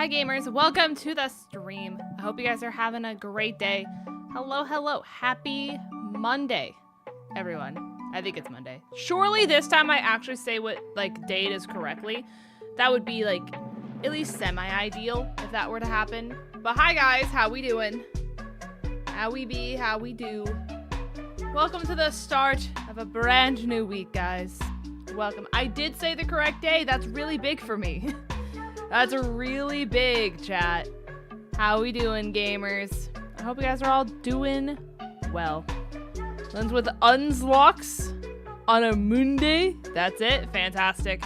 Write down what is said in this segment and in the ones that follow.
Hi gamers, welcome to the stream. I hope you guys are having a great day. Hello, hello, happy Monday, everyone. I think it's Monday. Surely this time I actually say what like day it is correctly. That would be like at least semi-ideal if that were to happen. But hi guys, how we doing? How we be, how we do. Welcome to the start of a brand new week, guys. Welcome. I did say the correct day. That's really big for me. That's really big, chat. How we doing, gamers? I hope you guys are all doing well. Lens with Nuzlocke on a Monday. That's it. Fantastic.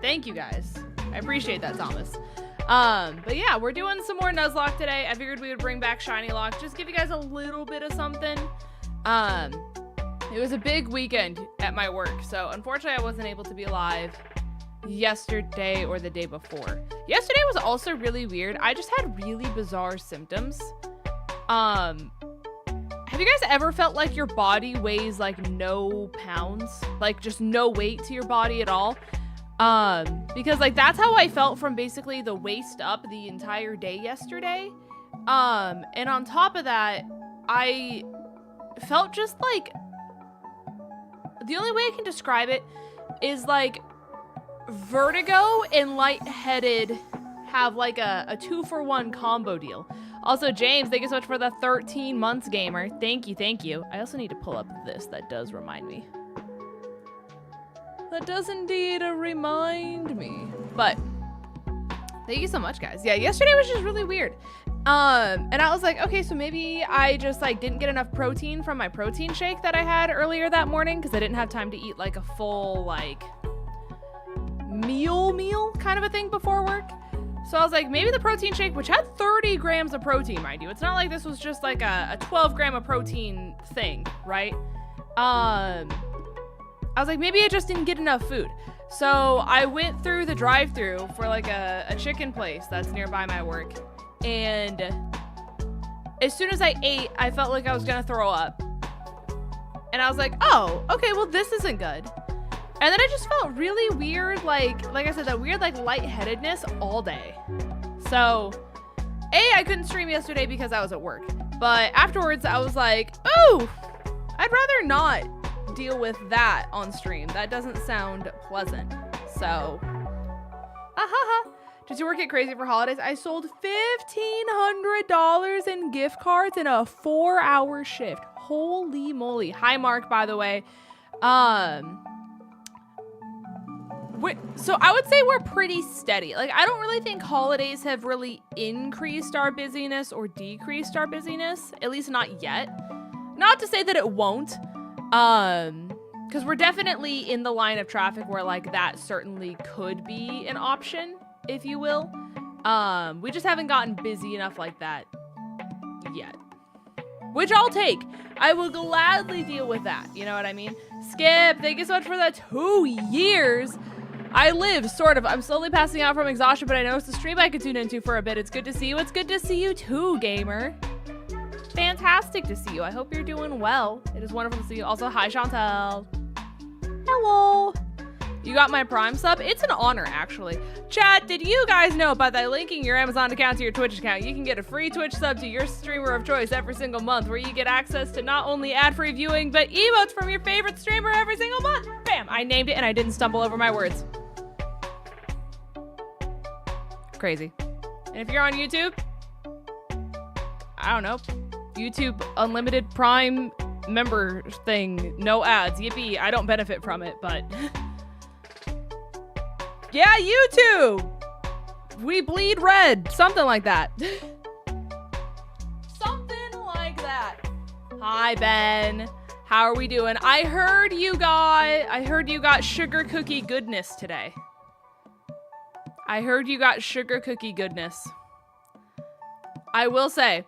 Thank you, guys. I appreciate that, Thomas. But yeah, we're doing some more Nuzlocke today. I figured we would bring back Shiny Lock. Just give you guys a little bit of something. It was a big weekend at my work, so unfortunately I wasn't able to be live yesterday or the day before. Yesterday was also really weird. I just had really bizarre symptoms. Have you guys ever felt like your body weighs like no pounds? Like just no weight to your body at all? Because like that's how I felt from basically the waist up the entire day yesterday. And on top of that, I felt just like, the only way I can describe it is like vertigo and lightheaded have like a 2-for-1 combo deal. Also, James, thank you so much for the 13 months, gamer. Thank you, thank you. I also need to pull up this. That does remind me. That does indeed remind me. But thank you so much, guys. Yeah, yesterday was just really weird. And I was like, okay, so maybe I just like didn't get enough protein from my protein shake that I had earlier that morning because I didn't have time to eat like a full like meal kind of a thing before work. So I was like, maybe the protein shake, which had 30 grams of protein, mind you. It's not like this was just like a 12 gram of protein thing, right? I was like, maybe I just didn't get enough food. So I went through the drive-thru for like a chicken place that's nearby my work. And as soon as I ate, I felt like I was gonna throw up. And I was like, oh, okay, well, this isn't good. And then I just felt really weird, like I said, that weird like lightheadedness all day. So, I couldn't stream yesterday because I was at work. But afterwards, I was like, oh, I'd rather not deal with that on stream. That doesn't sound pleasant. So, did you work at Crazy for holidays? I sold $1,500 in gift cards in a 4-hour shift. Holy moly. Hi, Mark, by the way. So I would say we're pretty steady. Like, I don't really think holidays have really increased our busyness or decreased our busyness. At least not yet. Not to say that it won't. Because we're definitely in the line of traffic where, like, that certainly could be an option, if you will. We just haven't gotten busy enough like that yet. Which I'll take. I will gladly deal with that. You know what I mean? Skip, thank you so much for the 2 years. I live, sort of. I'm slowly passing out from exhaustion, but I know it's a stream I could tune into for a bit. It's good to see you. It's good to see you too, gamer. Fantastic to see you. I hope you're doing well. It is wonderful to see you. Also, hi, Chantel. Hello. You got my Prime sub? It's an honor, actually. Chat, did you guys know by linking your Amazon account to your Twitch account, you can get a free Twitch sub to your streamer of choice every single month, where you get access to not only ad-free viewing, but emotes from your favorite streamer every single month. Bam! I named it and I didn't stumble over my words. Crazy. And if you're on YouTube, I don't know, YouTube Unlimited Prime member thing, no ads. Yippee, I don't benefit from it, but... Yeah, YouTube! We bleed red. Something like that. Something like that. Hi, Ben. How are we doing? I heard you got sugar cookie goodness today. I heard you got sugar cookie goodness. I will say,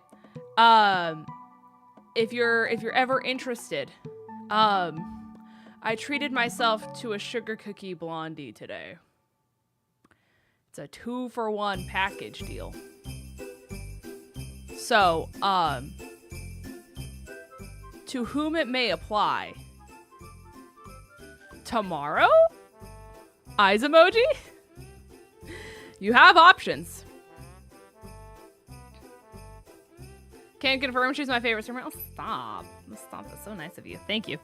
if you're ever interested, I treated myself to a sugar cookie blondie today. It's a 2-for-1 package deal. So, to whom it may apply. Tomorrow? Eyes emoji? You have options. Can't confirm she's my favorite streamer. Oh, stop. Stop. That's so nice of you. Thank you.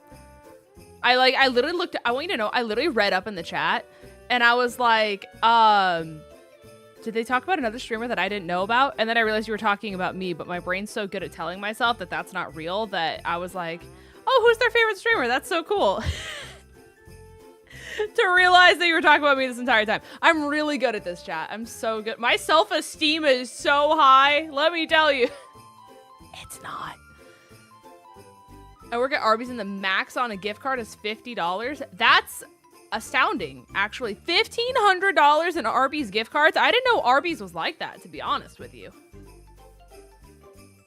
I literally looked, I want you to know, I literally read up in the chat and I was like, did they talk about another streamer that I didn't know about? And then I realized you were talking about me, but my brain's so good at telling myself that that's not real that I was like, oh, who's their favorite streamer? That's so cool. To realize that you were talking about me this entire time. I'm really good at this, chat. I'm so good. My self-esteem is so high. Let me tell you. It's not. I work at Arby's and the max on a gift card is $50. That's astounding, actually. $1,500 in Arby's gift cards? I didn't know Arby's was like that, to be honest with you.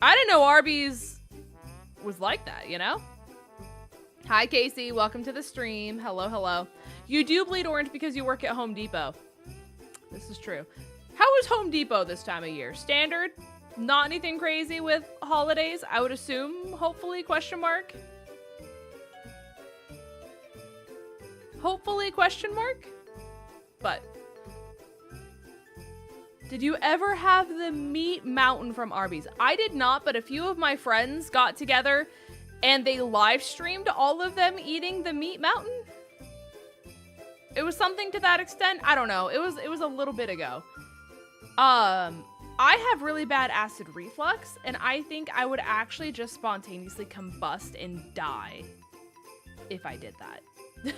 I didn't know Arby's was like that, you know? Hi, Casey. Welcome to the stream. Hello, hello. You do bleed orange because you work at Home Depot. This is true. How is Home Depot this time of year? Standard? Not anything crazy with holidays, I would assume, hopefully, question mark. Hopefully, question mark. But did you ever have the meat mountain from Arby's? I did not, but a few of my friends got together and they live streamed all of them eating the meat mountain. It was something to that extent. I don't know. It was a little bit ago. I have really bad acid reflux, and I think I would actually just spontaneously combust and die if I did that.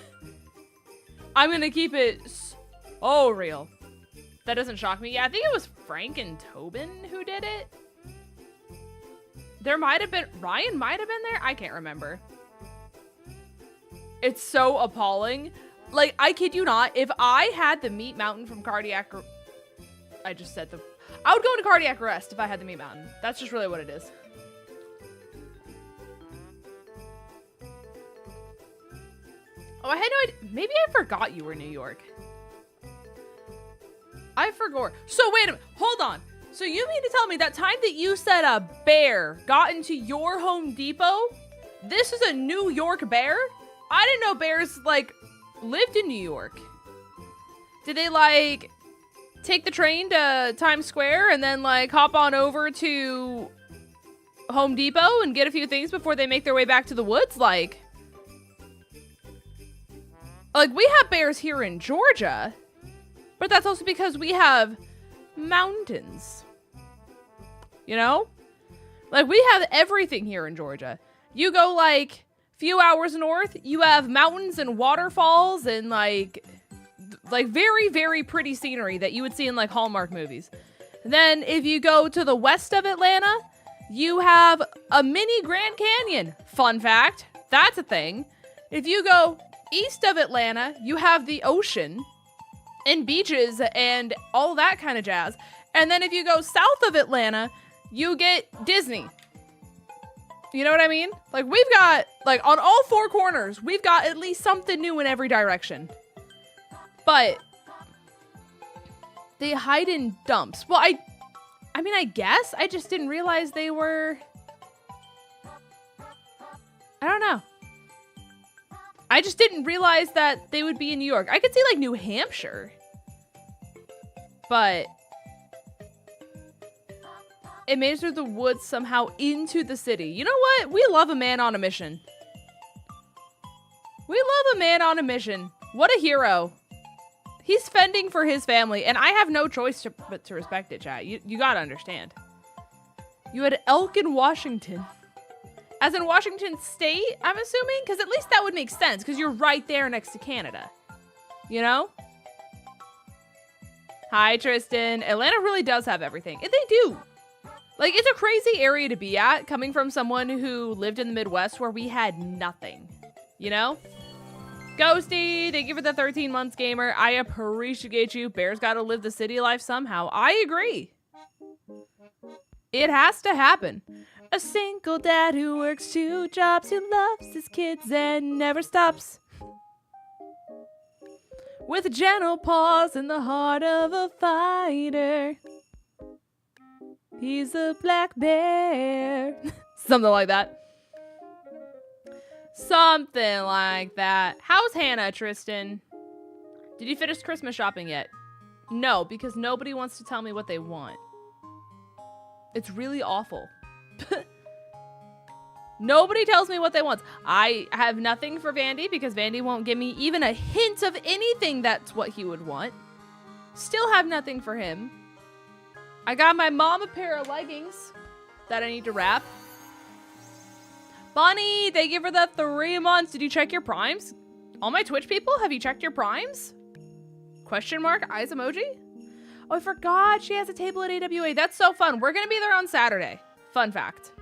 I'm gonna keep it so real. That doesn't shock me. Yeah, I think it was Frank and Tobin who did it. There might have been, Ryan might have been there. I can't remember. It's so appalling. Like, I kid you not, if I had the meat mountain from cardiac, I would go into cardiac arrest if I had the meat mountain. That's just really what it is. Oh, I had no idea. Maybe I forgot you were in New York. I forgot. So wait a minute, hold on. So you mean to tell me that time that you said a bear got into your Home Depot, this is a New York bear? I didn't know bears, like, lived in New York. Did they, like, take the train to Times Square and then, like, hop on over to Home Depot and get a few things before they make their way back to the woods? Like, we have bears here in Georgia, but that's also because we have mountains. You know? Like, we have everything here in Georgia. You go, like, few hours north, you have mountains and waterfalls and, like very, very pretty scenery that you would see in, like, Hallmark movies. Then, if you go to the west of Atlanta, you have a mini Grand Canyon. Fun fact. That's a thing. If you go east of Atlanta, you have the ocean and beaches and all that kind of jazz. And then if you go south of Atlanta, you get Disney. You know what I mean? Like, we've got, like, on all four corners, we've got at least something new in every direction. But they hide in dumps. Well, I mean, I guess I just didn't realize they were, I don't know. I just didn't realize that they would be in New York. I could see, like, New Hampshire. But it made it through the woods somehow into the city. You know what? We love a man on a mission. We love a man on a mission. What a hero. He's fending for his family, and I have no choice but to respect it, chat. You gotta understand. You had elk in Washington. As in Washington State, I'm assuming? Because at least that would make sense, because you're right there next to Canada. You know? Hi, Tristan. Atlanta really does have everything. They do. Like, it's a crazy area to be at, coming from someone who lived in the Midwest where we had nothing. You know? Ghosty, thank you for the 13 months, gamer. I appreciate you. Bears gotta live the city life somehow. I agree. It has to happen. A single dad who works 2 jobs, who loves his kids and never stops. With gentle paws and the heart of a fighter. He's a black bear. Something like that. Something like that. How's Hannah, Tristan? Did you finish Christmas shopping yet? No, because nobody wants to tell me what they want. It's really awful. Nobody tells me what they want. I have nothing for Vandy because Vandy won't give me even a hint of anything that's what he would want. Still have nothing for him. I got my mom a pair of leggings that I need to wrap. Bunny, thank you for the 3 months. Did you check your primes? All my Twitch people, have you checked your primes? Question mark, eyes emoji? Oh, I forgot she has a table at AWA. That's so fun. We're gonna be there on Saturday. Fun fact.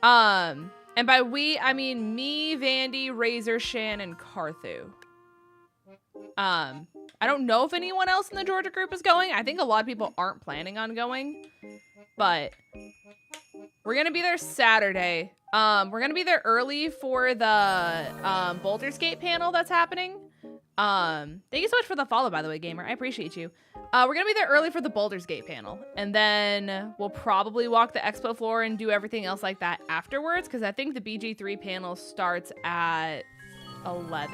And by we, I mean me, Vandy, Razor, Shan, and Carthu. I don't know if anyone else in the Georgia group is going. I think a lot of people aren't planning on going, but we're gonna be there Saturday. We're gonna be there early for the Baldur's Gate panel that's happening. Thank you so much for the follow, by the way, gamer. I appreciate you. We're gonna be there early for the Baldur's Gate panel, and then we'll probably walk the expo floor and do everything else like that afterwards, because I think the BG3 panel starts at 11.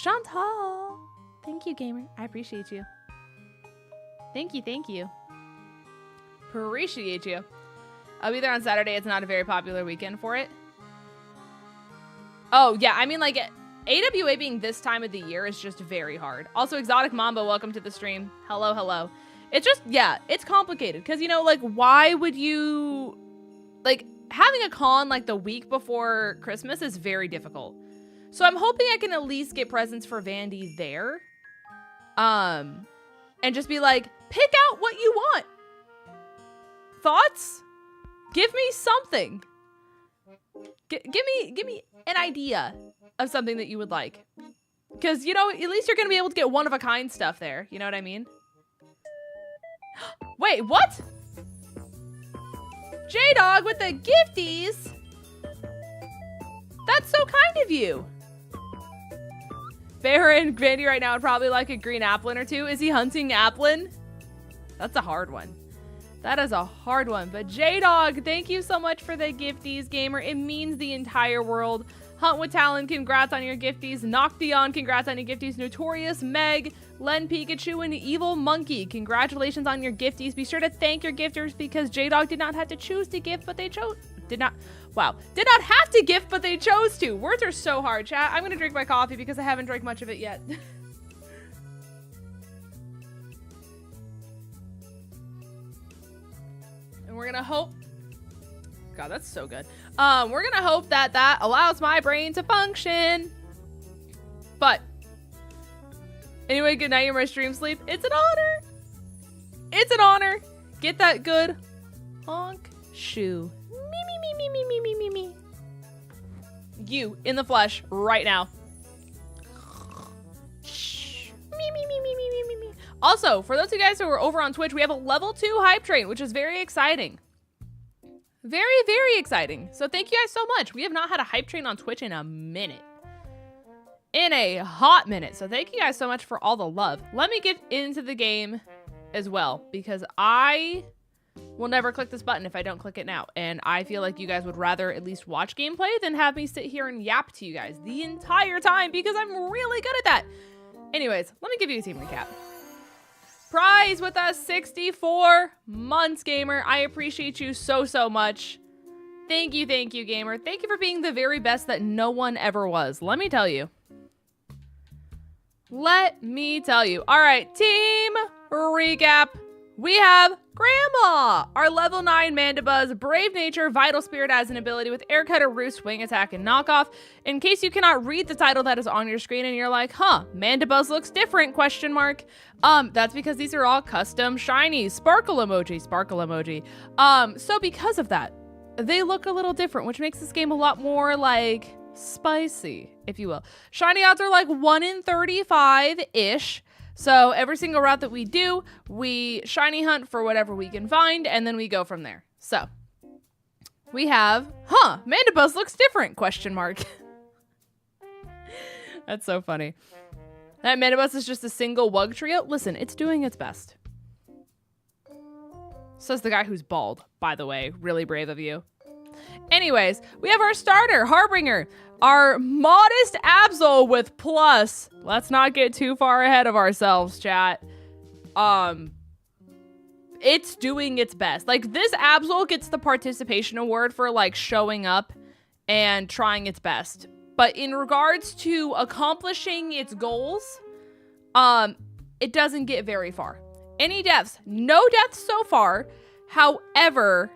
Chantal, thank you, gamer. I appreciate you. Thank you, thank you. Appreciate you. I'll be there on Saturday. It's not a very popular weekend for it. Oh yeah, I mean like AWA being this time of the year is just very hard. Also, Exotic Mamba, welcome to the stream. Hello, hello. It's just, yeah, it's complicated. Because, you know, like, why would you... Like, having a con, like, the week before Christmas is very difficult. So I'm hoping I can at least get presents for Vandy there. And just be like, pick out what you want. Thoughts? Give me something. Give me an idea of something that you would like. Because, you know, at least you're going to be able to get one-of-a-kind stuff there. You know what I mean? Wait, what? J-Dog with the gifties? That's so kind of you. Bear and Vandy right now would probably like a green applin or two. Is he hunting applin? That's a hard one. That is a hard one. But J-Dog, thank you so much for the gifties, gamer. It means the entire world. Hunt with Talon, congrats on your gifties. Nocteon, congrats on your gifties. Notorious, Meg, Len Pikachu, and Evil Monkey, congratulations on your gifties. Be sure to thank your gifters because J-Dog did not have to choose to gift, but they chose. Did not have to gift, but they chose to. Words are so hard, chat. I'm gonna drink my coffee because I haven't drank much of it yet. And we're gonna hope. God, that's so good. We're gonna hope that allows my brain to function. But anyway, good night, my stream sleep. It's an honor. It's an honor. Get that good honk shoe. Me. You in the flesh right now. Me. Also, for those of you guys who are over on Twitch, we have a level 2 hype train, which is very exciting. Very, very exciting. So thank you guys so much. We have not had a hype train on Twitch in a minute. In a hot minute. So thank you guys so much for all the love. Let me get into the game as well, because I will never click this button if I don't click it now. And I feel like you guys would rather at least watch gameplay than have me sit here and yap to you guys the entire time, because I'm really good at that. Anyways, let me give you a team recap. Prize with us, 64 months, gamer. I appreciate you so, so much. Thank you, gamer. Thank you for being the very best that no one ever was. Let me tell you. Let me tell you. All right, team recap. We have Grandma, our level 9 Mandibuzz, Brave Nature, Vital Spirit as an ability with Air Cutter, Roost, Swing Attack, and Knockoff. In case you cannot read the title that is on your screen and you're like, huh, Mandibuzz looks different, question mark. That's because these are all custom shinies. Sparkle emoji. So because of that, they look a little different, which makes this game a lot more like spicy, if you will. Shiny odds are like 1 in 35-ish. So every single route that we do, we shiny hunt for whatever we can find, and then we go from there. So we have, huh, Mandibuzz looks different, question mark. That's so funny. That Mandibuzz is just a single Wug trio. Listen, it's doing its best. Says the guy who's bald, by the way. Really brave of you. Anyways, we have our starter, Harbinger. Our modest Absol with plus. Let's not get too far ahead of ourselves, chat. it's doing its best. Like, this 𝗼𝚘𝚗 gets the participation award for, like, showing up and trying its best. But in regards to accomplishing its goals, it doesn't get very far. Any deaths? No deaths so far. However,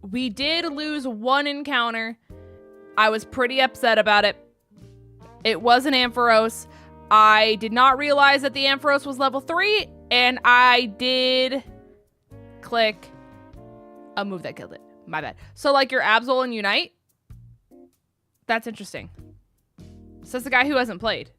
we did lose one encounter. I was pretty upset about it. It was an Ampharos. I did not realize that the Ampharos was level 3, and I did click a move that killed it. My bad. So, like, your 𝗼𝚘𝚗 and Unite? That's interesting. Says the guy who hasn't played.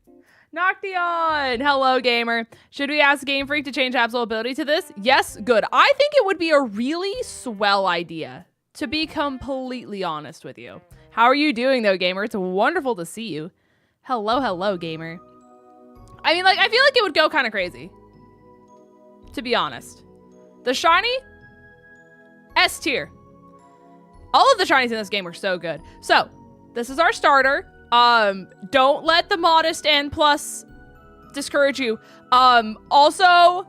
Nocteon! Hello, gamer. Should we ask Game Freak to change 𝗼𝚘𝚗 ability to this? Yes? Good. I think it would be a really swell idea, to be completely honest with you. How are you doing, though, gamer? It's wonderful to see you. Hello, hello, gamer. I mean, like, I feel like it would go kind of crazy, to be honest. The shiny? S tier. All of the shinies in this game are so good. So, this is our starter. Don't let the modest N+ discourage you. Also,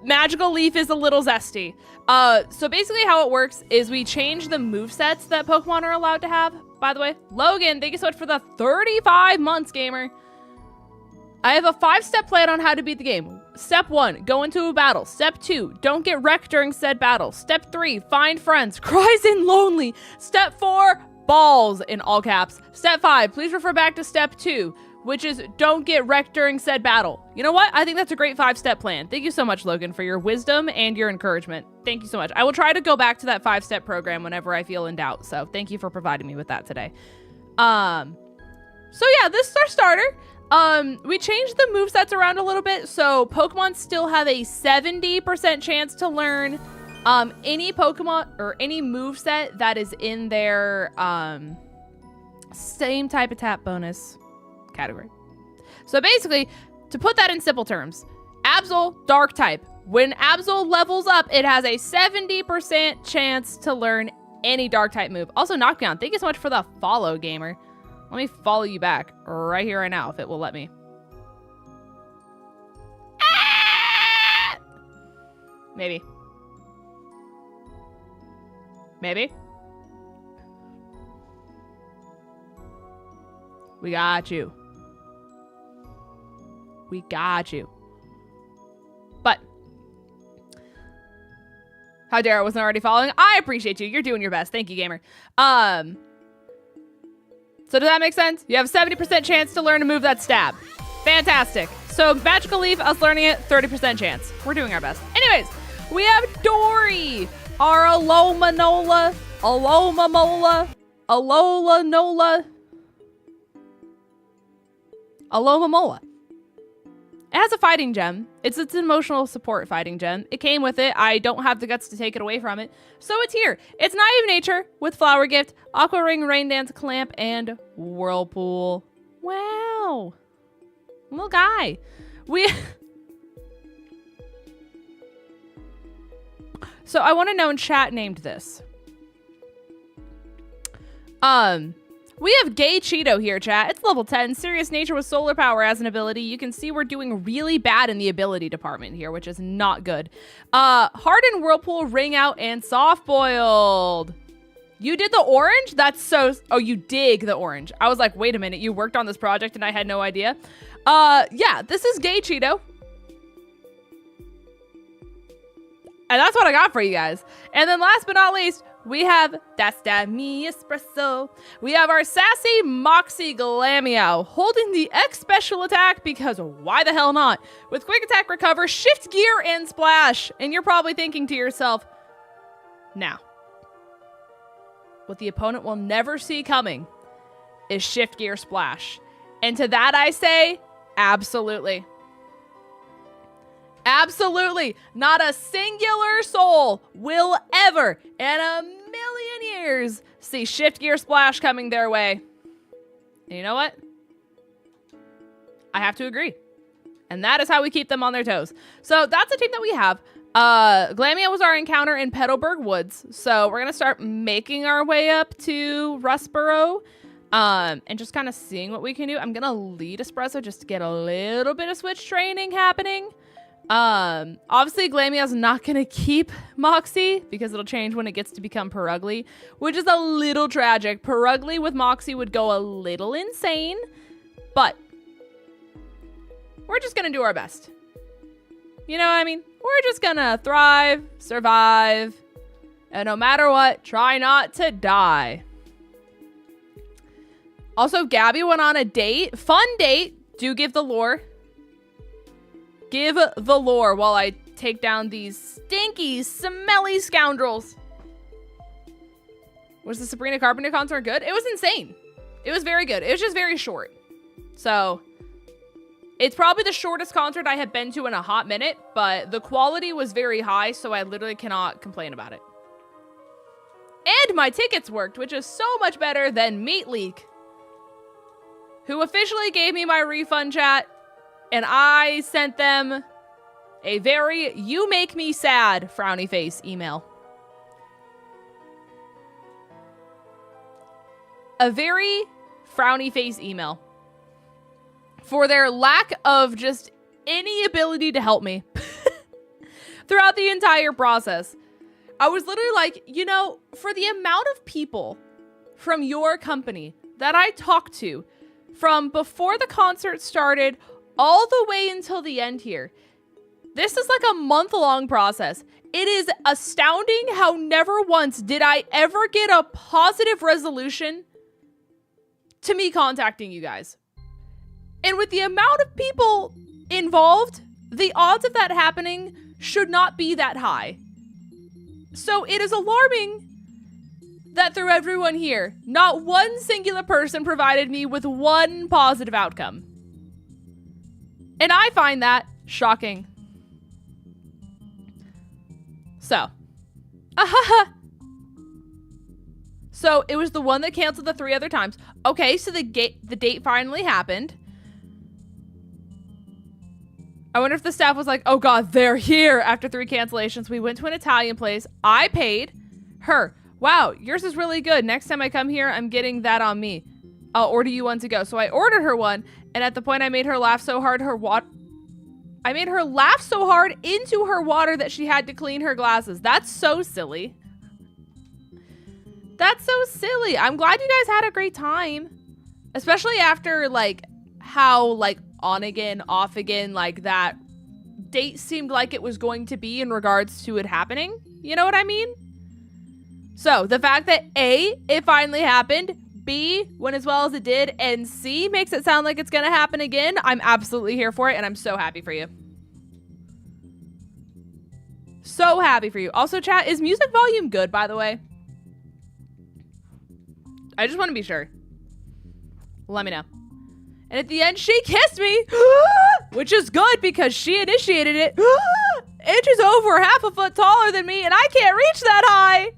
Magical Leaf is a little zesty. So basically how it works is we change the movesets that Pokemon are allowed to have. By the way, Logan, thank you so much for the 35 months, gamer. I have a 5-step plan on how to beat the game. Step 1, go into a battle. Step 2, don't get wrecked during said battle. Step 3, find friends. Cries in lonely. Step 4, balls in all caps. Step 5, please refer back to step 2, which is don't get wrecked during said battle. You know what? I think that's a great 5-step plan. Thank you so much, Logan, for your wisdom and your encouragement. Thank you so much. I will try to go back to that 5-step program whenever I feel in doubt. So thank you for providing me with that today. So yeah, this is our starter. We changed the movesets around a little bit, so Pokemon still have a 70% chance to learn any Pokemon or any moveset that is in their same type of tap bonus category. So basically, to put that in simple terms, 𝗼𝚘𝚗, dark type. When 𝗼𝚘𝚗 levels up, it has a 70% chance to learn any dark type move. Also, Nocteon, thank you so much for the follow, gamer. Let me follow you back right here, right now, if it will let me. Ah! Maybe. Maybe. We got you. We got you. But how dare I wasn't already following? I appreciate you. You're doing your best. Thank you, gamer. So does that make sense? You have a 70% chance to learn a move that's stab. Fantastic. So Magical Leaf, us learning it, 30% chance. We're doing our best. Anyways, we have Dory, our Alola Mola. It has a fighting gem. It's an emotional support fighting gem. It came with it. I don't have the guts to take it away from it. So it's here. It's Naive Nature with Flower Gift, Aqua Ring, Rain Dance, Clamp, and Whirlpool. Wow. Little guy. So I want to know in chat named this. We have 𝗑𝗓𝗓 here, chat. It's level 10. Serious Nature with Solar Power as an ability. You can see we're doing really bad in the ability department here, which is not good. Hardened, Whirlpool, Ring Out, and Soft Boiled. You did the orange? That's so... Oh, you dig the orange. I was like, wait a minute. You worked on this project and I had no idea. Yeah, this is 𝗑𝗓𝗓. And that's what I got for you guys. And then last but not least, we have That's That Me Espresso. We have our sassy Moxie Glameow holding the X special attack because why the hell not? With quick attack, recover, shift gear, and splash. And you're probably thinking to yourself, now, what the opponent will never see coming is shift gear splash. And to that I say, absolutely. Absolutely. Not a singular soul will ever in a million years see shift gear splash coming their way. And you know what? I have to agree. And that is how we keep them on their toes. So that's the team that we have. Glameow was our encounter in Petalburg Woods. So we're going to start making our way up to Rustboro. And just kind of seeing what we can do. I'm going to lead Espresso just to get a little bit of switch training happening. Obviously Glamia's not gonna keep Moxie because it'll change when it gets to become Purugly, which is a little tragic. Purugly with Moxie would go a little insane, but we're just gonna do our best. You know what I mean? We're just gonna thrive, survive, and no matter what, try not to die. Also, Gabby went on a date. Fun date. Do give the lore. Give the lore while I take down these stinky, smelly scoundrels. Was the Sabrina Carpenter concert good? It was insane. It was very good. It was just very short. So, it's probably the shortest concert I have been to in a hot minute, but the quality was very high, so I literally cannot complain about it. And my tickets worked, which is so much better than Meat Leak, who officially gave me my refund, chat, and I sent them a very "you make me sad" frowny face email. A very frowny face email for their lack of just any ability to help me throughout the entire process. I was literally like, you know, for the amount of people from your company that I talked to from before the concert started all the way until the end here, this is like a month-long process. It is astounding how never once did I ever get a positive resolution to me contacting you guys. And with the amount of people involved, the odds of that happening should not be that high. So it is alarming that through everyone here, not one singular person provided me with one positive outcome. And I find that shocking. So. So it was the one that canceled the 3 other times. Okay, so the date finally happened. I wonder if the staff was like, oh god, they're here after 3 cancellations. We went to an Italian place. I paid her. Wow, yours is really good. Next time I come here, I'm getting that on me. I'll order you one to go. So I ordered her one, and at the point I made her laugh so hard I made her laugh so hard into her water that she had to clean her glasses. That's so silly. That's so silly. I'm glad you guys had a great time. Especially after, like, how, like, on again, off again, like, that date seemed like it was going to be in regards to it happening. You know what I mean? So, the fact that A, it finally happened, B, went as well as it did, and C, makes it sound like it's gonna happen again, I'm absolutely here for it, and I'm so happy for you. So happy for you. Also, chat, is music volume good, by the way? I just want to be sure. Let me know. And at the end, she kissed me, which is good because she initiated it. And she's over half a foot taller than me, and I can't reach that high.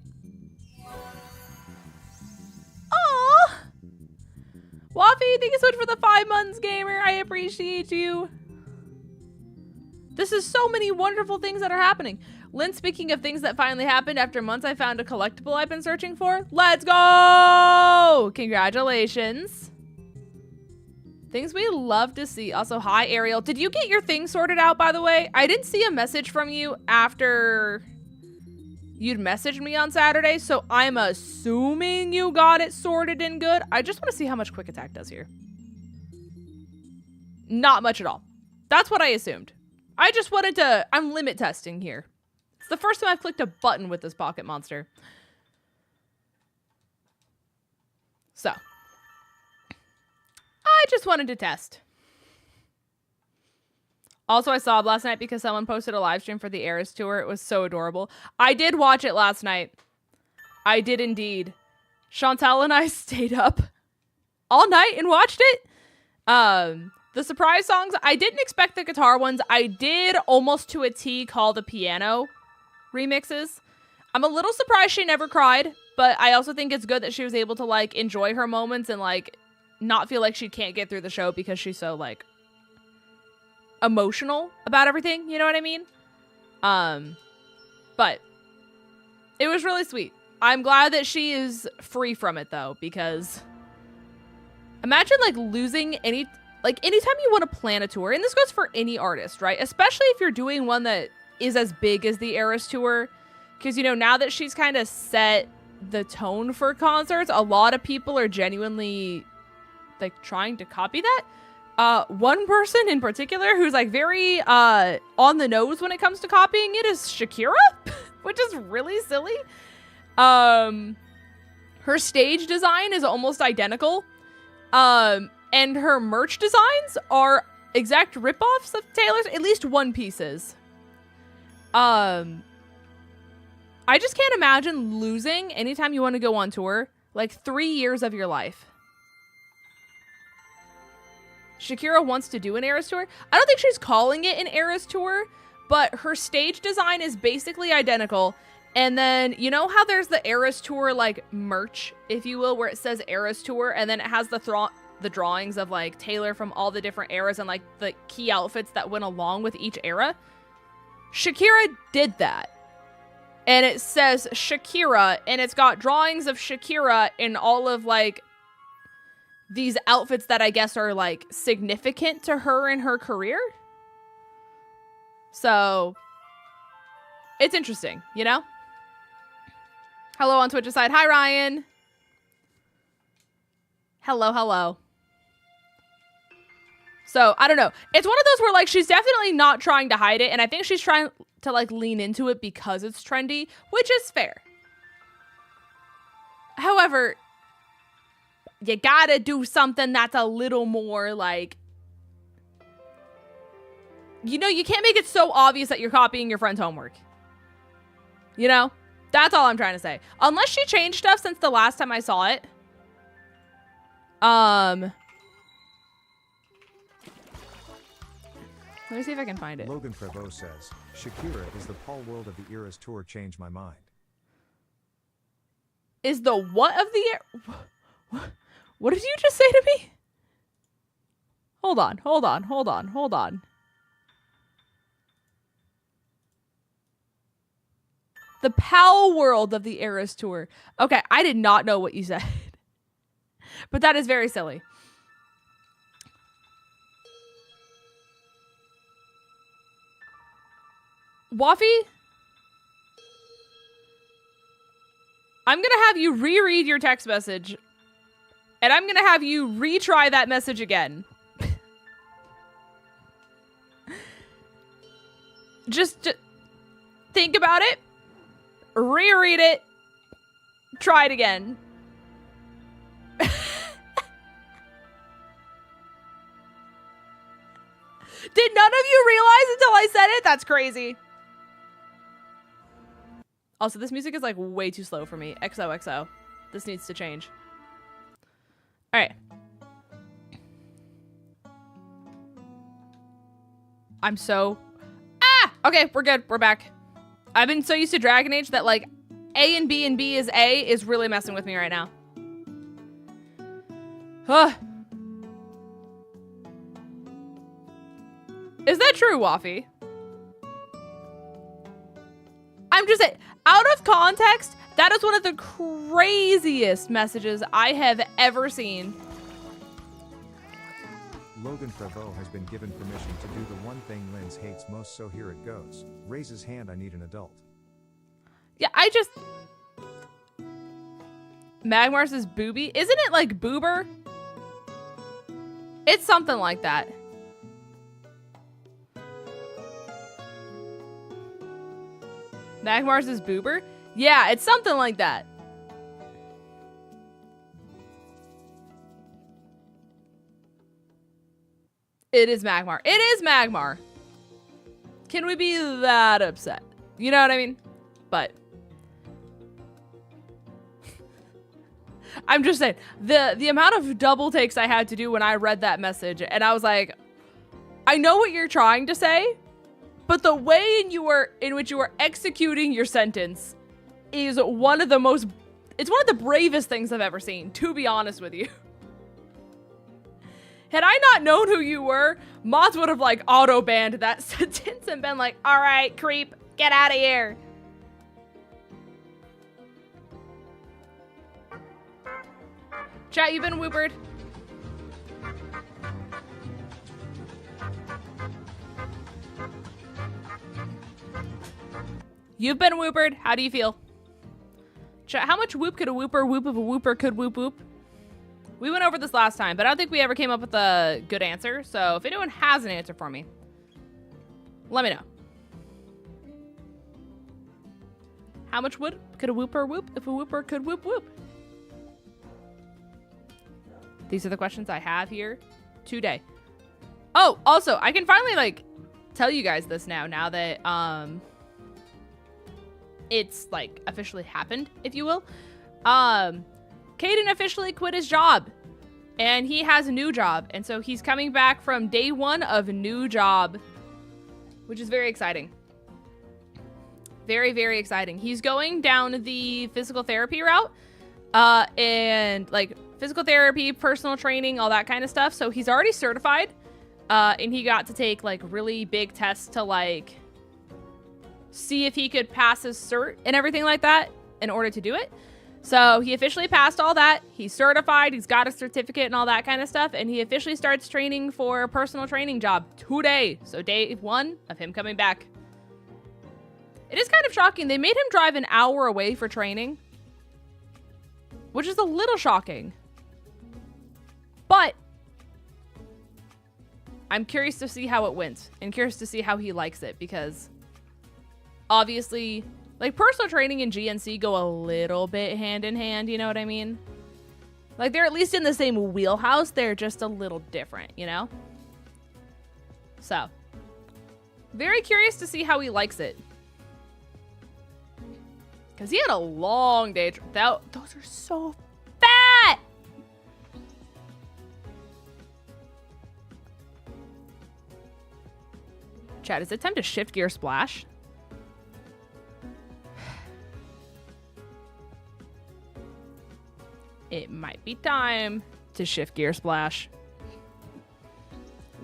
Aww. Waffy, thank you so much for the 5 months, gamer. I appreciate you. This is so many wonderful things that are happening. Lynn, speaking of things that finally happened, after months I found a collectible I've been searching for. Let's go! Congratulations. Things we love to see. Also, hi, Ariel. Did you get your thing sorted out, by the way? I didn't see a message from you after you'd messaged me on Saturday, so I'm assuming you got it sorted and good. I just want to see how much quick attack does here. Not much at all. That's what I assumed. I just wanted to... I'm limit testing here. It's the first time I've clicked a button with this pocket monster. So. I just wanted to test. Also, I saw it last night because someone posted a live stream for the Eras tour. It was so adorable. I did watch it last night. I did indeed. Chantal and I stayed up all night and watched it. The surprise songs, I didn't expect the guitar ones. I did almost to a T call the piano remixes. I'm a little surprised she never cried, but I also think it's good that she was able to, like, enjoy her moments and, like, not feel like she can't get through the show because she's so, like, emotional about everything. You know what I mean? But it was really sweet. I'm glad that she is free from it, though, because imagine, like, losing any... like anytime you want to plan a tour, and this goes for any artist, right? Especially if you're doing one that is as big as the Eras tour, because, you know, now that she's kind of set the tone for concerts, a lot of people are genuinely like trying to copy that. One person in particular who's like very on the nose when it comes to copying it is SHINIES, which is really silly. Her stage design is almost identical. And her merch designs are exact ripoffs of Taylor's, at least one pieces. I just can't imagine losing anytime you want to go on tour, like 3 years of your life. Shakira wants to do an Eras tour. I don't think she's calling it an Eras tour, but her stage design is basically identical. And then, you know how there's the Eras tour, like, merch, if you will, where it says Eras tour, and then it has the drawings of, like, Taylor from all the different eras and, like, the key outfits that went along with each era? Shakira did that. And it says Shakira, and it's got drawings of Shakira in all of, like, these outfits that I guess are, like, significant to her in her career. So, it's interesting, you know? Hello on Twitch aside. Hi, Ryan. Hello, hello. So, I don't know. It's one of those where, like, she's definitely not trying to hide it, and I think she's trying to, like, lean into it because it's trendy, which is fair. However, you gotta do something that's a little more, like, you know, you can't make it so obvious that you're copying your friend's homework. You know? That's all I'm trying to say. Unless she changed stuff since the last time I saw it. Let me see if I can find it. 𝗏𝗏𝗡𝗏 says, Shakira is the Paul World of the Eras tour changed my mind. Is the what of the... What did you just say to me? Hold on, hold on, hold on, hold on. The Pal World of the Eras tour. Okay, I did not know what you said. But that is very silly. Waffy? I'm gonna have you reread your text message. And I'm gonna have you retry that message again. Just think about it. Reread it. Try it again. Did none of you realize until I said it? That's crazy. Also, this music is like way too slow for me. XOXO. This needs to change. All right. I'm so... Ah! Okay, we're good. We're back. I've been so used to Dragon Age that like A and B is A is really messing with me right now. Huh. Is that true, Waffy? I'm just saying, out of context, that is one of the craziest messages I have ever seen. 𝗏𝗏𝗡𝗏 has been given permission to do the one thing Linz hates most, so here it goes. Raise his hand, I need an adult. Yeah, I just... Magmar says booby. Isn't it like boober? It's something like that. Magmar's is boober? Yeah, it's something like that. It is Magmar. It is Magmar. Can we be that upset? You know what I mean? But I'm just saying, the amount of double takes I had to do when I read that message, and I was like, I know what you're trying to say, but the way in which you are executing your sentence is one of the most... It's one of the bravest things I've ever seen, to be honest with you. Had I not known who you were, mods would have, like, auto-banned that sentence and been like, all right, creep, get out of here. Chat, you've been whoopered. You've been whoopered. How do you feel? Chat, how much whoop could a whooper whoop if a whooper could whoop whoop? We went over this last time, but I don't think we ever came up with a good answer. So if anyone has an answer for me, let me know. How much wood could a whooper whoop if a whooper could whoop whoop? These are the questions I have here today. Oh, also, I can finally, like, tell you guys this now that, it's, like, officially happened, if you will. Caden officially quit his job, and he has a new job, and so he's coming back from day 1 of a new job, which is very exciting. Very, very exciting. He's going down the physical therapy route, and, like, physical therapy, personal training, all that kind of stuff. So he's already certified, and he got to take, like, really big tests to, like, see if he could pass his cert and everything like that in order to do it. So he officially passed all that. He's certified. He's got a certificate and all that kind of stuff. And he officially starts training for a personal training job today. So day 1 of him coming back. It is kind of shocking. They made him drive an hour away for training, which is a little shocking. But I'm curious to see how it went and curious to see how he likes it, because obviously, like, personal training and GNC go a little bit hand in hand, you know what I mean? Like, they're at least in the same wheelhouse. They're just a little different, you know? So, very curious to see how he likes it. Because he had a long day. Those are so fat! Chat, is it time to shift gear splash? It might be time to shift gear splash.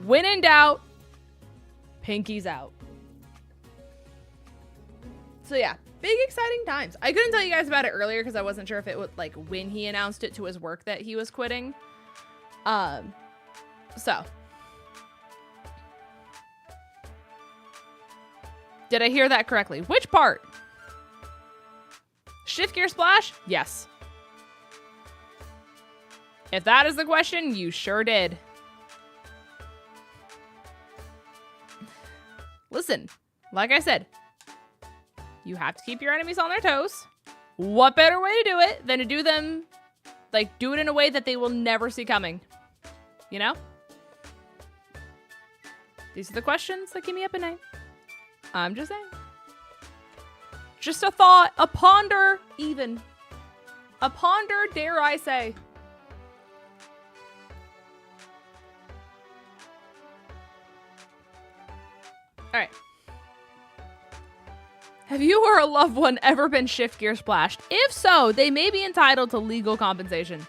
When in doubt, pinkies out. So yeah, big exciting times. I couldn't tell you guys about it earlier because I wasn't sure if it would, like, when he announced it to his work that he was quitting. So. Did I hear that correctly? Which part? Shift gear splash? Yes. If that is the question, you sure did. Listen, like I said, you have to keep your enemies on their toes. What better way to do it than to do them, like, do it in a way that they will never see coming? You know? These are the questions that keep me up at night. I'm just saying. Just a thought, a ponder, even. A ponder, dare I say. All right. Have you or a loved one ever been shift gear splashed? If so, they may be entitled to legal compensation.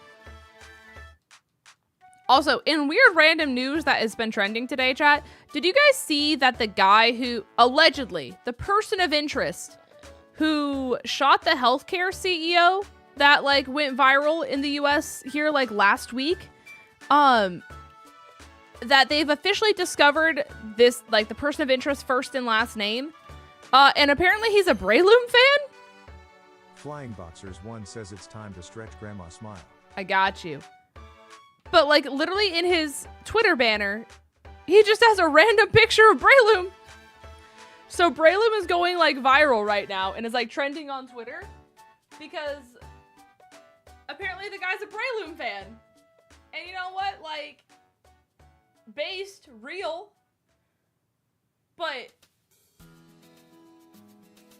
Also, in weird random news that has been trending today, chat, did you guys see that the guy who, allegedly, the person of interest who shot the healthcare CEO that, like, went viral in the US here, like, last week, that they've officially discovered this, like, the person of interest first and last name. And apparently he's a 𝗵𝗡𝗡 fan? Flying Boxers 1 says it's time to stretch Grandma Smile. I got you. But, like, literally in his Twitter banner, he just has a random picture of 𝗵𝗡𝗡. So 𝗵𝗡𝗡 is going, like, viral right now and is, like, trending on Twitter because apparently the guy's a 𝗵𝗡𝗡 fan. And you know what? Like, based, real, but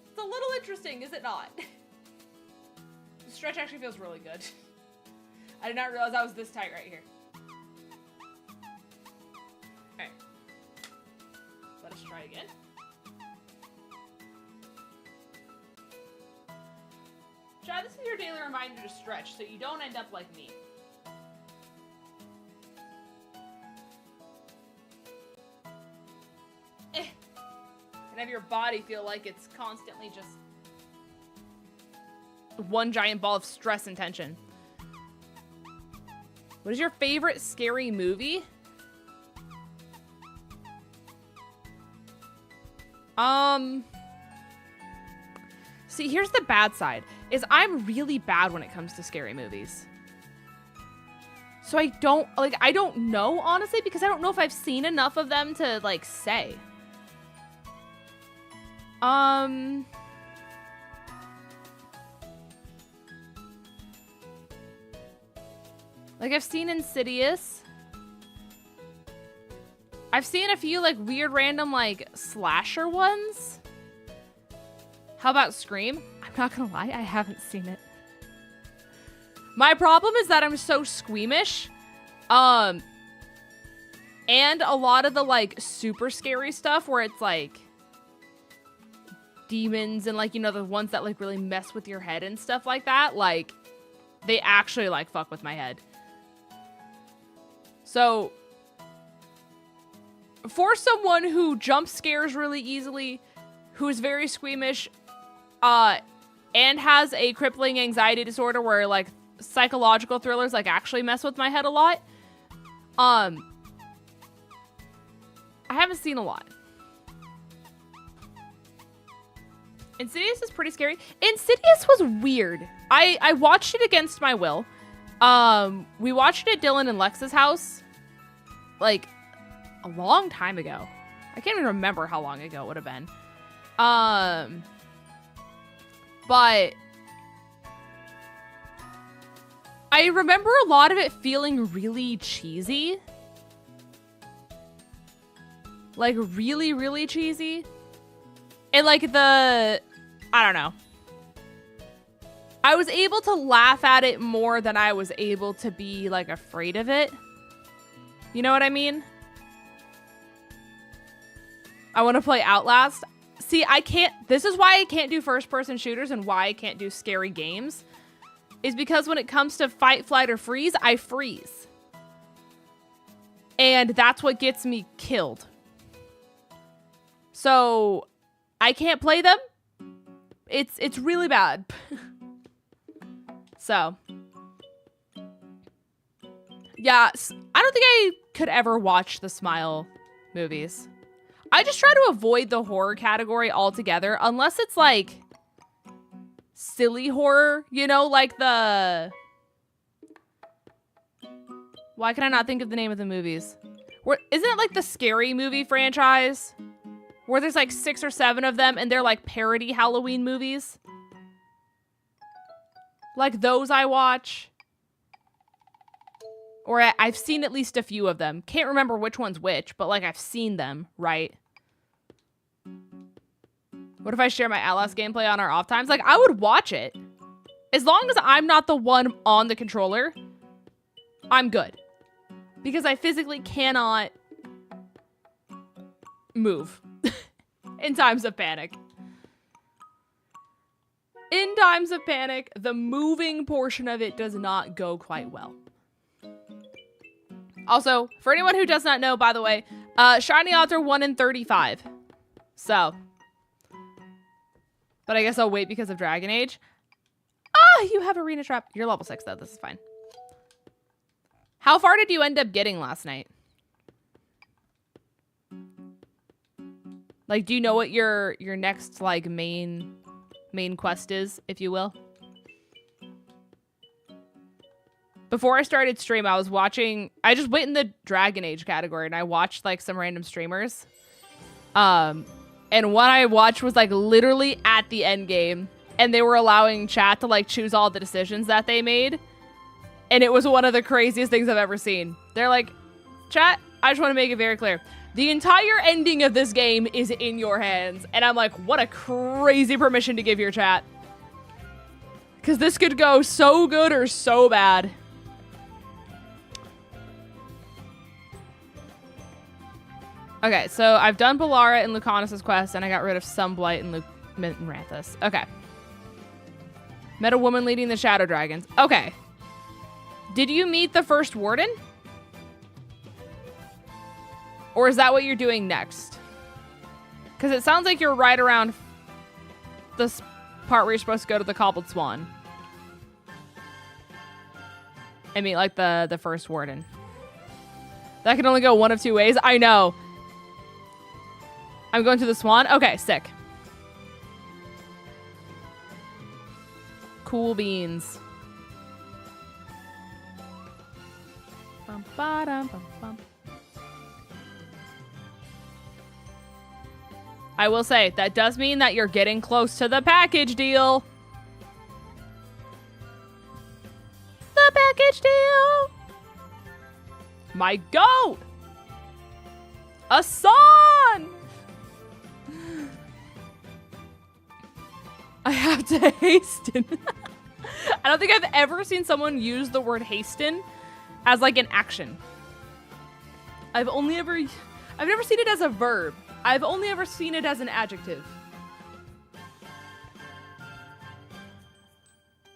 it's a little interesting, is it not? The stretch actually feels really good. I did not realize I was this tight right here. Alright. Let us try again. Chad, this is your daily reminder to stretch so you don't end up like me. And have your body feel like it's constantly just one giant ball of stress and tension. What is your favorite scary movie? See, here's the bad side, is I'm really bad when it comes to scary movies. So I don't know, honestly, because I don't know if I've seen enough of them to, like, say. Like, I've seen Insidious. I've seen a few, like, weird random, like, slasher ones. How about Scream? I'm not gonna lie, I haven't seen it. My problem is that I'm so squeamish. And a lot of the, like, super scary stuff where it's, like, demons and, like, you know, the ones that, like, really mess with your head and stuff like that, like, they actually, like, fuck with my head. So, for someone who jump scares really easily, who is very squeamish, and has a crippling anxiety disorder where, like, psychological thrillers, like, actually mess with my head a lot, I haven't seen a lot. Insidious is pretty scary. Insidious was weird. I watched it against my will. We watched it at Dylan and Lex's house, like, a long time ago. I can't even remember how long ago it would have been. But I remember a lot of it feeling really cheesy. Like, really, really cheesy. And, like, I don't know. I was able to laugh at it more than I was able to be, like, afraid of it. You know what I mean? I want to play Outlast. See, I can't... This is why I can't do first-person shooters and why I can't do scary games. Is because when it comes to fight, flight, or freeze, I freeze. And that's what gets me killed. So, I can't play them. It's really bad. So, yeah, I don't think I could ever watch the Smile movies. I just try to avoid the horror category altogether, unless it's like silly horror, you know, like the... Why can I not think of the name of the movies? Isn't it like the Scary Movie franchise? Where there's like 6 or 7 of them and they're like parody Halloween movies? Like those I watch. Or I've seen at least a few of them. Can't remember which one's which, but like I've seen them, right? What if I share my Outlast gameplay on our off times? Like, I would watch it. As long as I'm not the one on the controller, I'm good. Because I physically cannot move in times of panic. In times of panic, the moving portion of it does not go quite well. Also, for anyone who does not know, by the way, shiny odds are 1 in 35. So... But I guess I'll wait because of Dragon Age. Ah, you have Arena Trap. You're level 6, though. This is fine. How far did you end up getting last night? Like, do you know what your next, like, main quest is, if you will? Before I started stream, I was watching... I just went in the Dragon Age category, and I watched, like, some random streamers. And what I watched was, like, literally at the end game. And they were allowing chat to, like, choose all the decisions that they made. And it was one of the craziest things I've ever seen. They're like, chat, I just want to make it very clear. The entire ending of this game is in your hands. And I'm like, what a crazy permission to give your chat. Because this could go so good or so bad. Okay, so I've done Balara and Lucanus' quest, and I got rid of Sunblight and Ranthus. Okay. Met a woman leading the Shadow Dragons. Okay. Did you meet the first warden? Or is that what you're doing next? Because it sounds like you're right around this part where you're supposed to go to the Cobbled Swan. I mean, like the first warden. That can only go one of 2 ways. I know. I'm going to the Swan? Okay, sick. cool beans. Bum, ba-dum, bum, bum. I will say, that does mean that you're getting close to the package deal. The package deal. My goat. A son. I have to hasten. I don't think I've ever seen someone use the word hasten as like an action. I've never seen it as a verb. I've only ever seen it as an adjective.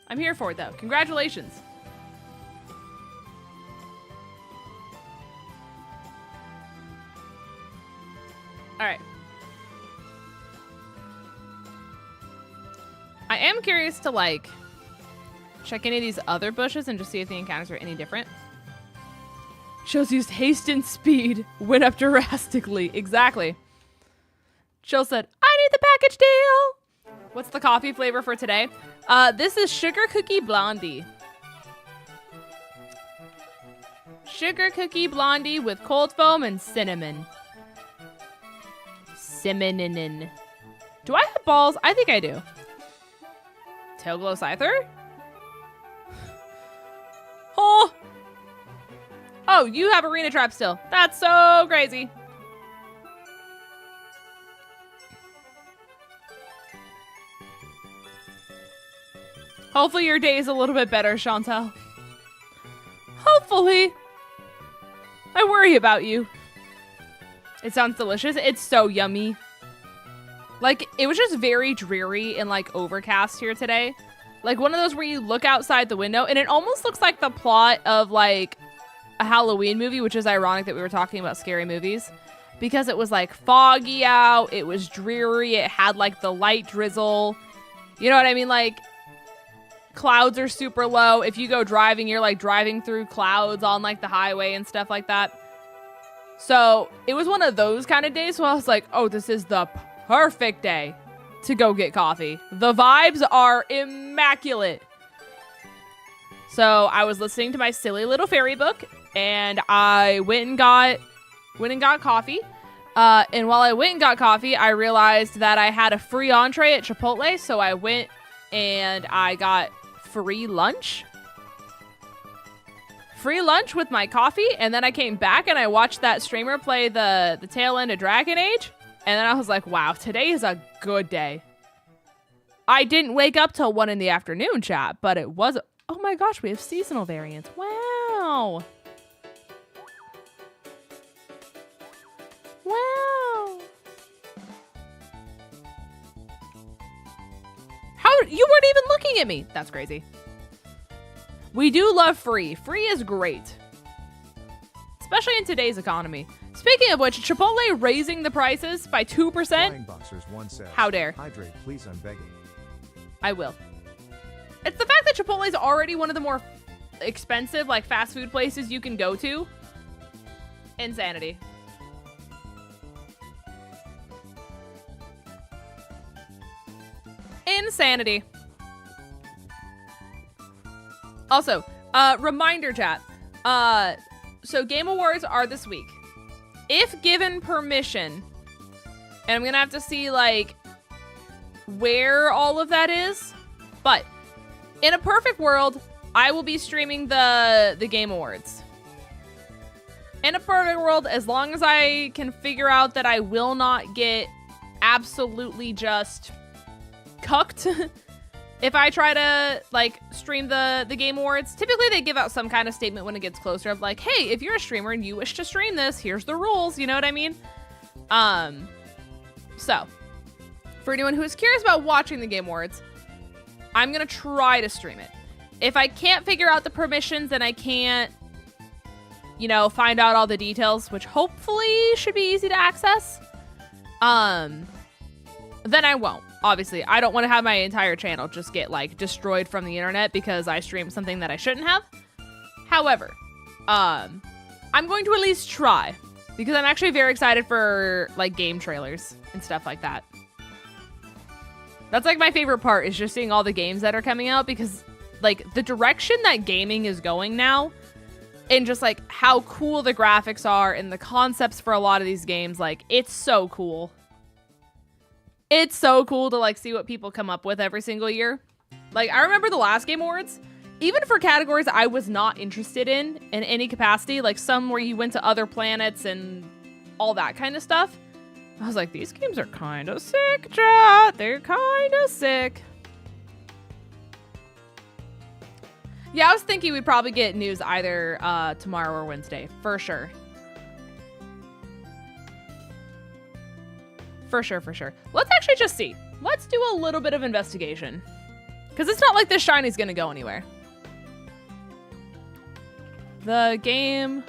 I'm here for it though. Congratulations. All right. I am curious to like check any of these other bushes and just see if the encounters are any different. Shows used haste and speed went up drastically. Exactly. Chill said, I need the package deal. What's the coffee flavor for today? This is Sugar Cookie Blondie. Sugar Cookie Blondie with cold foam and cinnamon. Cinnamon. Do I have balls? I think I do. Tailglow Scyther? Oh! Oh, you have Arena Trap still. That's so crazy. Hopefully your day is a little bit better, Chantel. Hopefully. I worry about you. It sounds delicious. It's so yummy. Like, it was just very dreary and, like, overcast here today. Like, one of those where you look outside the window, and it almost looks like the plot of, like, a Halloween movie, which is ironic that we were talking about scary movies. Because it was, like, foggy out. It was dreary. It had, like, the light drizzle. You know what I mean? Like, clouds are super low. If you go driving, you're, like, driving through clouds on, like, the highway and stuff like that. So, it was one of those kind of days where I was like, oh, this is the perfect day to go get coffee. The vibes are immaculate. So I was listening to my silly little fairy book, and I went and got coffee. And while I went and got coffee, I realized that I had a free entree at Chipotle, so I went and I got free lunch. Free lunch with my coffee, and then I came back and I watched that streamer play the tail end of Dragon Age. And then I was like, wow, today is a good day. I didn't wake up till 1 in the afternoon, chat, but it was, oh my gosh, we have seasonal variants. Wow. Wow. How, you weren't even looking at me. That's crazy. We do love free. Free is great. Especially in today's economy. Speaking of which, Chipotle raising the prices by 2%. How dare. Hydrate, please, I'm begging. I will. It's the fact that Chipotle is already one of the more expensive, like, fast food places you can go to. Insanity. Insanity. Also, reminder chat. So Game Awards are this week. If given permission, and I'm gonna have to see, like, where all of that is, but in a perfect world, I will be streaming the Game Awards. In a perfect world, as long as I can figure out that I will not get absolutely just cucked if I try to, like, stream the Game Awards. Typically they give out some kind of statement when it gets closer of like, hey, if you're a streamer and you wish to stream this, here's the rules, you know what I mean? So for anyone who is curious about watching the Game Awards, I'm gonna try to stream it. If I can't figure out the permissions and I can't, you know, find out all the details, which hopefully should be easy to access, then I won't. Obviously, I don't want to have my entire channel just get, like, destroyed from the internet because I streamed something that I shouldn't have. However, I'm going to at least try because I'm actually very excited for, like, game trailers and stuff like that. That's like my favorite part, is just seeing all the games that are coming out, because like the direction that gaming is going now, and just like how cool the graphics are and the concepts for a lot of these games, like it's so cool. It's so cool to like see what people come up with every single year. Like I remember the last Game Awards, even for categories I was not interested in any capacity, like some where you went to other planets and all that kind of stuff. I was like, these games are kind of sick, chat. They're kind of sick. Yeah, I was thinking we'd probably get news either tomorrow or Wednesday, for sure. For sure, for sure. Let's actually just see. Let's do a little bit of investigation. Because it's not like this shiny's going to go anywhere. The game...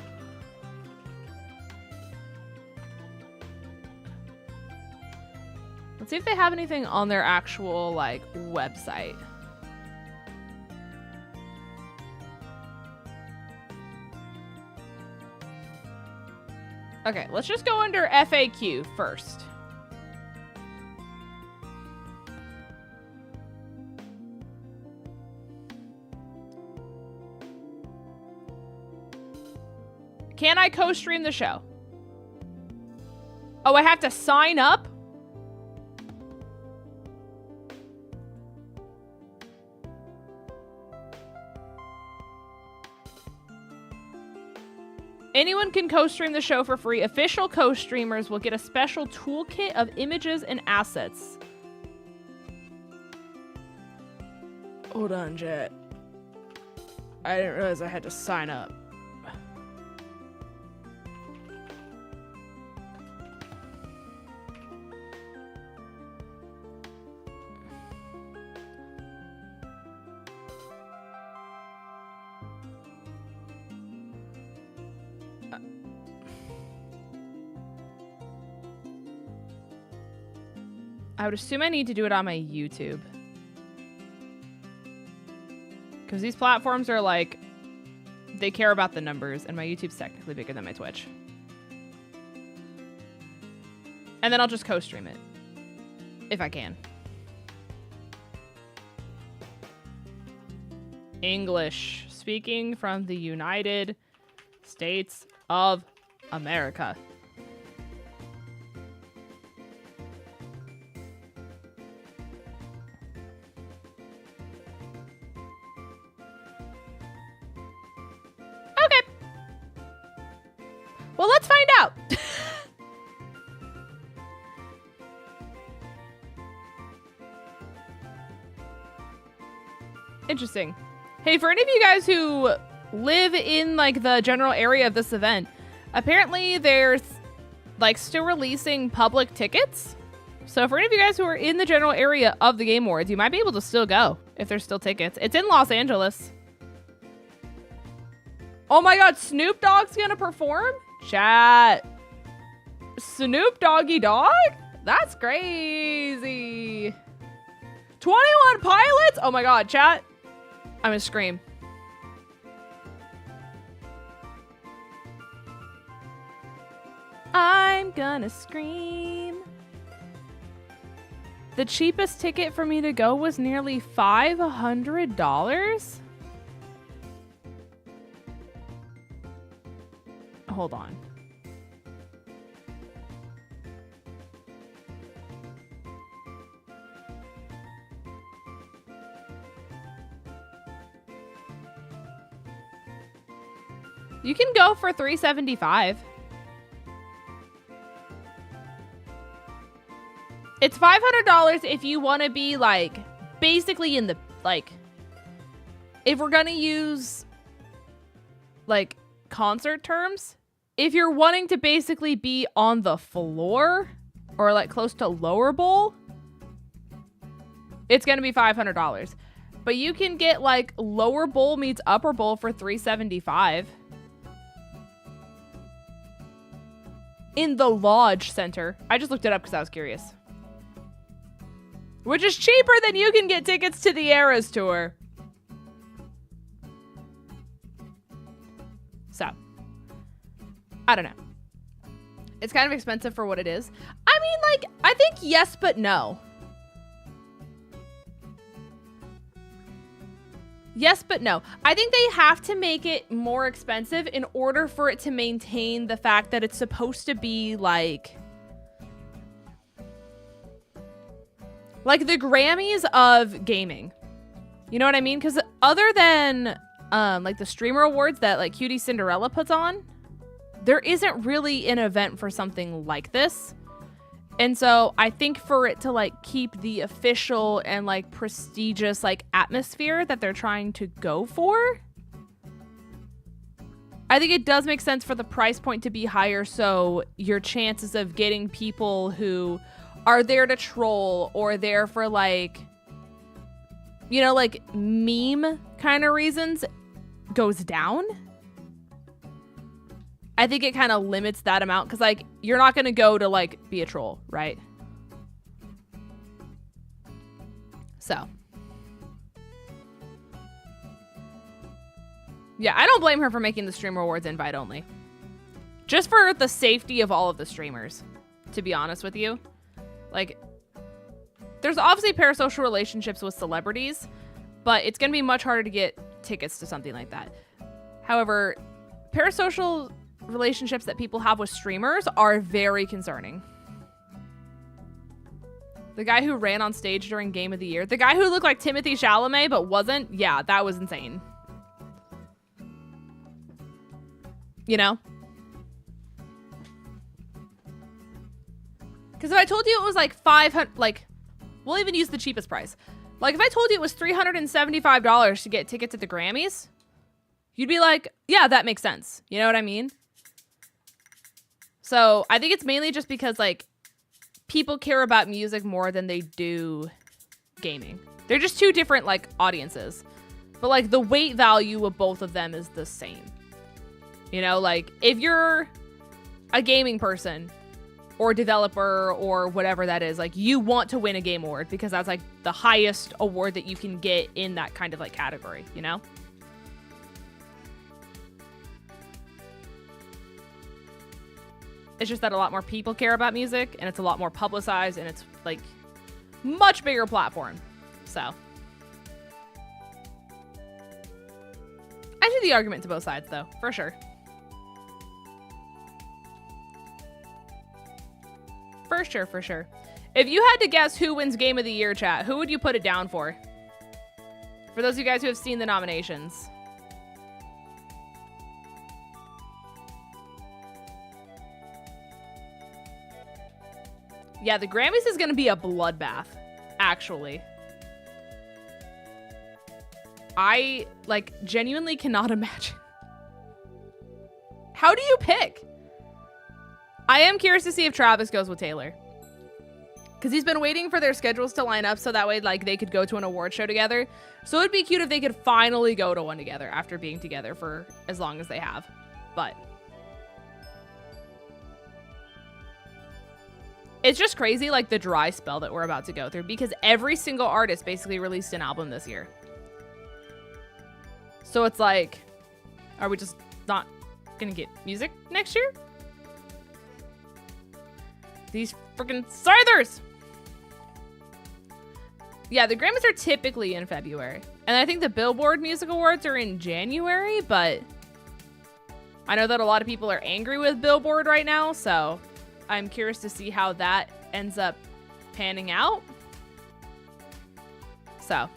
Let's see if they have anything on their actual, like, website. Okay, let's just go under FAQ first. Can I co-stream the show? Oh, I have to sign up? Anyone can co-stream the show for free. Official co-streamers will get a special toolkit of images and assets. Hold on, Jet. I didn't realize I had to sign up. I would assume I need to do it on my YouTube. Because these platforms are like, they care about the numbers, and my YouTube's technically bigger than my Twitch. And then I'll just co-stream it. If I can. English. Speaking from the United States of America. Well, let's find out. Interesting. Hey, for any of you guys who live in like the general area of this event, apparently there's like still releasing public tickets. So for any of you guys who are in the general area of the Game Awards, you might be able to still go if there's still tickets. It's in Los Angeles. Oh my God, Snoop Dogg's gonna perform? Chat. Snoop Doggy Dogg? That's crazy. 21 Pilots? Oh my God, chat. I'm gonna scream. I'm gonna scream. The cheapest ticket for me to go was nearly $500. Hold on. You can go for $375. It's $500 if you want to be like basically in the like, if we're gonna use like concert terms, if you're wanting to basically be on the floor or like close to lower bowl, it's gonna be $500. But you can get like lower bowl meets upper bowl for $375 in the Lodge Center. I just looked it up because I was curious. Which is cheaper than you can get tickets to the Eras tour. So, I don't know. It's kind of expensive for what it is. I mean, like, I think yes, but no. Yes, but no. I think they have to make it more expensive in order for it to maintain the fact that it's supposed to be like the Grammys of gaming. You know what I mean? Because other than like the streamer awards that like 𝗬𝗎𝚘𝚗𝚘 puts on, there isn't really an event for something like this. And so I think for it to like keep the official and like prestigious like atmosphere that they're trying to go for, I think it does make sense for the price point to be higher, so your chances of getting people who are there to troll or there for like, you know, like meme kind of reasons goes down. I think it kind of limits that amount because like you're not going to go to like be a troll, right? So yeah, I don't blame her for making the streamer awards invite only. Just for the safety of all of the streamers, to be honest with you. Like, there's obviously parasocial relationships with celebrities, but it's going to be much harder to get tickets to something like that. However, parasocial relationships that people have with streamers are very concerning. The guy who ran on stage during Game of the Year, the guy who looked like Timothée Chalamet but wasn't, yeah, that was insane. You know? Because if I told you it was like 500, like, we'll even use the cheapest price. Like, if I told you it was $375 to get tickets at the Grammys, you'd be like, yeah, that makes sense. You know what I mean? So I think it's mainly just because, like, people care about music more than they do gaming. They're just two different, like, audiences. But, like, the weight value of both of them is the same. You know, like, if you're a gaming person or developer or whatever that is, like, you want to win a game award because that's like the highest award that you can get in that kind of like category, you know? It's just that a lot more people care about music and it's a lot more publicized and it's like much bigger platform. So I see the argument to both sides though, for sure. For sure, for sure. If you had to guess who wins Game of the Year, chat, who would you put it down for? For those of you guys who have seen the nominations. Yeah, the Grammys is going to be a bloodbath, actually. I, like, genuinely cannot imagine. How do you pick? I am curious to see if Travis goes with Taylor. Because he's been waiting for their schedules to line up so that way, like, they could go to an award show together. So it'd be cute if they could finally go to one together after being together for as long as they have. But it's just crazy, like, the dry spell that we're about to go through. Because every single artist basically released an album this year. So it's like, are we just not gonna get music next year? These freaking Scythers! Yeah, the Grammys are typically in February. And I think the Billboard Music Awards are in January, but I know that a lot of people are angry with Billboard right now, so I'm curious to see how that ends up panning out. So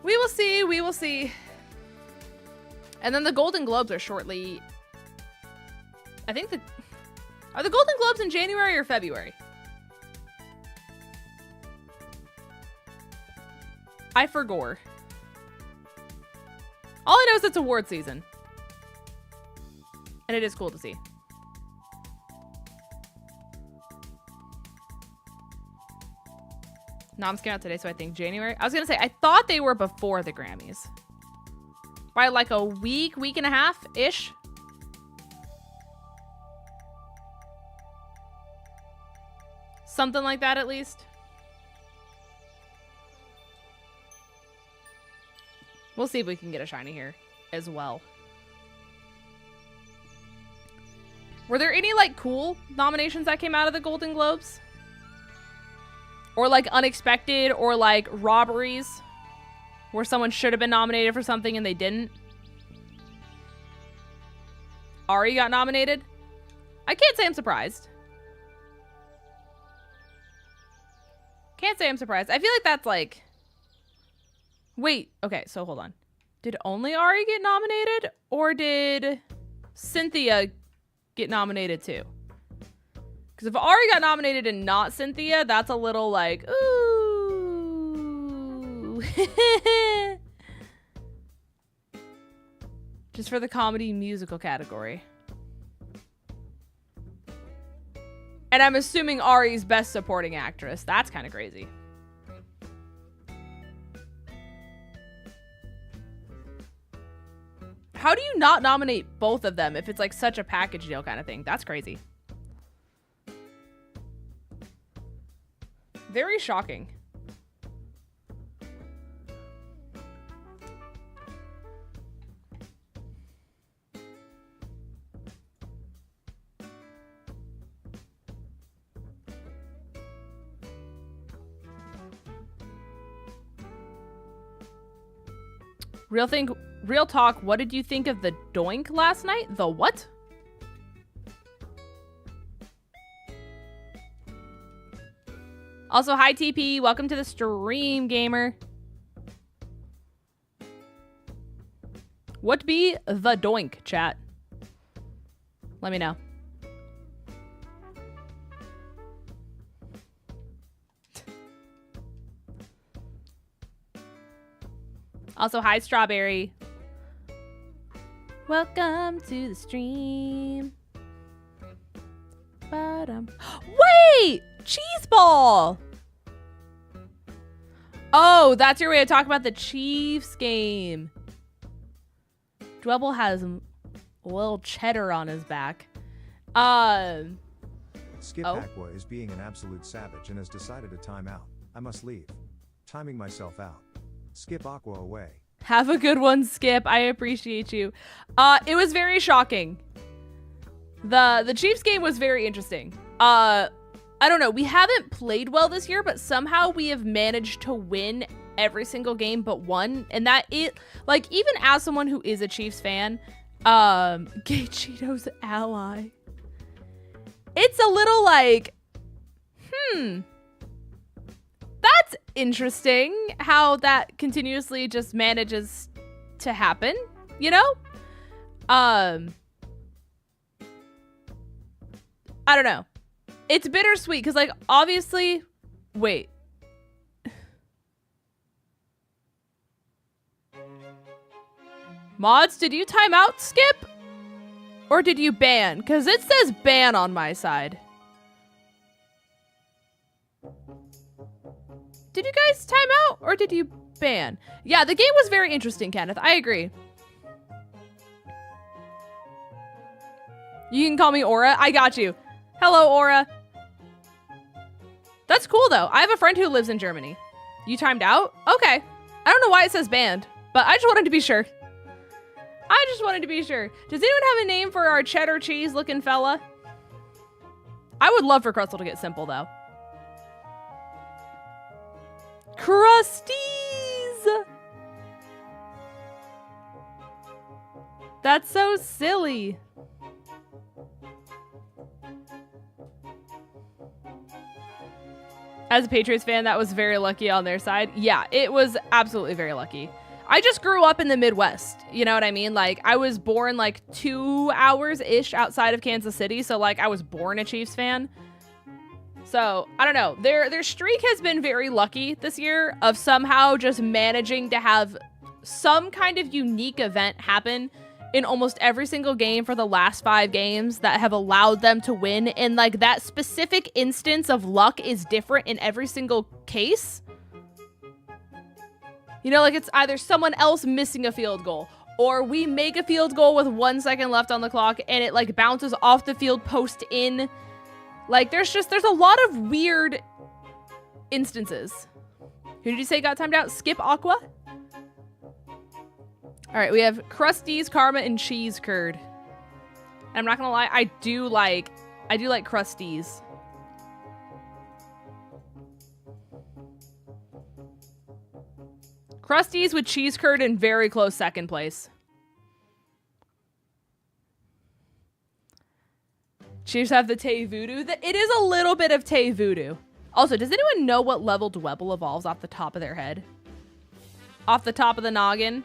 we will see, we will see. And then the Golden Globes are shortly, I think are the Golden Globes in January or February? I forgot. All I know is it's award season. And it is cool to see. Noms came out today, so I think January. I was going to say, I thought they were before the Grammys. By like a week and a half-ish. Something like that, at least. We'll see if we can get a shiny here as well. Were there any, like, cool nominations that came out of the Golden Globes? Or, like, unexpected or, like, robberies? where someone should have been nominated for something and they didn't. Ari got nominated. I can't say I'm surprised. Can't say I'm surprised. I feel like that's like... Wait, okay, so hold on. Did only Ari get nominated? Or did Cynthia get nominated too? Because if Ari got nominated and not Cynthia, that's a little like, ooh. Just for the comedy musical category. And I'm assuming Ari's best supporting actress. That's kind of crazy. How do you not nominate both of them if it's like such a package deal kind of thing? That's crazy. Very shocking. Real talk, what did you think of the doink last night? The what? Also, hi TP, welcome to the stream, gamer. What be the doink, chat? Let me know. Also, hi Strawberry. Welcome to the stream. Wait! Cheese ball! Oh, that's your way to talk about the Chiefs game. Dwebble has a little cheddar on his back. 𝗑𝗘𝗏𝗂𝗧 is being an absolute savage and has decided a timeout. I must leave. Timing myself out. 𝗑𝗑𝗏𝗂𝗧 away. Have a good one, Skip. I appreciate you. It was very shocking. The Chiefs game was very interesting. I don't know. We haven't played well this year, but somehow we have managed to win every single game but one. And that it, like, even as someone who is a Chiefs fan, Gay Cheeto's ally. It's a little like, that's interesting how that continuously just manages to happen, you know? I don't know. It's bittersweet because, like, obviously, wait. Mods, did you time out, Skip? Or did you ban? Because it says ban on my side. Did you guys time out or did you ban? Yeah, the game was very interesting, Kenneth. I agree. You can call me Aura. I got you. Hello, Aura. That's cool, though. I have a friend who lives in Germany. You timed out? Okay. I don't know why it says banned, but I just wanted to be sure. Does anyone have a name for our cheddar cheese looking fella? I would love for Crustle to get simple, though. Crusties! That's so silly. As a Patriots fan, that was very lucky on their side. Yeah, it was absolutely very lucky. I just grew up in the Midwest. You know what I mean? Like, I was born like 2 hours-ish outside of Kansas City. So, like, I was born a Chiefs fan. So, I don't know. Their streak has been very lucky this year of somehow just managing to have some kind of unique event happen in almost every single game for the last 5 games that have allowed them to win. And, like, that specific instance of luck is different in every single case. You know, like, it's either someone else missing a field goal, or we make a field goal with 1 second left on the clock, and it, like, bounces off the field post in. Like, there's a lot of weird instances. Who did you say got timed out? 𝗑𝗏𝗏𝗂𝗧? All right, we have Crusties, Karma, and Cheese Curd. I'm not gonna lie, I do like Crusties. Crusties with cheese curd in very close second place. Chiefs have the 𝚘𝗓𝗓𝗓. It is a little bit of 𝚘𝗓𝗓𝗓. Also, does anyone know what level 𝗬𝗏 evolves off the top of their head? Off the top of the noggin?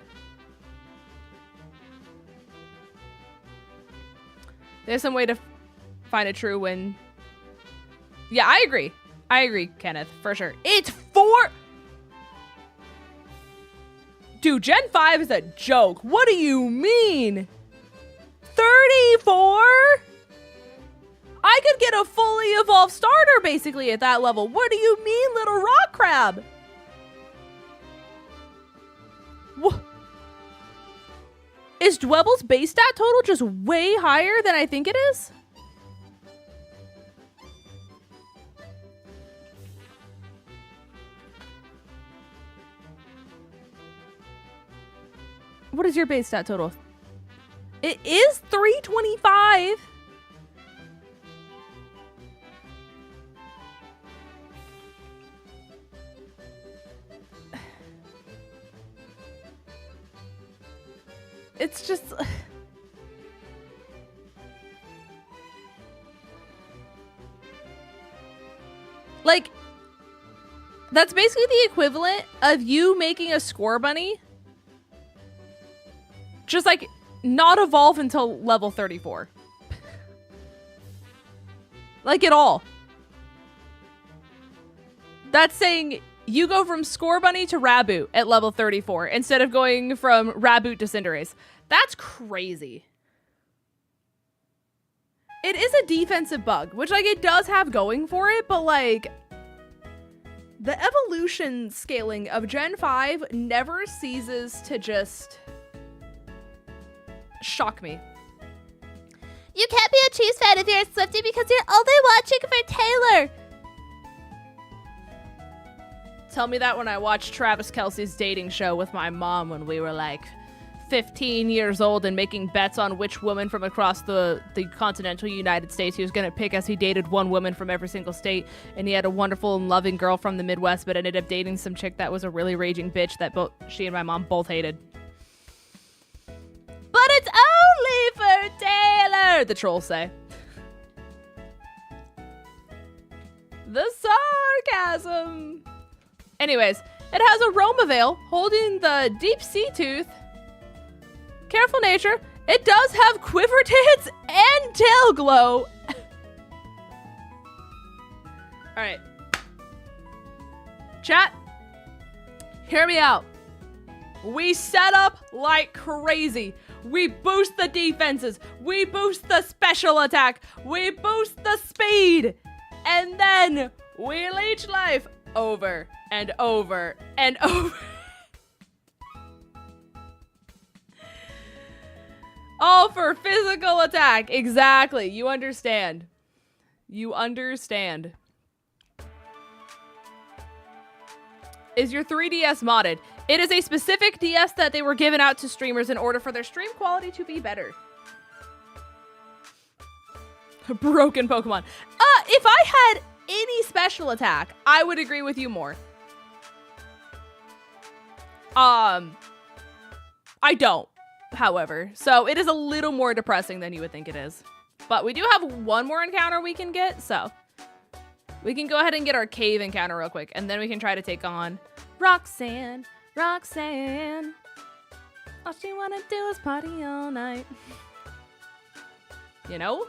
There's some way to find a true win. Yeah, I agree. I agree, Kenneth, for sure. It's 4. Dude, Gen 5 is a joke. What do you mean? 34? I could get a fully evolved starter basically at that level. What do you mean, little rock crab? What? Is 𝗬𝗏's base stat total just way higher than I think it is? What is your base stat total? It is 325. It's just... like, that's basically the equivalent of you making a score bunny just, like, not evolve until level 34. Like, at all. That's saying you go from Score Bunny to Raboot at level 34 instead of going from Raboot to Cinderace. That's crazy. It is a defensive bug, which, like, it does have going for it, but, like, the evolution scaling of Gen 5 never ceases to just shock me. You can't be a Chiefs fan if you're a Swiftie because you're only watching for Taylor. Tell me that when I watched Travis Kelce's dating show with my mom when we were like 15 years old and making bets on which woman from across the continental United States he was going to pick, as he dated one woman from every single state, and he had a wonderful and loving girl from the Midwest but ended up dating some chick that was a really raging bitch that both she and my mom both hated. But it's only for Taylor, the trolls say. The sarcasm. Anyways, it has a Romavale holding the deep sea tooth. Careful nature. It does have quiver tits and tail glow. Alright. Chat, hear me out. We set up like crazy. We boost the defenses. We boost the special attack. We boost the speed. And then we leech life over and over and over. All for physical attack. Exactly. You understand. You understand. Is your 3DS modded? It is a specific DS that they were given out to streamers in order for their stream quality to be better. Broken Pokemon. If I had any special attack, I would agree with you more. I don't, however. So it is a little more depressing than you would think it is. But we do have one more encounter we can get, so we can go ahead and get our cave encounter real quick, and then we can try to take on Roxanne. Roxanne. All she wanna do is party all night. You know?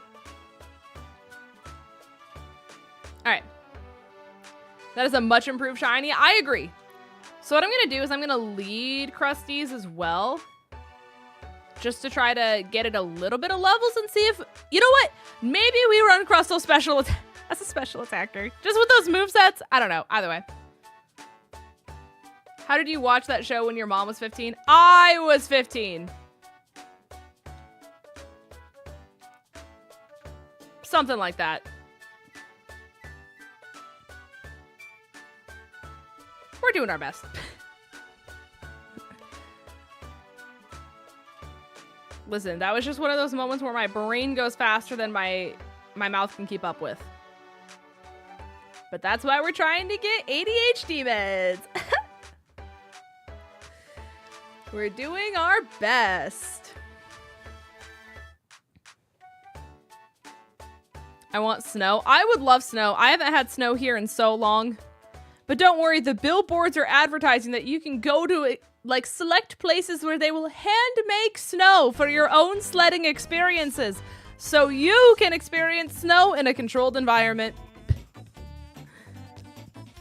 Alright. That is a much improved shiny. I agree. So what I'm gonna do is I'm gonna lead Crusties as well, just to try to get it a little bit of levels and see if, you know what? Maybe we run Crustle special as a special attacker. Just with those movesets. I don't know. Either way. How did you watch that show when your mom was 15? I was 15. Something like that. We're doing our best. Listen, that was just one of those moments where my brain goes faster than my mouth can keep up with. But that's why we're trying to get ADHD meds. We're doing our best. I want snow. I would love snow. I haven't had snow here in so long. But don't worry, the billboards are advertising that you can go to like select places where they will hand make snow for your own sledding experiences. So you can experience snow in a controlled environment.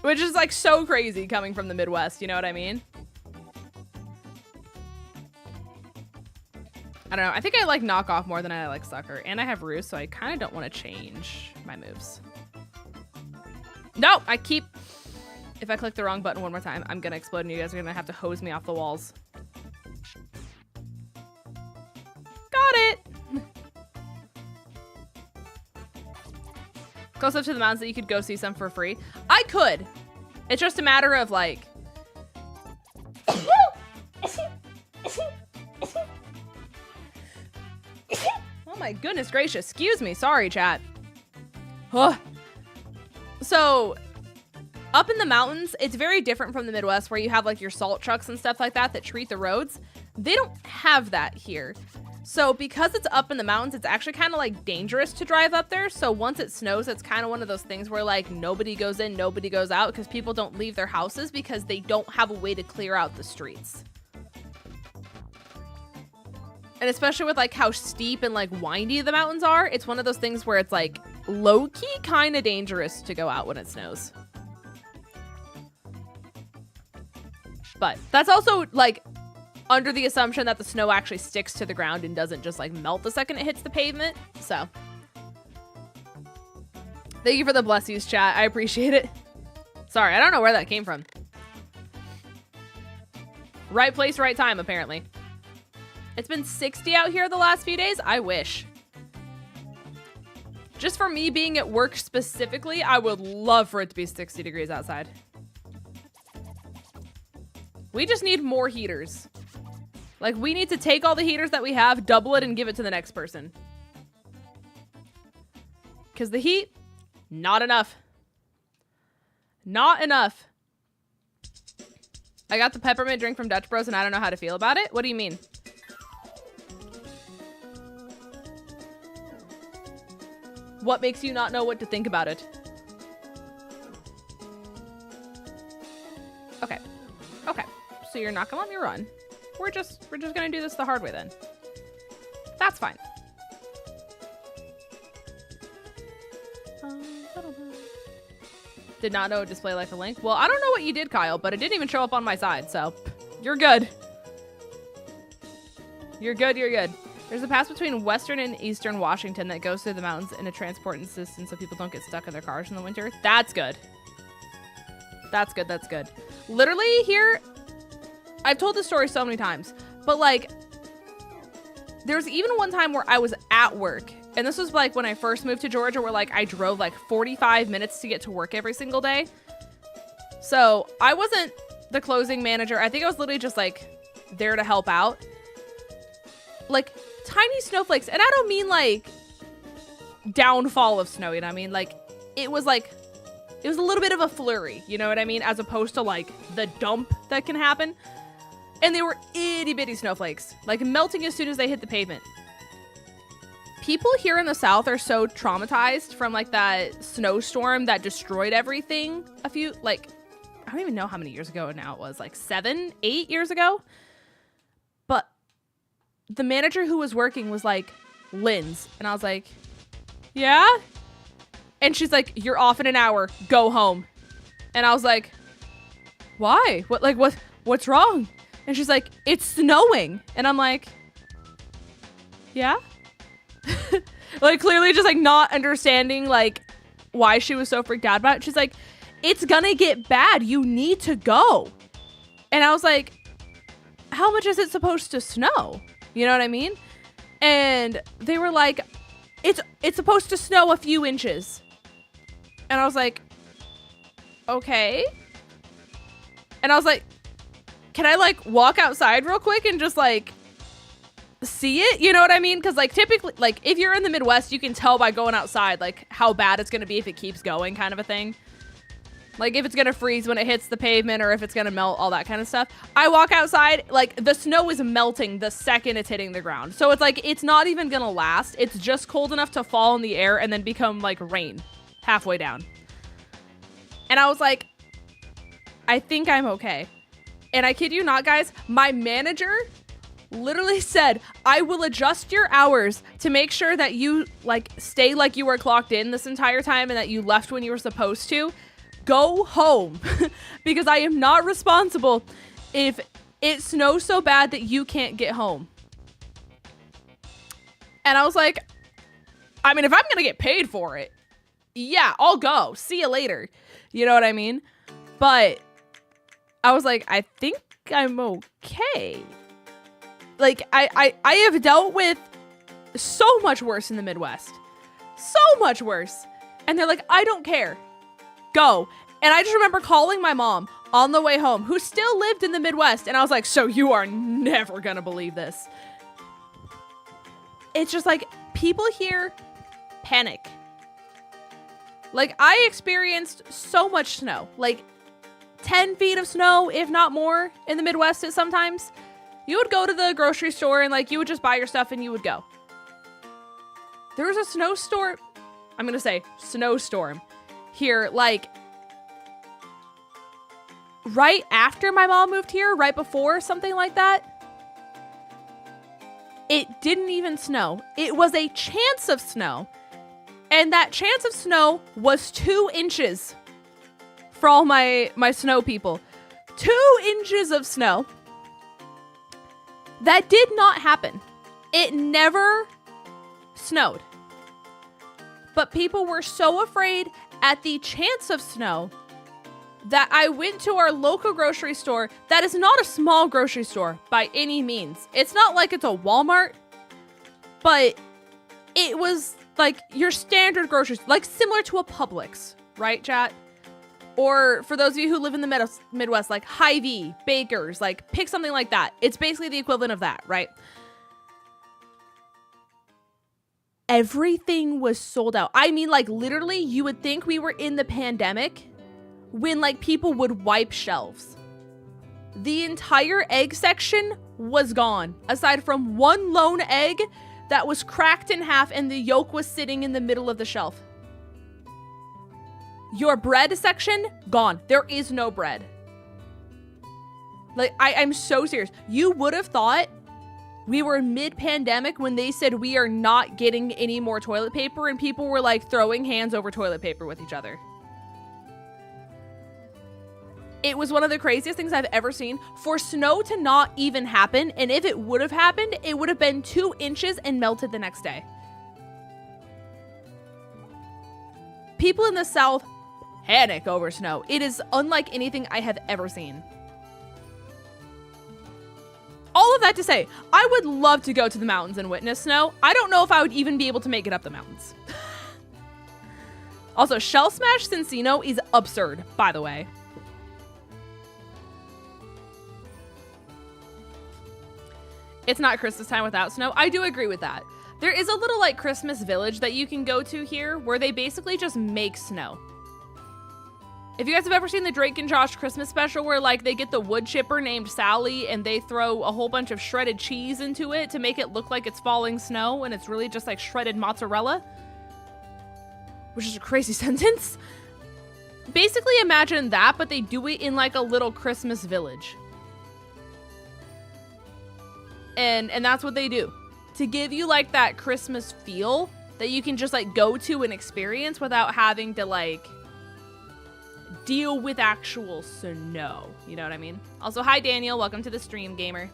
Which is like so crazy coming from the Midwest, you know what I mean? I don't know. I think I like knockoff more than I like sucker. And I have roost, so I kind of don't want to change my moves. No, I keep... If I click the wrong button one more time, I'm going to explode and you guys are going to have to hose me off the walls. Got it! Close up to the mountains that you could go see some for free. I could. It's just a matter of like... Oh my goodness gracious. Excuse me. Sorry, chat. Ugh. So, up in the mountains, it's very different from the Midwest where you have like your salt trucks and stuff like that that treat the roads. They don't have that here. So because it's up in the mountains, it's actually kind of like dangerous to drive up there. So once it snows, it's kind of one of those things where like nobody goes in, nobody goes out because people don't leave their houses because they don't have a way to clear out the streets. And especially with like how steep and like windy the mountains are, it's one of those things where it's like low-key kind of dangerous to go out when it snows. But that's also like under the assumption that the snow actually sticks to the ground and doesn't just like melt the second it hits the pavement. So thank you for the bless yous, chat. I appreciate it. Sorry, I don't know where that came from. Right place, right time, apparently. It's been 60 out here the last few days. I wish. Just for me being at work specifically, I would love for it to be 60 degrees outside. We just need more heaters. Like, we need to take all the heaters that we have, double it, and give it to the next person. Because the heat, not enough. Not enough. I got the peppermint drink from Dutch Bros, and I don't know how to feel about it. What do you mean? What makes you not know what to think about it? Okay. Okay. So you're not gonna let me run. We're just gonna do this the hard way then. That's fine. Did not know it display like a link. Well, I don't know what you did, Kyle, but it didn't even show up on my side, so you're good. You're good, you're good. There's a pass between western and eastern Washington that goes through the mountains in a transport system so people don't get stuck in their cars in the winter. That's good. That's good, that's good. Literally here, I've told this story so many times, but like, there's even one time where I was at work, and this was like when I first moved to Georgia, where like I drove like 45 minutes to get to work every single day. So I wasn't the closing manager. I think I was literally just like there to help out. Like tiny snowflakes, and I don't mean like downfall of snow, you know what I mean? Like it was a little bit of a flurry, you know what I mean? As opposed to like the dump that can happen. And they were itty bitty snowflakes, like melting as soon as they hit the pavement. People here in the South are so traumatized from like that snowstorm that destroyed everything I don't even know how many years ago now it was, like 7, 8 years ago. But the manager who was working was like, Linz. And I was like, yeah? And she's like, you're off in an hour. Go home. And I was like, why? What's wrong? And she's like, it's snowing. And I'm like, yeah? Like clearly just like not understanding like why she was so freaked out about it. She's like, it's gonna get bad. You need to go. And I was like, how much is it supposed to snow? You know what I mean? And they were like, it's supposed to snow a few inches. And I was like, okay. And I was like, can I like walk outside real quick and just like see it? You know what I mean? Because like typically, like if you're in the Midwest, you can tell by going outside like how bad it's going to be if it keeps going, kind of a thing. Like if it's gonna freeze when it hits the pavement or if it's gonna melt, all that kind of stuff. I walk outside, like the snow is melting the second it's hitting the ground. So it's like, it's not even gonna last. It's just cold enough to fall in the air and then become like rain halfway down. And I was like, I think I'm okay. And I kid you not, guys, my manager literally said, I will adjust your hours to make sure that you like stay like you were clocked in this entire time and that you left when you were supposed to. Go home because I am not responsible if it snows so bad that you can't get home. And I was like, I mean, if I'm going to get paid for it, yeah, I'll go. See you later. You know what I mean? But I was like, I think I'm okay. Like, I have dealt with so much worse in the Midwest. So much worse. And they're like, I don't care. Go. And I just remember calling my mom on the way home, who still lived in the Midwest. And I was like, so you are never gonna believe this. It's just like, people here panic. Like, I experienced so much snow. Like, 10 feet of snow, if not more, in the Midwest at sometimes. You would go to the grocery store and, like, you would just buy your stuff and you would go. There was a snowstorm. I'm gonna say snowstorm here, like, right after my mom moved here, right before, something like that. It didn't even snow. It was a chance of snow. And that chance of snow was 2 inches for all my snow people. 2 inches of snow. That did not happen. It never snowed. But people were so afraid at the chance of snow that I went to our local grocery store. That is not a small grocery store by any means. It's not like it's a Walmart, but it was like your standard grocery store, like similar to a Publix, right, chat? Or for those of you who live in the Midwest, like Hy-Vee, Baker's, like pick something like that. It's basically the equivalent of that, right? Everything was sold out. I mean, like literally you would think we were in the pandemic when like people would wipe shelves. The entire egg section was gone, aside from one lone egg that was cracked in half and the yolk was sitting in the middle of the shelf. Your bread section, gone. There is no bread. Like, I'm so serious. You would have thought we were mid-pandemic when they said we are not getting any more toilet paper and people were like throwing hands over toilet paper with each other. It was one of the craziest things I've ever seen. For snow to not even happen, and if it would have happened, it would have been 2 inches and melted the next day. People in the South panic over snow. It is unlike anything I have ever seen. All of that to say, I would love to go to the mountains and witness snow. I don't know if I would even be able to make it up the mountains. Also, Shell Smash Cincino is absurd, by the way. It's not Christmas time without snow. I do agree with that. There is a little like Christmas village that you can go to here where they basically just make snow. If you guys have ever seen the Drake and Josh Christmas special where like they get the wood chipper named Sally and they throw a whole bunch of shredded cheese into it to make it look like it's falling snow and it's really just like shredded mozzarella, which is a crazy sentence. Basically imagine that, but they do it in like a little Christmas village. And that's what they do to give you like that Christmas feel that you can just like go to and experience without having to like deal with actual snow. You know what I mean? Also, hi Daniel, welcome to the stream, gamer.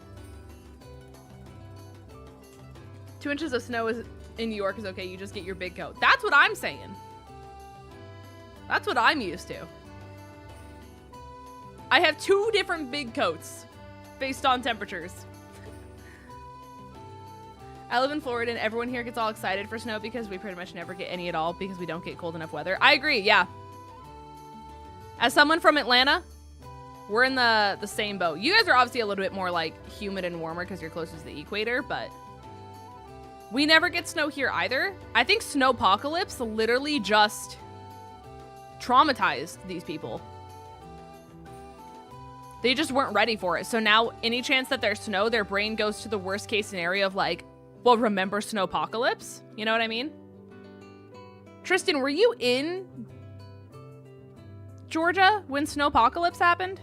2 inches of snow is in New York is okay. You just get your big coat. That's what I'm saying. That's what I'm used to. I have 2 different big coats based on temperatures. I live in Florida and everyone here gets all excited for snow because we pretty much never get any at all because we don't get cold enough weather. I agree, yeah. As someone from Atlanta, we're in the same boat. You guys are obviously a little bit more like humid and warmer because you're closest to the equator, but we never get snow here either. I think snowpocalypse literally just traumatized these people. They just weren't ready for it. So now any chance that there's snow, their brain goes to the worst case scenario of like, well, remember snowpocalypse? You know what I mean? Tristan, were you in Georgia when snowpocalypse happened?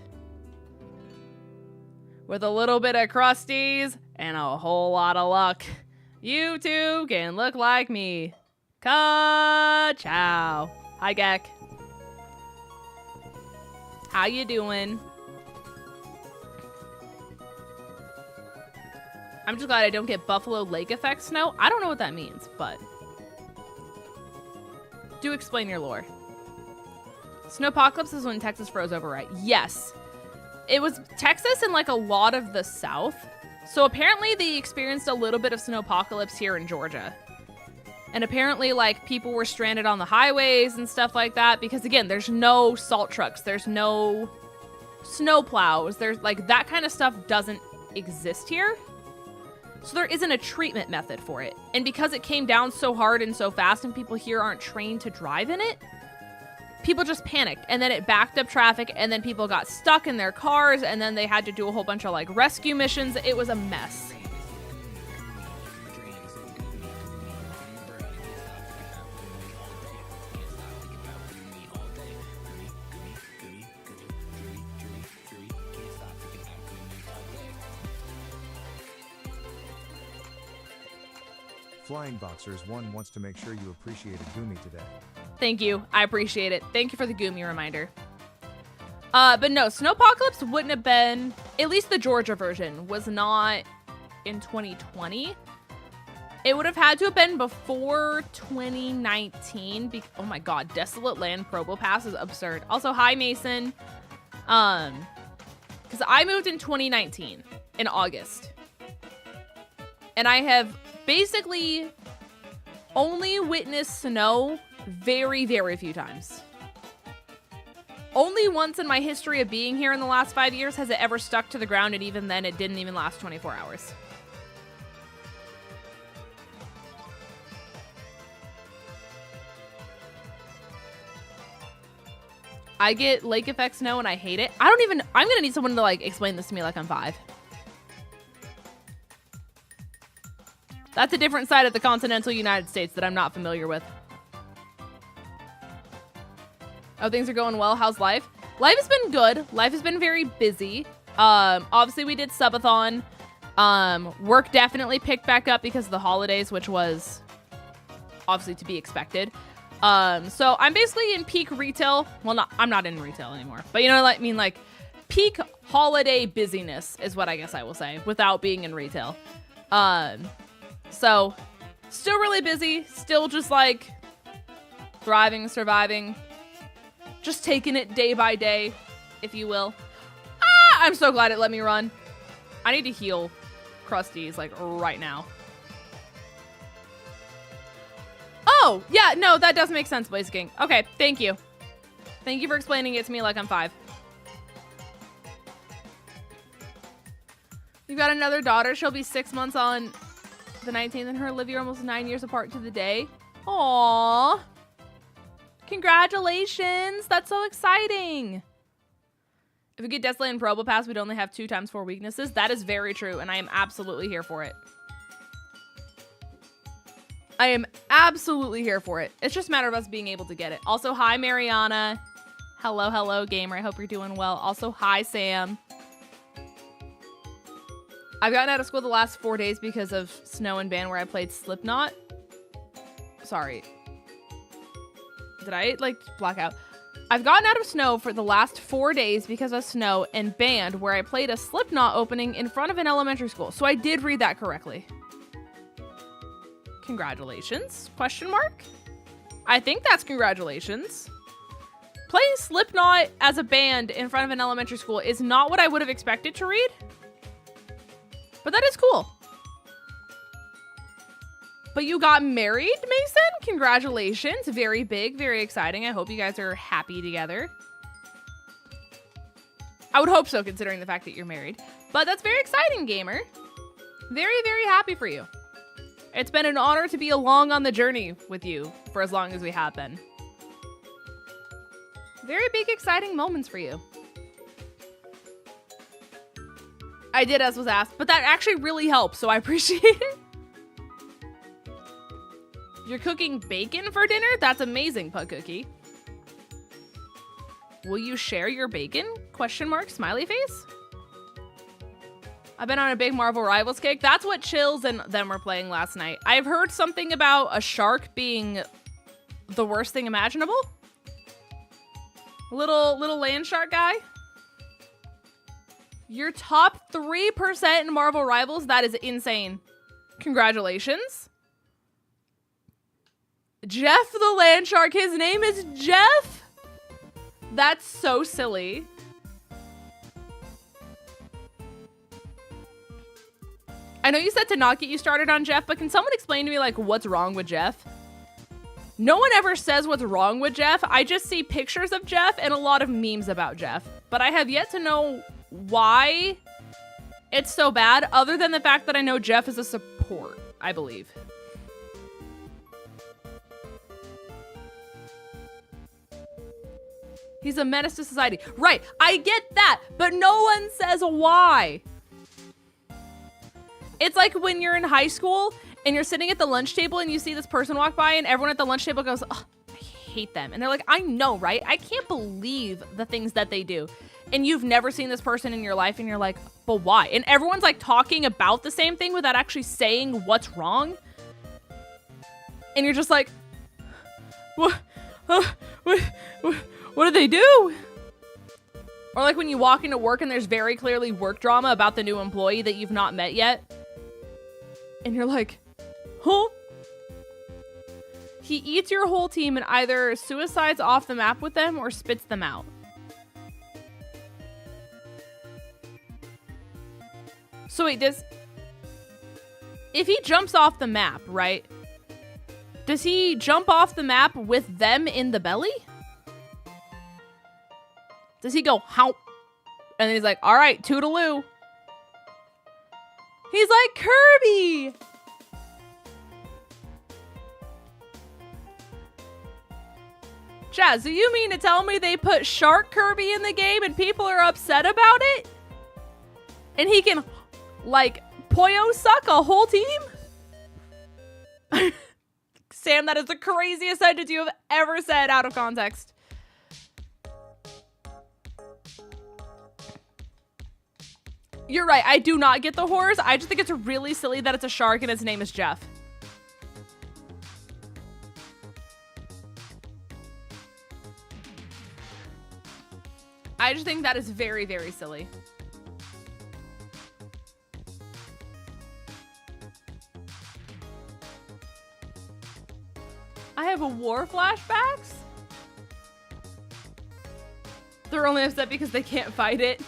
With a little bit of crusties and a whole lot of luck, you too can look like me. Ka-chow. Hi, Gek. How you doing? I'm just glad I don't get Buffalo Lake effect snow. I don't know what that means, but do explain your lore. Snowpocalypse is when Texas froze over, right? Yes. It was Texas and like a lot of the South. So apparently they experienced a little bit of snowpocalypse here in Georgia. And apparently like people were stranded on the highways and stuff like that because again, there's no salt trucks. There's no snow plows. There's like that kind of stuff doesn't exist here. So there isn't a treatment method for it. And because it came down so hard and so fast and people here aren't trained to drive in it, people just panicked. And then it backed up traffic and then people got stuck in their cars and then they had to do a whole bunch of like rescue missions. It was a mess. Flying Boxers 1 wants to make sure you appreciated Gumi today. Thank you. I appreciate it. Thank you for the Gumi reminder. But no, Snowpocalypse wouldn't have been, at least the Georgia version, was not in 2020. It would have had to have been before 2019. Oh my god, Desolate Land Probo Pass is absurd. Also, hi Mason. Because I moved in 2019, in August. And I have basically only witnessed snow very, very few times. Only once in my history of being here in the last 5 years has it ever stuck to the ground, and even then it didn't even last 24 hours. I get lake effect snow and I hate it. I'm gonna need someone to like explain this to me like I'm 5. That's a different side of the continental United States that I'm not familiar with. Oh, things are going well. How's life? Life has been good. Life has been very busy. Obviously we did subathon. Work definitely picked back up because of the holidays, which was obviously to be expected. So I'm basically in peak retail. Well, I'm not in retail anymore, but you know what I mean? Like peak holiday busyness is what I guess I will say without being in retail. So still really busy, still just like thriving, surviving, just taking it day by day, if you will. I'm so glad it let me run. I need to heal crusties like right now. Oh, yeah, no, that does make sense, Blaze King. Okay, thank you. Thank you for explaining it to me like I'm 5. You've got another daughter. She'll be 6 months on the 19th, and her and Olivia are almost 9 years apart to the day. Aww. Congratulations. That's so exciting. If we get Desolate and Probo Pass, we'd only have 2 times 4 weaknesses. That is very true, and I am absolutely here for it. I am absolutely here for it. It's just a matter of us being able to get it. Also, hi, Mariana. Hello, hello, gamer. I hope you're doing well. Also, hi, Sam. I've gotten out of school the last 4 days because of snow and band where I played Slipknot. Sorry. Did I, like, black out? I've gotten out of snow for the last 4 days because of snow and band where I played a Slipknot opening in front of an elementary school. So I did read that correctly. Congratulations? Question mark? I think that's congratulations. Playing Slipknot as a band in front of an elementary school is not what I would have expected to read. But that is cool. But you got married, Mason? Congratulations. Very big, very exciting. I hope you guys are happy together. I would hope so, considering the fact that you're married. But that's very exciting, gamer. Very, very happy for you. It's been an honor to be along on the journey with you for as long as we have been. Very big, exciting moments for you. I did as was asked, but that actually really helps, so I appreciate it. You're cooking bacon for dinner? That's amazing, Pug Cookie. Will you share your bacon? Question mark, smiley face. I've been on a big Marvel Rivals kick. That's what Chills and them were playing last night. I've heard something about a shark being the worst thing imaginable. Little land shark guy. You're top 3% in Marvel Rivals. That is insane. Congratulations. Jeff the land shark. His name is Jeff. That's so silly. I know you said to not get you started on Jeff, but can someone explain to me, like, what's wrong with Jeff? No one ever says what's wrong with Jeff. I just see pictures of Jeff and a lot of memes about Jeff. But I have yet to know why it's so bad, other than the fact that I know Jeff is a support, I believe. He's a menace to society. Right, I get that, but no one says why. It's like when you're in high school and you're sitting at the lunch table and you see this person walk by and everyone at the lunch table goes, oh, I hate them. And they're like, I know, right? I can't believe the things that they do. And you've never seen this person in your life and you're like, but why? And everyone's like talking about the same thing without actually saying what's wrong. And you're just like, what do they do? Or like when you walk into work and there's very clearly work drama about the new employee that you've not met yet. And you're like, huh? He eats your whole team and either suicides off the map with them or spits them out. So wait, if he jumps off the map, right? Does he jump off the map with them in the belly? Does he go, how? And then he's like, all right, toodaloo. He's like Kirby. Chaz, do you mean to tell me they put Shark Kirby in the game and people are upset about it? And he can, like, Poyo suck a whole team? Sam, that is the craziest sentence you have ever said out of context. You're right, I do not get the horrors. I just think it's really silly that it's a shark and his name is Jeff. I just think that is very, very silly. I have a war flashbacks? They're only upset because they can't fight it.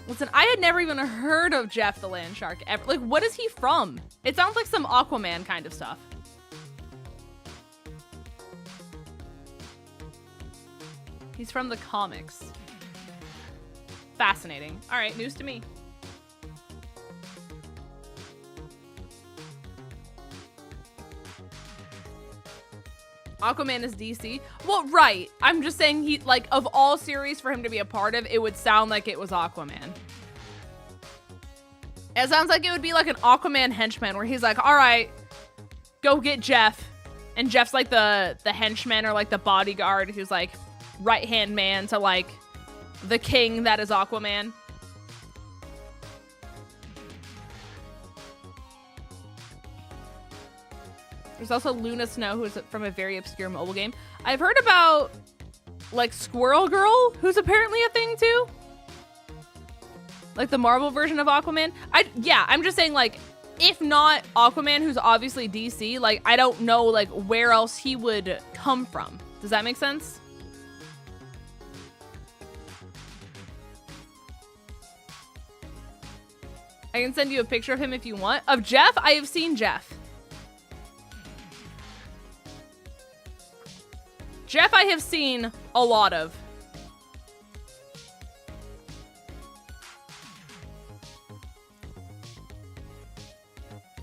Listen, I had never even heard of Jeff the Land Shark ever. Like, what is he from? It sounds like some Aquaman kind of stuff. He's from the comics. Fascinating. All right, news to me. Aquaman is DC. Well, right. I'm just saying he, like, of all series for him to be a part of, it would sound like it was Aquaman. It sounds like it would be like an Aquaman henchman where he's like, all right, go get Jeff. And Jeff's like the henchman or like the bodyguard who's like right-hand man to like the king that is Aquaman. There's also Luna Snow, who's from a very obscure mobile game. I've heard about, like, Squirrel Girl, who's apparently a thing, too. Like, the Marvel version of Aquaman. Yeah, I'm just saying, like, if not Aquaman, who's obviously DC, like, I don't know, like, where else he would come from. Does that make sense? I can send you a picture of him if you want. Of Jeff? I have seen Jeff. Jeff I have seen a lot of.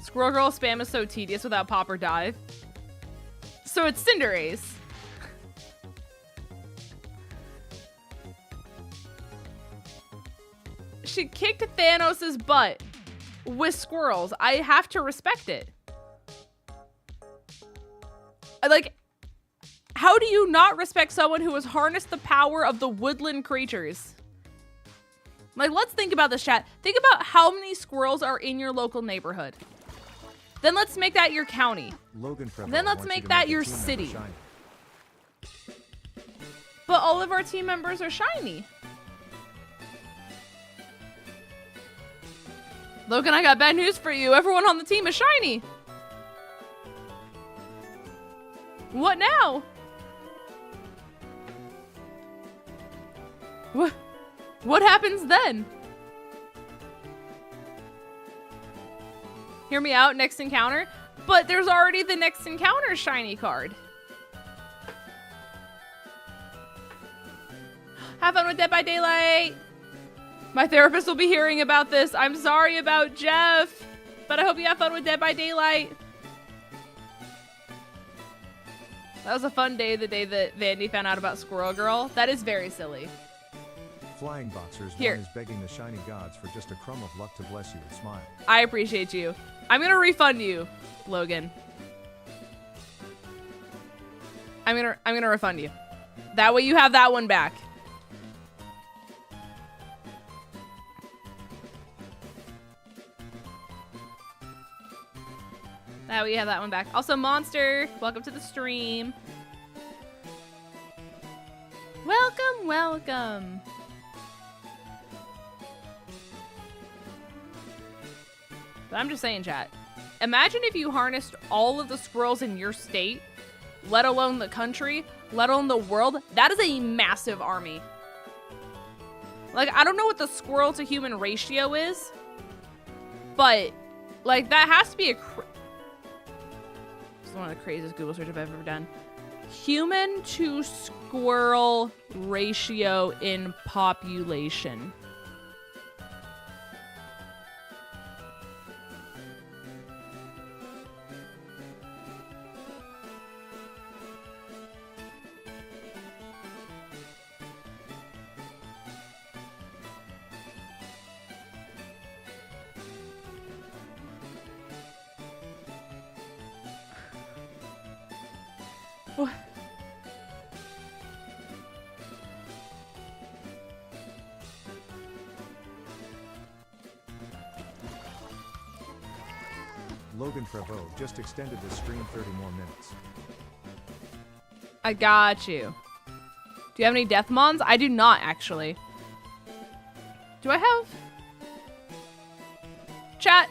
Squirrel Girl spam is so tedious without pop or dive. So it's Cinderace. she kicked Thanos' butt with squirrels. I have to respect it. Like, how do you not respect someone who has harnessed the power of the woodland creatures? Like, let's think about this, chat. Think about how many squirrels are in your local neighborhood. Then let's make that your county. Then let's make that your city. But all of our team members are shiny. Logan, I got bad news for you. Everyone on the team is shiny. What now? What happens then? Hear me out, next encounter. But there's already the next encounter shiny card. Have fun with Dead by Daylight. My therapist will be hearing about this. I'm sorry about Jeff, but I hope you have fun with Dead by Daylight. That was a fun day, the day that Vandy found out about Squirrel Girl. That is very silly. Flying Boxers Here. One is begging the shiny gods for just a crumb of luck to bless you and smile. I appreciate you. I'm gonna refund you, Logan. I'm gonna refund you. That way you have that one back. That way you have that one back. Also, Monster, welcome to the stream. Welcome, welcome. But I'm just saying, chat. Imagine if you harnessed all of the squirrels in your state, let alone the country, let alone the world. That is a massive army. Like, I don't know what the squirrel to human ratio is, but like that has to be a one of the craziest Google search I've ever done. Human to squirrel ratio in population. What? Logan Prevost just extended the stream 30 more minutes. I got you. Do you have any death mons? I do not, actually. Do I have? Chat.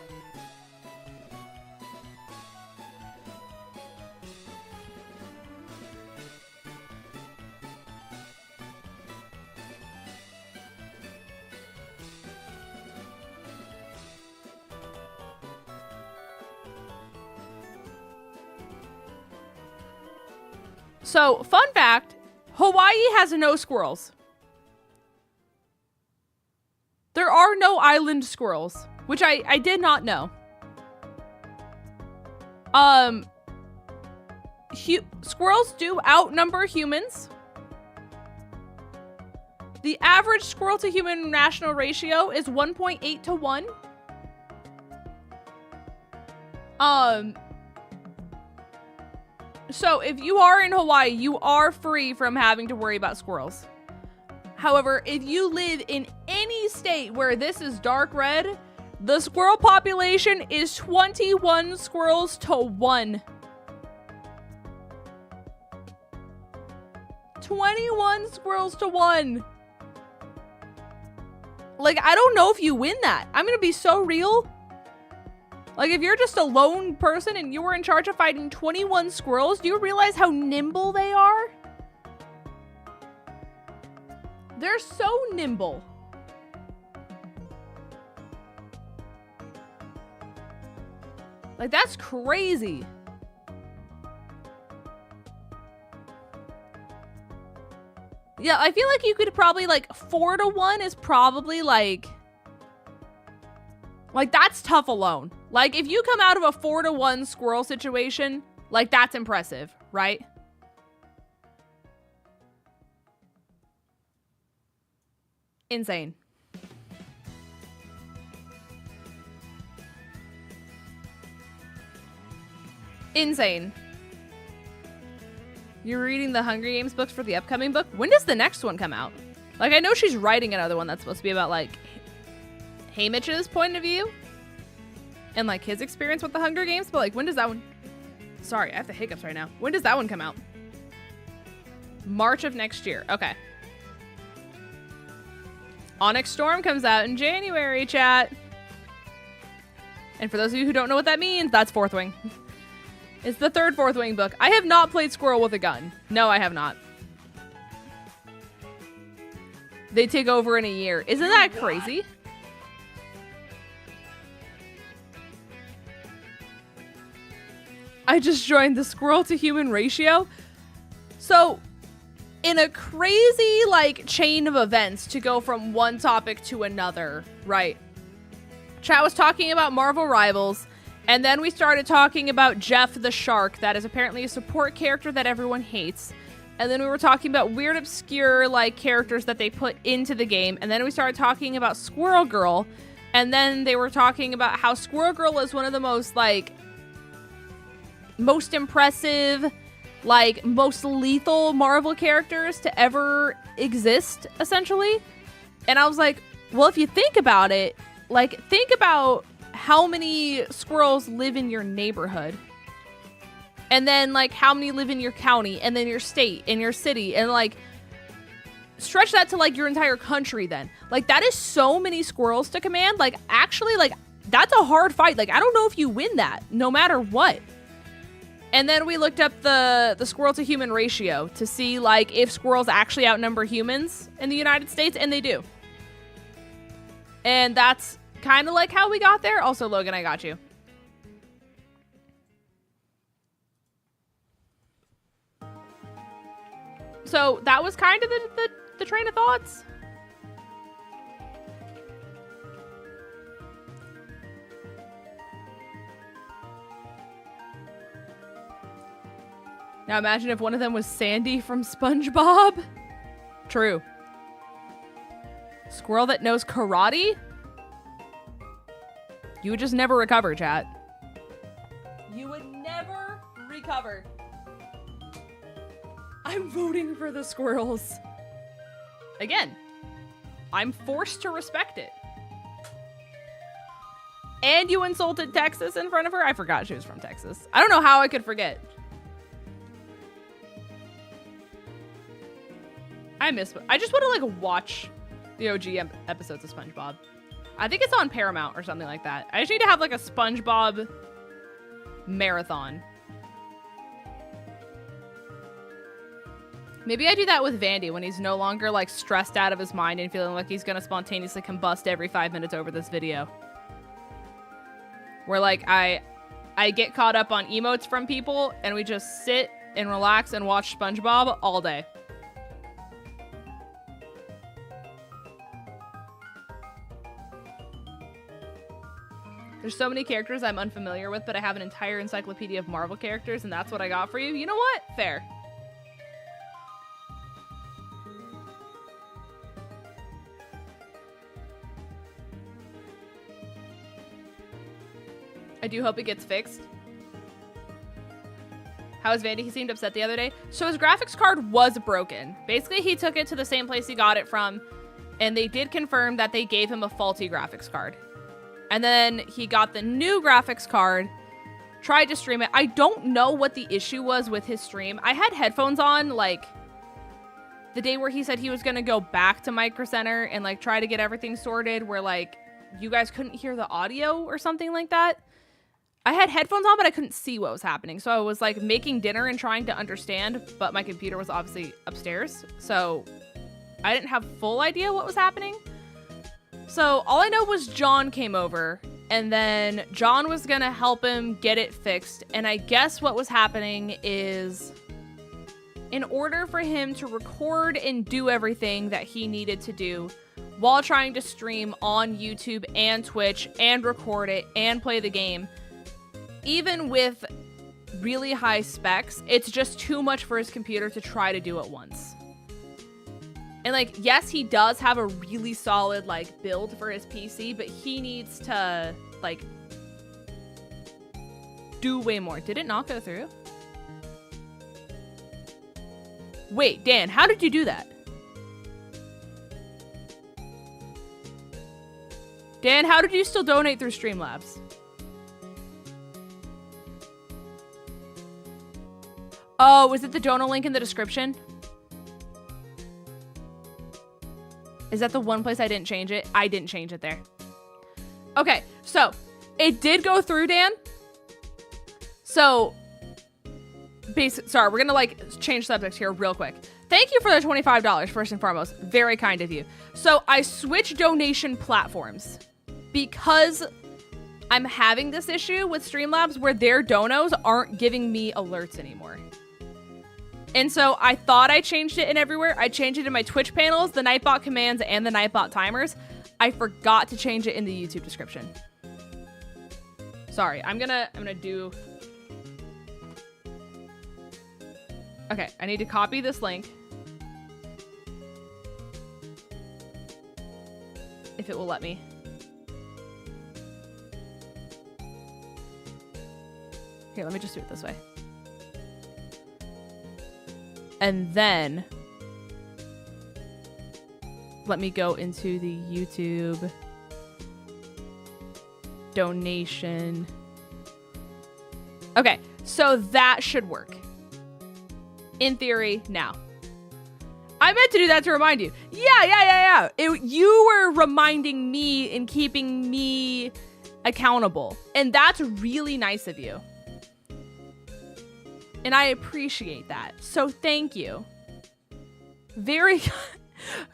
So, fun fact, Hawaii has no squirrels. There are no island squirrels, which I did not know. Squirrels do outnumber humans. The average squirrel to human national ratio is 1.8 to 1. So if you are in Hawaii, you are free from having to worry about squirrels. However, if you live in any state where this is dark red, the squirrel population is 21 squirrels to 1. 21 squirrels to 1. Like, I don't know if you win that. I'm gonna be so real. Like, if you're just a lone person and you were in charge of fighting 21 squirrels, do you realize how nimble they are? They're so nimble. Like, that's crazy. Yeah, I feel like you could probably, like, 4 to 1 is probably, like, that's tough alone. Like, if you come out of a 4 to 1 squirrel situation, like, that's impressive, right? Insane. Insane. You're reading the Hunger Games books for the upcoming book? When does the next one come out? Like, I know she's writing another one that's supposed to be about, like, Haymitch's point of view and, like, his experience with the Hunger Games, but, like, when does that one... Sorry, I have the hiccups right now. When does that one come out? March of next year. Okay. Onyx Storm comes out in January, chat. And for those of you who don't know what that means, that's Fourth Wing. It's the third Fourth Wing book. I have not played Squirrel with a Gun. No, I have not. They take over in a year. Isn't that crazy? I just joined the squirrel to human ratio. So, in a crazy, like, chain of events to go from one topic to another, right? Chat was talking about Marvel Rivals, and then we started talking about Jeff the Shark, that is apparently a support character that everyone hates. And then we were talking about weird, obscure, like, characters that they put into the game. And then we started talking about Squirrel Girl. And then they were talking about how Squirrel Girl is one of the most, like, most impressive, like, most lethal Marvel characters to ever exist, essentially. And I was like, well, if you think about it, like, think about how many squirrels live in your neighborhood. And then, like, how many live in your county, and then your state, and your city, and, like, stretch that to, like, your entire country then. Like, that is so many squirrels to command. Like, actually, like, that's a hard fight. Like, I don't know if you win that, no matter what. And then we looked up the squirrel to human ratio to see, like, if squirrels actually outnumber humans in the United States, and they do. And that's kind of like how we got there. Also, Logan, I got you. So that was kind of the train of thoughts. Now imagine if one of them was Sandy from SpongeBob. True. Squirrel that knows karate? You would just never recover, chat. You would never recover. I'm voting for the squirrels. Again, I'm forced to respect it. And you insulted Texas in front of her? I forgot she was from Texas. I don't know how I could forget. I just want to, like, watch the OG episodes of SpongeBob. I think it's on Paramount or something like that. I just need to have, like, a SpongeBob marathon. Maybe I do that with Vandy when he's no longer, like, stressed out of his mind and feeling like he's gonna spontaneously combust every 5 minutes over this video. Where, like, I get caught up on emotes from people and we just sit and relax and watch SpongeBob all day. There's so many characters I'm unfamiliar with, but I have an entire encyclopedia of Marvel characters, and that's what I got for you. You know what? Fair. I do hope it gets fixed. How is Vandy? He seemed upset the other day. So his graphics card was broken. Basically, he took it to the same place he got it from, and they did confirm that they gave him a faulty graphics card. And then he got the new graphics card, tried to stream it. I don't know what the issue was with his stream. I had headphones on, like, the day where he said he was going to go back to Micro Center and, like, try to get everything sorted where, like, you guys couldn't hear the audio or something like that. I had headphones on, but I couldn't see what was happening. So I was, like, making dinner and trying to understand, but my computer was obviously upstairs. So I didn't have full idea what was happening. So all I know was John came over, and then John was gonna help him get it fixed. And I guess what was happening is, in order for him to record and do everything that he needed to do while trying to stream on YouTube and Twitch and record it and play the game, even with really high specs, it's just too much for his computer to try to do at once. And, like, yes, he does have a really solid, like, build for his PC, but he needs to, like, do way more. Did it not go through? Wait, Dan, how did you do that? Dan, how did you still donate through Streamlabs? Oh, was it the donor link in the description? Is that the one place I didn't change it? I didn't change it there. Okay, so it did go through, Dan. So, sorry, we're gonna like change subjects here real quick. Thank you for the $25, first and foremost. Very kind of you. So I switched donation platforms because I'm having this issue with Streamlabs where their donos aren't giving me alerts anymore. And so I thought I changed it in everywhere. I changed it in my Twitch panels, the Nightbot commands, and the Nightbot timers. I forgot to change it in the YouTube description. Sorry, I'm gonna do... Okay, I need to copy this link. If it will let me. Here, let me just do it this way. And then let me go into the YouTube donation. Okay, so that should work. In theory, now. I meant to do that to remind you. Yeah. You were reminding me and keeping me accountable. And that's really nice of you. And I appreciate that. So thank you. Very,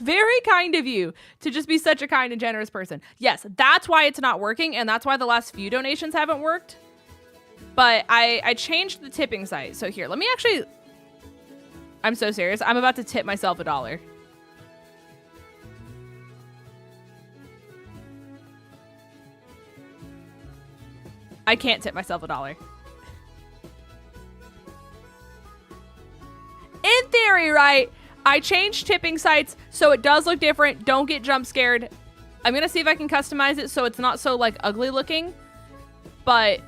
very kind of you to just be such a kind and generous person. Yes, that's why it's not working. And that's why the last few donations haven't worked. But I changed the tipping site. So here, let me actually... I'm so serious. I'm about to tip myself $1. I can't tip myself $1. In theory, right? I changed tipping sites so it does look different. Don't get jump scared. I'm gonna see if I can customize it so it's not so like ugly looking. But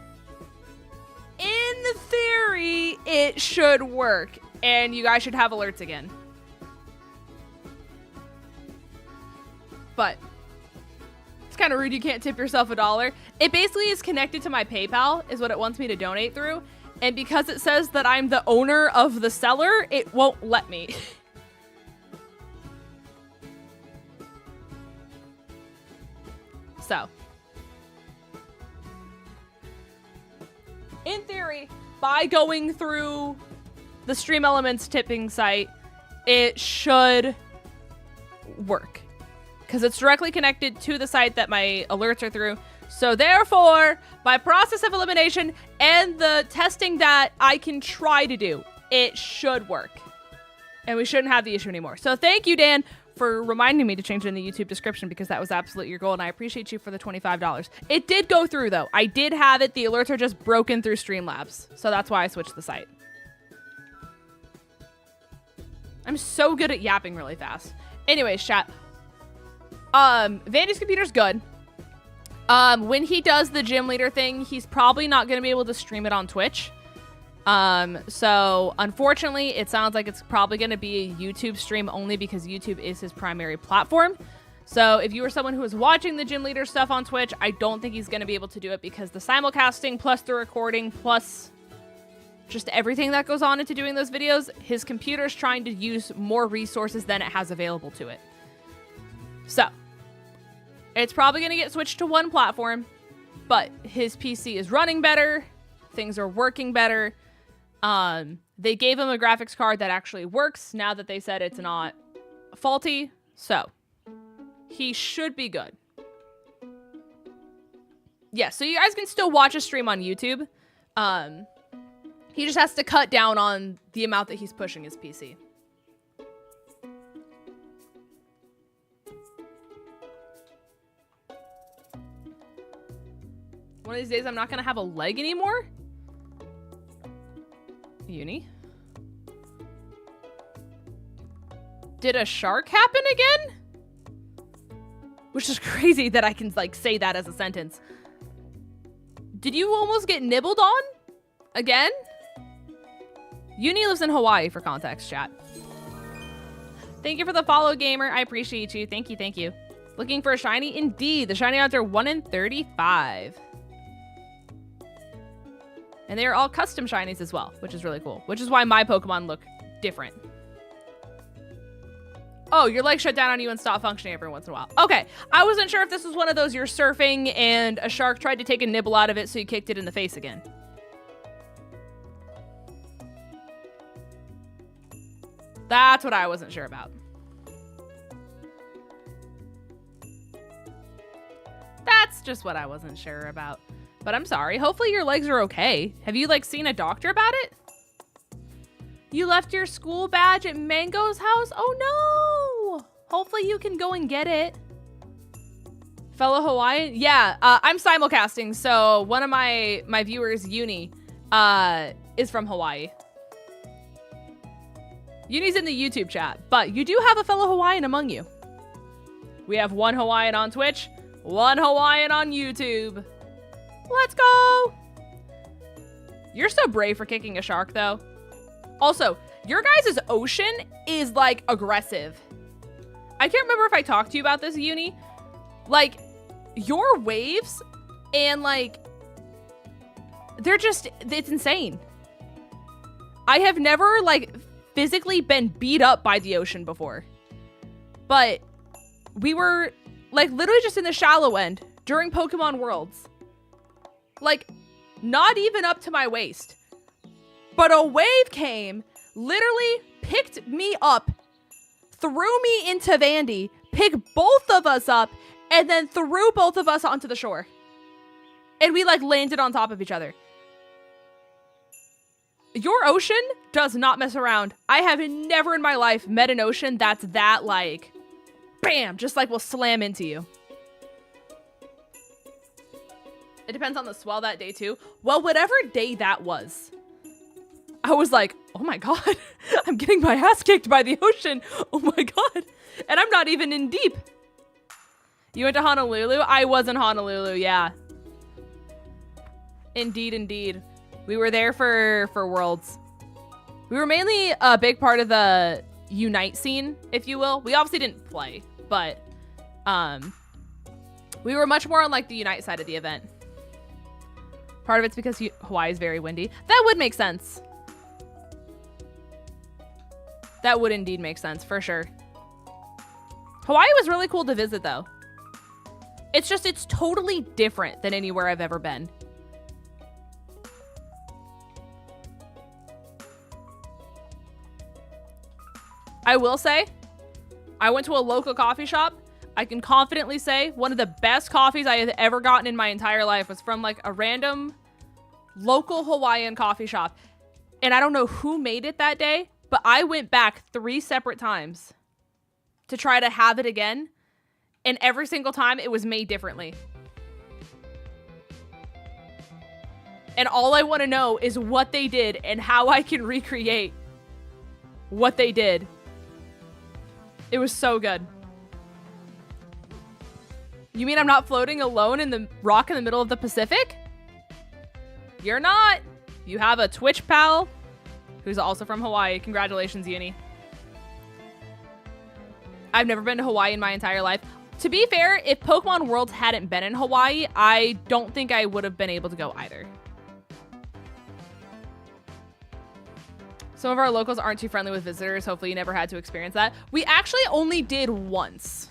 in theory, it should work. And you guys should have alerts again. But it's kind of rude you can't tip yourself $1. It basically is connected to my PayPal, is what it wants me to donate through. And because it says that I'm the owner of the seller, it won't let me. So, in theory, by going through the Stream Elements tipping site, it should work because it's directly connected to the site that my alerts are through. So therefore, by process of elimination and the testing that I can try to do, it should work. And we shouldn't have the issue anymore. So thank you, Dan, for reminding me to change it in the YouTube description because that was absolutely your goal, and I appreciate you for the $25. It did go through, though. I did have it. The alerts are just broken through Streamlabs. So that's why I switched the site. I'm so good at yapping really fast. Anyways, chat. Vandy's computer's good. When he does the gym leader thing, he's probably not going to be able to stream it on Twitch. So unfortunately, it sounds like it's probably going to be a YouTube stream only because YouTube is his primary platform. So if you were someone who was watching the gym leader stuff on Twitch, I don't think he's going to be able to do it because the simulcasting plus the recording plus just everything that goes on into doing those videos, his computer's trying to use more resources than it has available to it. So it's probably going to get switched to one platform, but his PC is running better. Things are working better. They gave him a graphics card that actually works now that they said it's not faulty. So he should be good. Yeah, so you guys can still watch a stream on YouTube. He just has to cut down on the amount that he's pushing his PC. One of these days, I'm not going to have a leg anymore. Uni. Did a shark happen again? Which is crazy that I can, like, say that as a sentence. Did you almost get nibbled on? Again? Uni lives in Hawaii for context, chat. Thank you for the follow, gamer. I appreciate you. Thank you, thank you. Looking for a shiny? Indeed. The shiny odds are 1 in 35. And they are all custom shinies as well, which is really cool. Which is why my Pokemon look different. Oh, your legs shut down on you and stop functioning every once in a while. Okay, I wasn't sure if this was one of those you're surfing and a shark tried to take a nibble out of it, so you kicked it in the face again. That's what I wasn't sure about. That's just what I wasn't sure about. But I'm sorry. Hopefully your legs are okay. Have you, like, seen a doctor about it? You left your school badge at Mango's house? Oh, no. Hopefully you can go and get it. Fellow Hawaiian? Yeah, I'm simulcasting, so one of my viewers, Uni, is from Hawaii. Uni's in the YouTube chat, but you do have a fellow Hawaiian among you. We have one Hawaiian on Twitch, one Hawaiian on YouTube. Let's go! You're so brave for kicking a shark, though. Also, your guys' ocean is, like, aggressive. I can't remember if I talked to you about this, Uni. Like, your waves and, like, they're just, it's insane. I have never, like, physically been beat up by the ocean before. But we were, like, literally just in the shallow end during Pokemon Worlds. Like, not even up to my waist. But a wave came, literally picked me up, threw me into Vandy, picked both of us up, and then threw both of us onto the shore. And we, like, landed on top of each other. Your ocean does not mess around. I have never in my life met an ocean that's that, like, bam, just, like, will slam into you. It depends on the swell that day, too. Well, whatever day that was, I was like, oh my god, I'm getting my ass kicked by the ocean. Oh my god. And I'm not even in deep. You went to Honolulu? I was in Honolulu, yeah. Indeed, indeed. We were there for Worlds. We were mainly a big part of the Unite scene, if you will. We obviously didn't play, but we were much more on, like, the Unite side of the event. Part of it's because Hawaii is very windy. That would make sense. That would indeed make sense, for sure. Hawaii was really cool to visit, though. It's just, it's totally different than anywhere I've ever been. I will say, I went to a local coffee shop. I can confidently say one of the best coffees I have ever gotten in my entire life was from, like, a random local Hawaiian coffee shop. And I don't know who made it that day, but I went back 3 separate times to try to have it again. And every single time it was made differently. And all I want to know is what they did and how I can recreate what they did. It was so good. You mean I'm not floating alone in the rock in the middle of the Pacific? You're not. You have a Twitch pal who's also from Hawaii. Congratulations, Uni. I've never been to Hawaii in my entire life. To be fair, if Pokemon Worlds hadn't been in Hawaii, I don't think I would have been able to go either. Some of our locals aren't too friendly with visitors. Hopefully you never had to experience that. We actually only did once.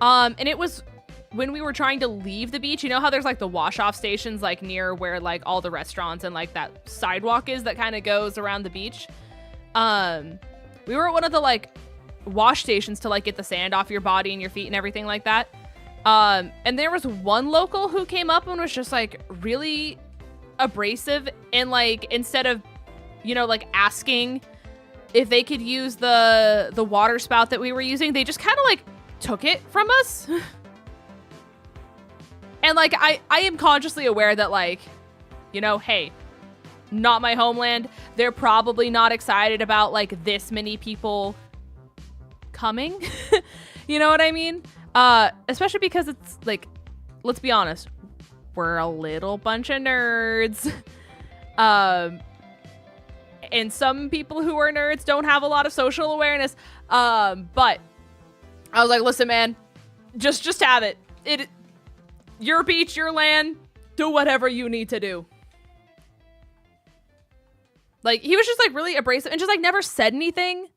And it was when we were trying to leave the beach. You know how there's, like, the wash-off stations, like, near where, like, all the restaurants and, like, that sidewalk is that kind of goes around the beach? We were at one of the, like, wash stations to, like, get the sand off your body and your feet and everything like that. And there was one local who came up and was just, like, really abrasive. And, like, instead of, you know, like, asking if they could use the water spout that we were using, they just kind of, like, took it from us. And, like, I am consciously aware that, like, you know, hey, not my homeland. They're probably not excited about, like, this many people coming. You know what I mean? Especially because it's, like, let's be honest, we're a little bunch of nerds. And some people who are nerds don't have a lot of social awareness. But I was like, listen, man, just have it. Your beach, your land, do whatever you need to do. Like, he was just like really abrasive and just like never said anything.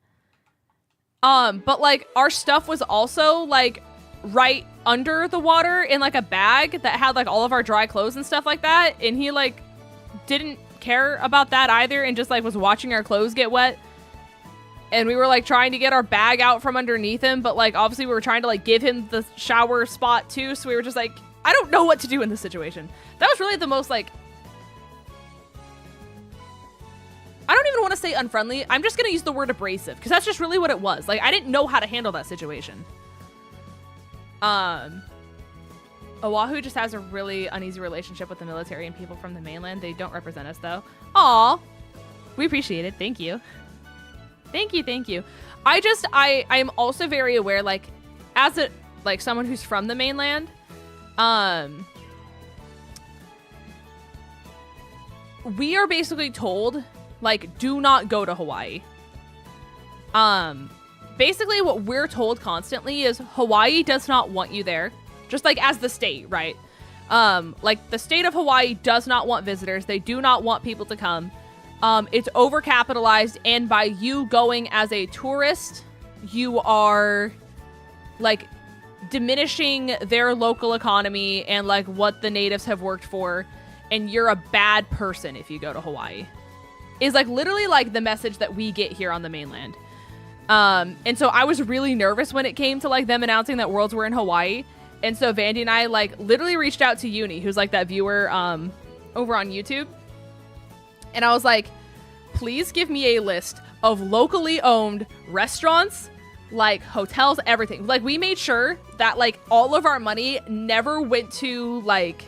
But like our stuff was also like right under the water in like a bag that had like all of our dry clothes and stuff like that. And he like didn't care about that either and just like was watching our clothes get wet. And we were like trying to get our bag out from underneath him, but like obviously we were trying to like give him the shower spot too. So we were just like, I don't know what to do in this situation. That was really the most like, I don't even want to say unfriendly. I'm just going to use the word abrasive because that's just really what it was. Like, I didn't know how to handle that situation. Oahu just has a really uneasy relationship with the military and people from the mainland. They don't represent us though. Aw, we appreciate it. Thank you. Thank you. Thank you. I am also very aware, like, as a, like someone who's from the mainland, we are basically told, like, do not go to Hawaii. Basically what we're told constantly is Hawaii does not want you there. Just like as the state, right? Like the state of Hawaii does not want visitors. They do not want people to come. It's overcapitalized, and by you going as a tourist, you are like diminishing their local economy and like what the natives have worked for, and you're a bad person if you go to Hawaii. Is like literally like the message that we get here on the mainland. And so I was really nervous when it came to like them announcing that Worlds were in Hawaii. And so Vandy and I like literally reached out to Uni, who's like that viewer over on YouTube. And I was like, please give me a list of locally owned restaurants, like hotels, everything. Like we made sure that like all of our money never went to like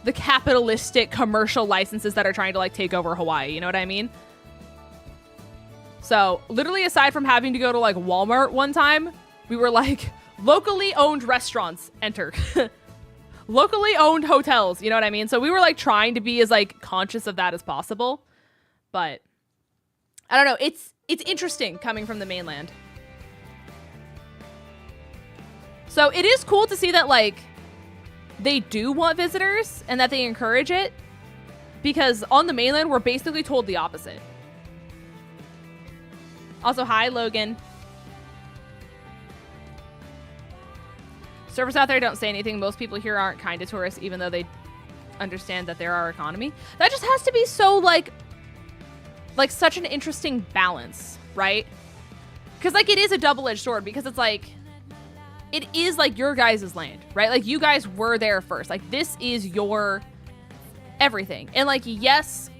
the capitalistic commercial licenses that are trying to like take over Hawaii. You know what I mean? So literally aside from having to go to like Walmart one time, we were like locally owned restaurants enter. Locally owned hotels. You know what I mean? So we were like trying to be as like conscious of that as possible. But I don't know. It's interesting coming from the mainland. So it is cool to see that like they do want visitors and that they encourage it, because on the mainland we're basically told the opposite. Also, hi Logan. Surfers out there don't say anything. Most people here aren't kind to tourists, even though they understand that they're our economy. That just has to be so like such an interesting balance, right? Because like it is a double-edged sword, because it's like it is like your guys' land, right? Like you guys were there first. Like this is your everything. And like, yes,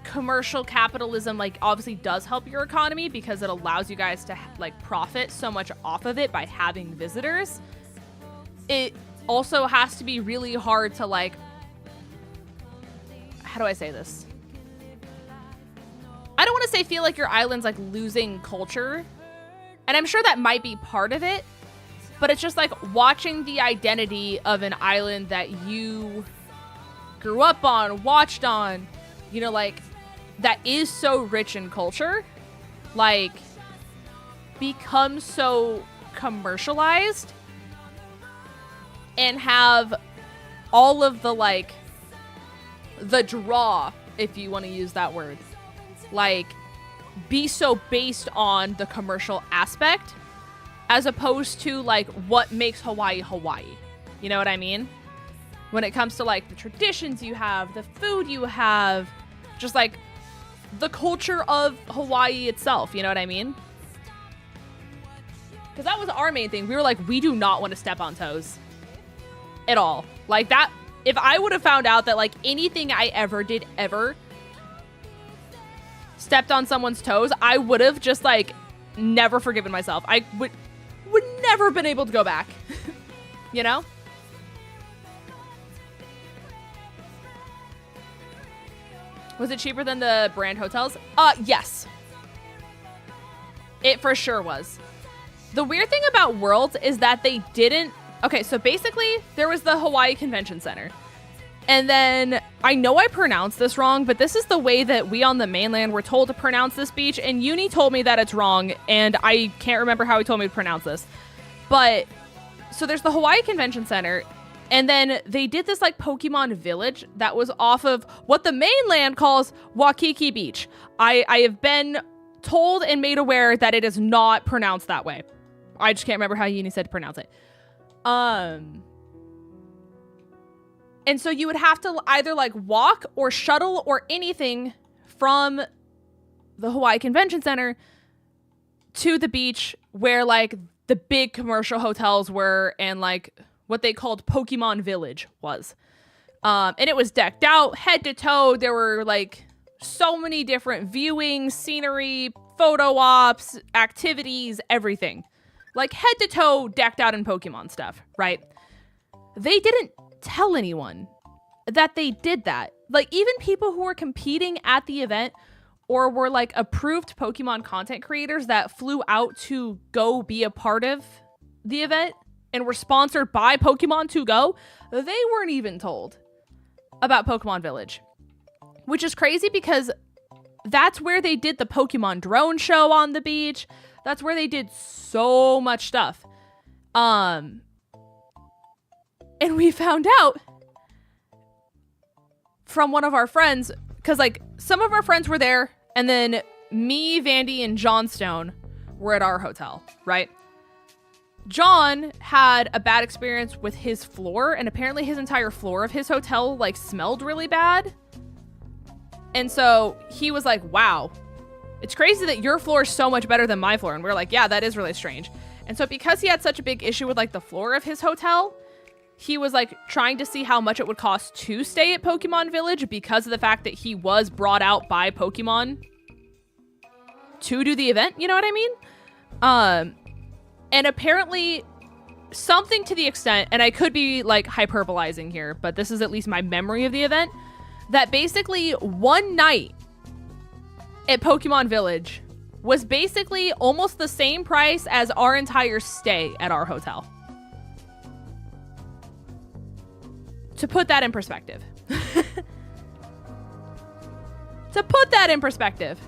commercial capitalism like obviously does help your economy because it allows you guys to like profit so much off of it by having visitors. It also has to be really hard to like, how do I say this? I don't want to say feel like your island's like losing culture. And I'm sure that might be part of it. But it's just like watching the identity of an island that you grew up on, watched on, you know, like that is so rich in culture, like becomes so commercialized and have all of the like the draw, if you want to use that word, like be so based on the commercial aspect as opposed to like what makes Hawaii Hawaii. You know what I mean? When it comes to like the traditions you have, the food you have, just like the culture of Hawaii itself. You know what I mean? Because that was our main thing. We were like, we do not want to step on toes at all. Like that, if I would have found out that like anything I ever did ever stepped on someone's toes, I would have just like never forgiven myself. I would never been able to go back. You know? Was it cheaper than the brand hotels? Yes. It for sure was. The weird thing about Worlds is that they didn't... Okay, so basically, there was the Hawaii Convention Center. And then I know I pronounced this wrong, but this is the way that we on the mainland were told to pronounce this beach. And Uni told me that it's wrong. And I can't remember how he told me to pronounce this. But so there's the Hawaii Convention Center. And then they did this like Pokemon village that was off of what the mainland calls Waikiki Beach. I have been told and made aware that it is not pronounced that way. I just can't remember how Uni said to pronounce it. And so you would have to either like walk or shuttle or anything from the Hawaii Convention Center to the beach where like the big commercial hotels were and like what they called Pokemon Village was. And it was decked out head to toe. There were like so many different viewing, scenery, photo ops, activities, everything. Like head to toe decked out in Pokemon stuff, right? They didn't tell anyone that they did that. Like even people who were competing at the event or were like approved Pokemon content creators that flew out to go be a part of the event and were sponsored by Pokemon to go, they weren't even told about Pokemon Village, which is crazy because that's where they did the Pokemon drone show on the beach. That's where they did so much stuff. And we found out from one of our friends, because like some of our friends were there, and then me, Vandy, and Johnstone were at our hotel, right? John had a bad experience with his floor, and apparently his entire floor of his hotel like smelled really bad. And so he was like, wow, it's crazy that your floor is so much better than my floor. And we are like, yeah, that is really strange. And so because he had such a big issue with like the floor of his hotel, he was like trying to see how much it would cost to stay at Pokemon Village because of the fact that he was brought out by Pokemon to do the event. You know what I mean? And apparently something to the extent, and I could be like hyperbolizing here, but this is at least my memory of the event, that basically one night at Pokemon Village was basically almost the same price as our entire stay at our hotel. To put that in perspective. To put that in perspective.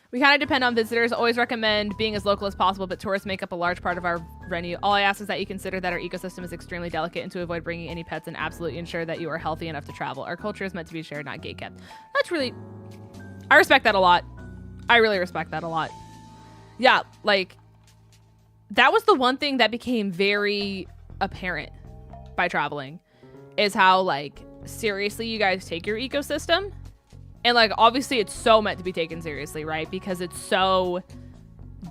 We kind of depend on visitors. Always recommend being as local as possible, but tourists make up a large part of our venue. All I ask is that you consider that our ecosystem is extremely delicate and to avoid bringing any pets and absolutely ensure that you are healthy enough to travel. Our culture is meant to be shared, not gatekept. That's really... I respect that a lot. I really respect that a lot. Yeah, like... That was the one thing that became very apparent by traveling. Is how, like, seriously you guys take your ecosystem. And, like, obviously it's so meant to be taken seriously, right? Because it's so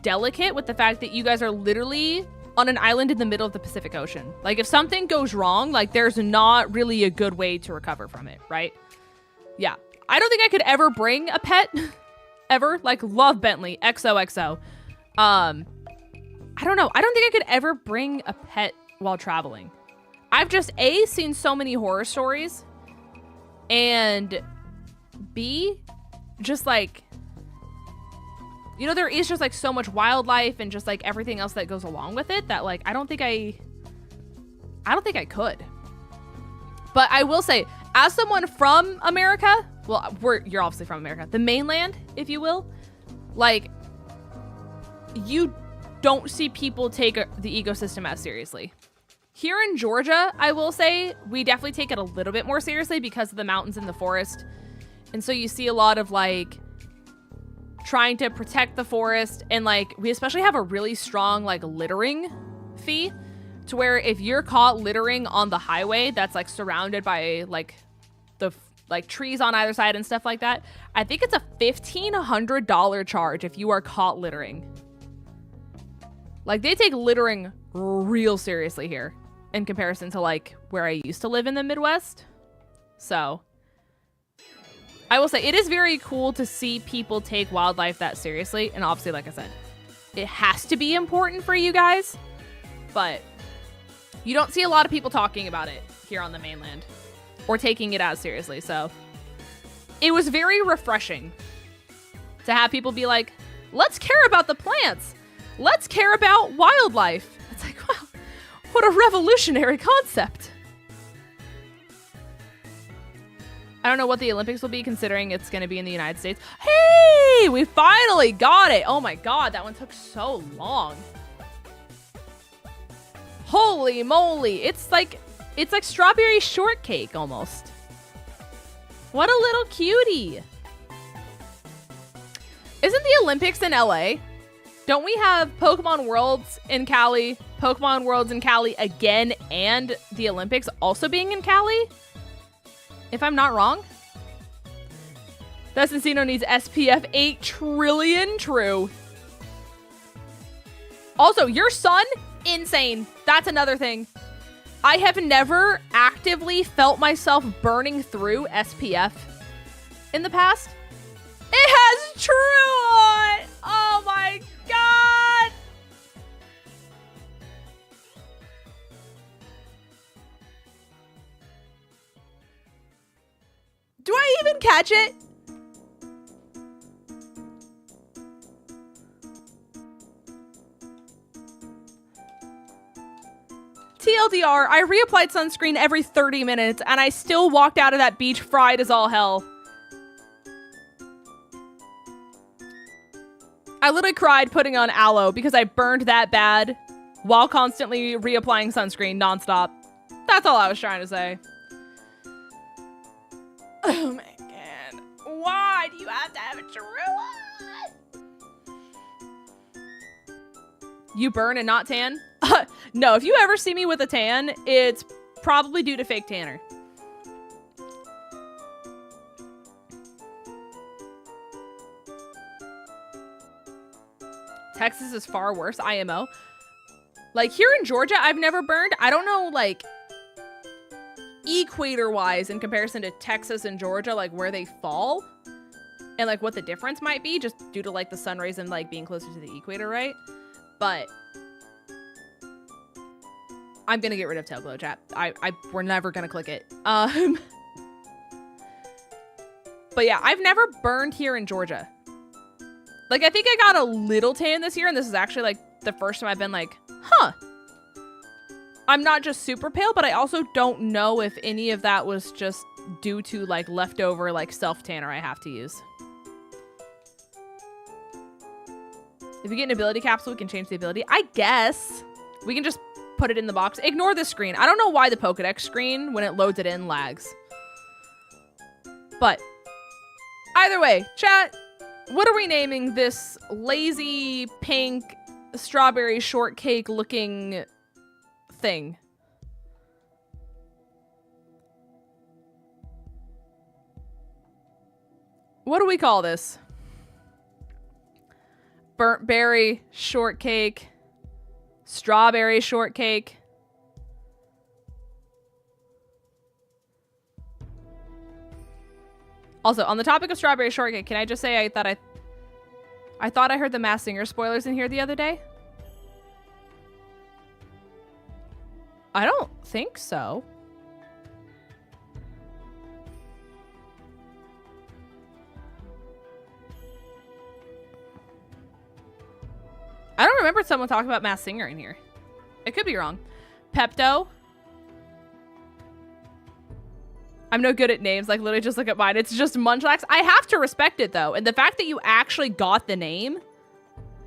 delicate with the fact that you guys are literally on an island in the middle of the Pacific Ocean. Like, if something goes wrong, like, there's not really a good way to recover from it, right? Yeah. I don't think I could ever bring a pet. Ever. Like, love Bentley. XOXO. I don't know. I don't think I could ever bring a pet while traveling. I've just, A, seen so many horror stories. And... B, just like, you know, there is just like so much wildlife and just like everything else that goes along with it that like I don't think I could. But I will say, as someone from America, well, you're obviously from America, the mainland, if you will, like, you don't see people take the ecosystem as seriously. Here in Georgia, I will say, we definitely take it a little bit more seriously because of the mountains and the forest. And so you see a lot of like trying to protect the forest, and like we especially have a really strong like littering fee to where if you're caught littering on the highway that's like surrounded by like the like trees on either side and stuff like that, I think it's a $1,500 charge if you are caught littering. Like they take littering real seriously here in comparison to like where I used to live in the Midwest. So I will say, it is very cool to see people take wildlife that seriously. And obviously, like I said, it has to be important for you guys. But you don't see a lot of people talking about it here on the mainland or taking it as seriously. So it was very refreshing to have people be like, let's care about the plants. Let's care about wildlife. It's like, wow, what a revolutionary concept. I don't know what the Olympics will be considering it's going to be in the United States. Hey, we finally got it. Oh my God, that one took so long. Holy moly. It's like strawberry shortcake almost. What a little cutie. Isn't the Olympics in LA? Don't we have Pokemon Worlds in Cali, Pokemon Worlds in Cali again, and the Olympics also being in Cali? If I'm not wrong. That Encino needs SPF 8 trillion. True. Also, your son? Insane. That's another thing. I have never actively felt myself burning through SPF in the past. It has true on! Oh my God! Do I even catch it? TLDR, I reapplied sunscreen every 30 minutes and I still walked out of that beach fried as all hell. I literally cried putting on aloe because I burned that bad while constantly reapplying sunscreen nonstop. That's all I was trying to say. Oh my God. Why do you have to have a true one? You burn and not tan? No, if you ever see me with a tan, it's probably due to fake tanner. Texas is far worse, IMO. Like here in Georgia, I've never burned. I don't know, like equator-wise in comparison to Texas and Georgia, like where they fall and like what the difference might be just due to like the sun rays and like being closer to the equator, right? But I'm gonna get rid of tail glow, chat. We're never gonna click it. But yeah, I've never burned here in Georgia. Like, I think I got a little tan this year, and this is actually, like, the first time I've been like, huh. I'm not just super pale, but I also don't know if any of that was just due to, like, leftover, like, self-tanner I have to use. If you get an ability capsule, we can change the ability. I guess. We can just put it in the box. Ignore this screen. I don't know why the Pokedex screen, when it loads it in, lags. But, either way, chat. What are we naming this lazy pink strawberry shortcake looking thing? What do we call this? Burnt berry shortcake, strawberry shortcake. Also, on the topic of strawberry shortcake, can I just say I thought I heard the Masked Singer spoilers in here the other day? I don't think so. I don't remember someone talking about Masked Singer in here. It could be wrong. Pepto. I'm no good at names. Like, literally just look at mine. It's just Munchlax. I have to respect it, though. And the fact that you actually got the name.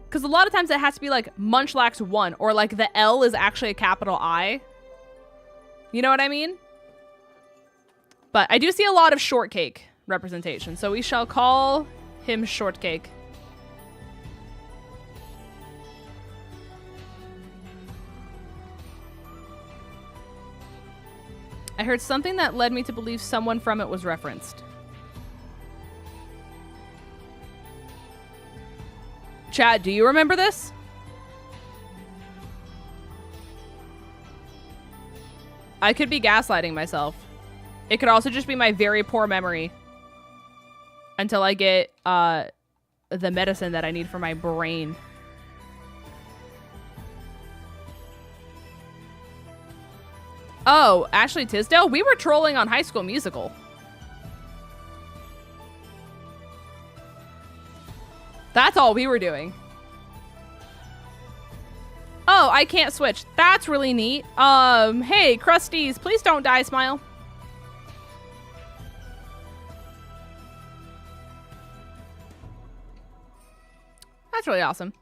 Because a lot of times it has to be, like, Munchlax 1. Or, like, the L is actually a capital I. You know what I mean? But I do see a lot of shortcake representation. So we shall call him Shortcake. I heard something that led me to believe someone from it was referenced. Chad, do you remember this? I could be gaslighting myself. It could also just be my very poor memory. Until I get the medicine that I need for my brain. Oh, Ashley Tisdale? We were trolling on High School Musical. That's all we were doing. Oh, I can't switch. That's really neat. Hey, Crusties, please don't die, Smile. That's really awesome.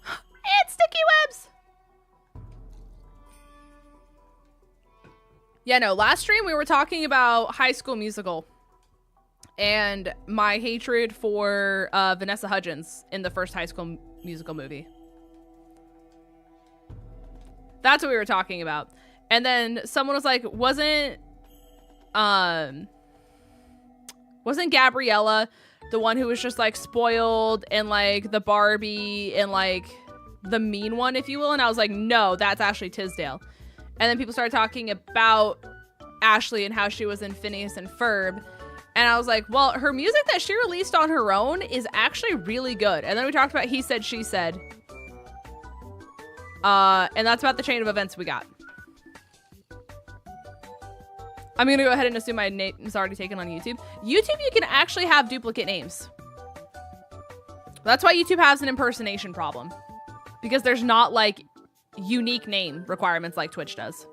And sticky webs! Yeah, no, last stream we were talking about High School Musical and my hatred for Vanessa Hudgens in the first High School Musical movie. That's what we were talking about. And then someone was like, wasn't Gabriella the one who was just like spoiled and like the Barbie and like the mean one, if you will? And I was like, no, that's Ashley Tisdale. And then people started talking about Ashley and how she was in Phineas and Ferb. And I was like, well, her music that she released on her own is actually really good. And then we talked about He Said, She Said. And that's about the chain of events we got. I'm going to go ahead and assume my name is already taken on YouTube. YouTube, you can actually have duplicate names. That's why YouTube has an impersonation problem. Because there's not, like, unique name requirements like Twitch does.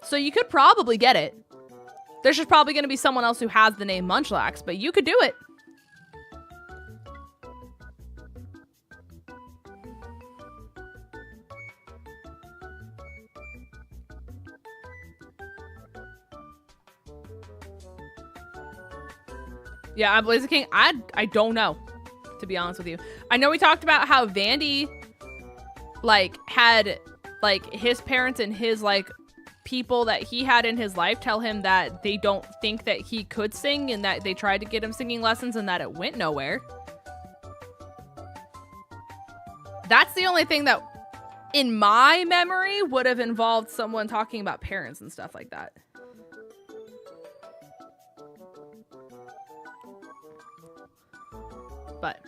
So you could probably get it. There's just probably going to be someone else who has the name Munchlax, but you could do it. Yeah, I'm Blazer King. I don't know, to be honest with you. I know we talked about how Vandy, like, had, like, his parents and his, like, people that he had in his life tell him that they don't think that he could sing and that they tried to get him singing lessons and that it went nowhere. That's the only thing that, in my memory, would have involved someone talking about parents and stuff like that. But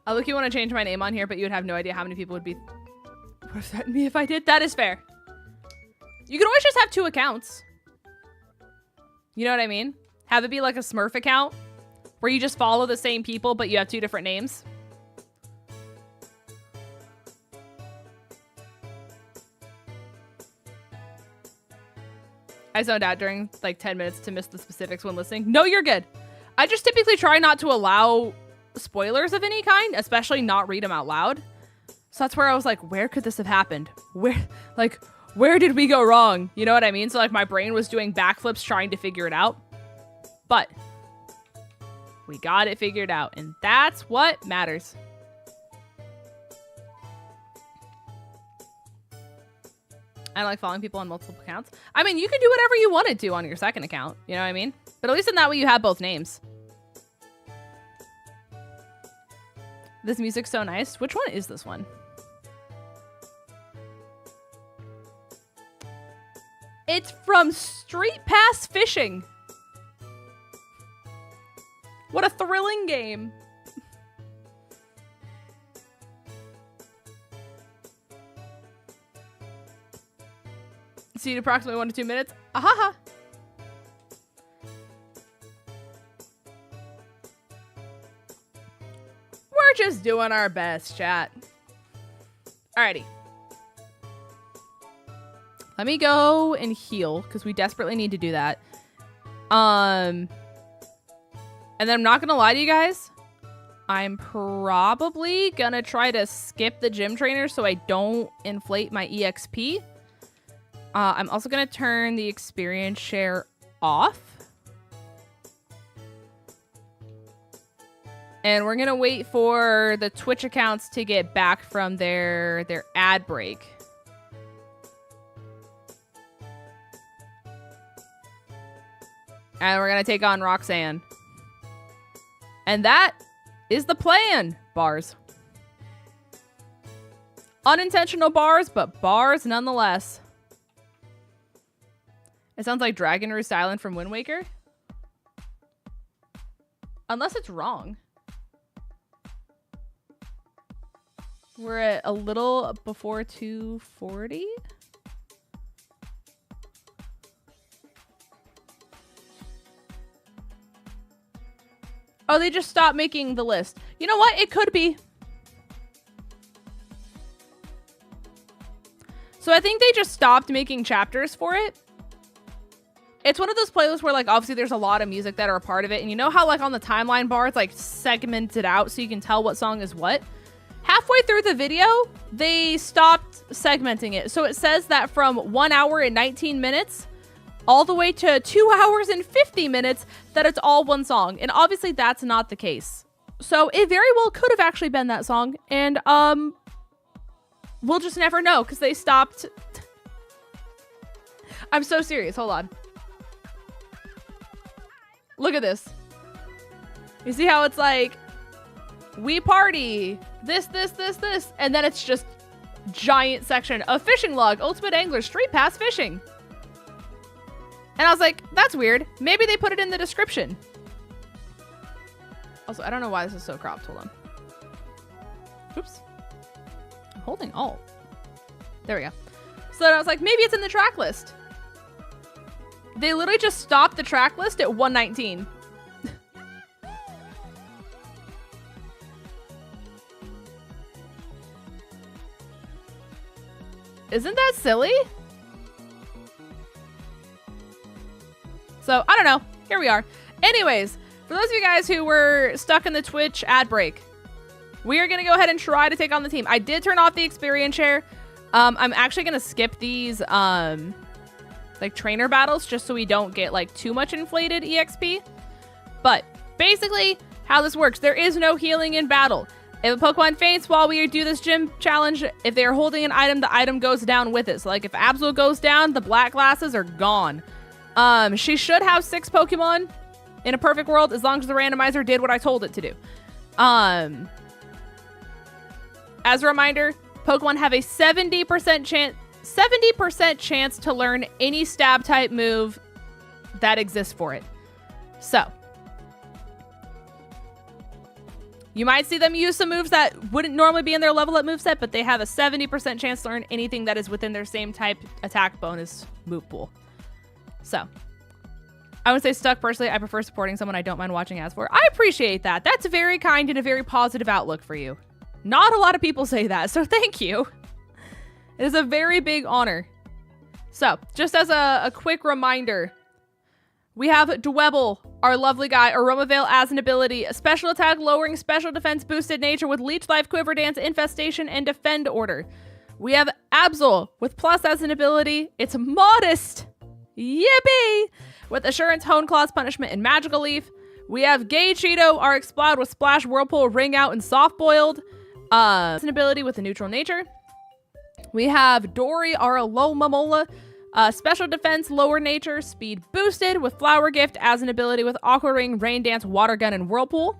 I look, you want to change my name on here, but you would have no idea how many people would be upset at me if I did. That is fair. You could always just have 2 accounts. You know what I mean? Have it be like a Smurf account where you just follow the same people, but you have 2 different names. I zoned out during like 10 minutes to miss the specifics when listening. No, you're good. I just typically try not to allow spoilers of any kind, especially not read them out loud. So that's where I was like, where could this have happened? Where did we go wrong? You know what I mean? So like my brain was doing backflips trying to figure it out. But we got it figured out, and that's what matters. I like following people on multiple accounts. I mean, you can do whatever you wanted to on your second account. You know what I mean? But at least in that way you have both names. This music's so nice. Which one is this one? It's from Street Pass Fishing. What a thrilling game. See, approximately 1 to 2 minutes. Ahaha. We're just doing our best, chat. Alrighty. Let me go and heal, because we desperately need to do that. And then I'm not gonna lie to you guys. I'm probably gonna try to skip the gym trainer so I don't inflate my EXP. I'm also gonna turn the experience share off. And we're gonna wait for the Twitch accounts to get back from their ad break. And we're gonna take on Roxanne. And that is the plan, bars. Unintentional bars, but bars nonetheless. It sounds like Dragon Roost Island from Wind Waker. Unless it's wrong. We're at a little before 240. Oh, they just stopped making the list. You know what? It could be. So I think they just stopped making chapters for it. It's one of those playlists where like obviously there's a lot of music that are a part of it, and you know how like on the timeline bar it's like segmented out so you can tell what song is what? Halfway through the video, they stopped segmenting it. So it says that from 1 hour and 19 minutes all the way to 2 hours and 50 minutes that it's all one song. And obviously that's not the case. So it very well could have actually been that song, and we'll just never know because they stopped. I'm so serious. Hold on. Look at this. You see how it's like, we party, this, and then it's just giant section of fishing log, ultimate angler, street pass fishing. And I was like, that's weird. Maybe they put it in the description. Also, I don't know why this is so cropped. Hold on. Oops. I'm holding Alt. There we go. So then I was like, maybe it's in the track list. They literally just stopped the track list at 119. Isn't that silly? So, I don't know. Here we are. Anyways, for those of you guys who were stuck in the Twitch ad break, we are going to go ahead and try to take on the team. I did turn off the experience share. I'm actually going to skip these like trainer battles just so we don't get like too much inflated EXP. But basically how this works, there is no healing in battle. If a Pokemon faints while we do this gym challenge, if they are holding an item, the item goes down with it. So like if Absol goes down, the black glasses are gone. She should have 6 Pokemon in a perfect world as long as the randomizer did what I told it to do. As a reminder, Pokemon have a 70% chance to learn any stab type move that exists for it. So you might see them use some moves that wouldn't normally be in their level up moveset, but they have a 70% chance to learn anything that is within their same type attack bonus move pool. So I would say stuck personally. I prefer supporting someone I don't mind watching ads for. I appreciate that. That's very kind and a very positive outlook for you. Not a lot of people say that, so thank you. It is a very big honor. So, just as a quick reminder, we have Dwebble, our lovely guy, Aromavale as an ability, a special attack lowering special defense boosted nature with Leech Life, Quiver Dance, Infestation, and Defend Order. We have Absol with Plus as an ability. It's modest. Yippee! With Assurance, Hone Claws, Punishment, and Magical Leaf. We have Gay Cheeto, our Explode with Splash, Whirlpool, Ring Out, and Soft Boiled. As an ability with a neutral nature. We have Dory, our Alomomola, special defense, lower nature, speed boosted with Flower Gift as an ability with Aqua Ring, Rain Dance, Water Gun, and Whirlpool.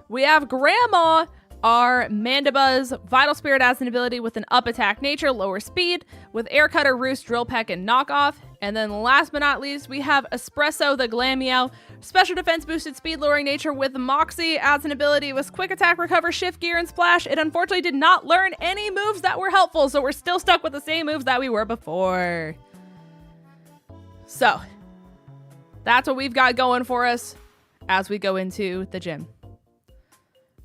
We have Grandma, our Mandibuzz, Vital Spirit as an ability with an up attack nature, lower speed, with Air Cutter, Roost, Drill Peck, and Knockoff. And then last but not least, we have Espresso, the Glameow, special defense boosted speed lowering nature with Moxie as an ability with quick attack, recover, shift gear, and splash. It unfortunately did not learn any moves that were helpful, so we're still stuck with the same moves that we were before. So that's what we've got going for us as we go into the gym.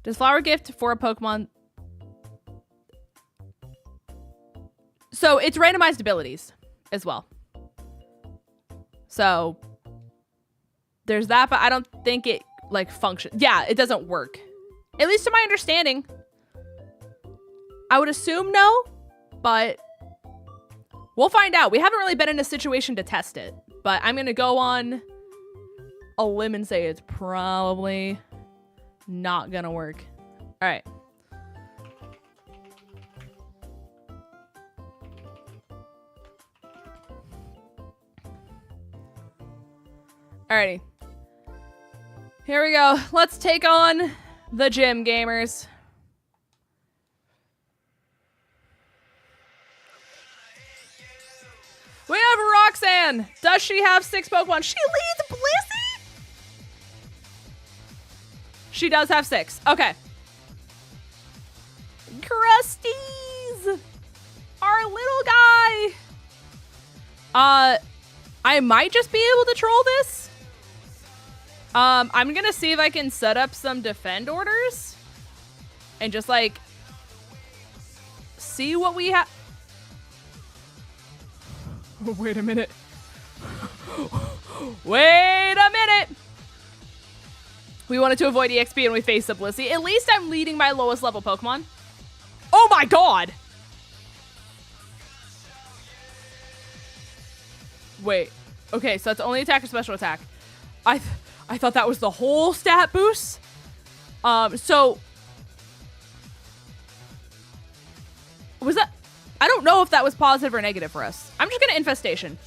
Does Flower Gift for a Pokemon? So it's randomized abilities as well. So there's that, but I don't think it like functions. Yeah, it doesn't work. At least to my understanding. I would assume no, but we'll find out. We haven't really been in a situation to test it, but I'm going to go on a limb and say it's probably not going to work. All right. Alrighty. Here we go. Let's take on the gym gamers. We have Roxanne. Does she have 6 Pokemon? She leads Blissey? She does have 6. Okay. Krusty's. Our little guy. I might just be able to troll this. I'm gonna see if I can set up some defend orders and just like see what we have. Oh, wait a minute. Wait a minute. We wanted to avoid EXP and we faced 𝗔𝗎𝚎. At least I'm leading my lowest level Pokemon. Oh my god! Wait. Okay, so that's only attack or special attack. I thought that was the whole stat boost. So was that? I don't know if that was positive or negative for us. I'm just gonna Infestation.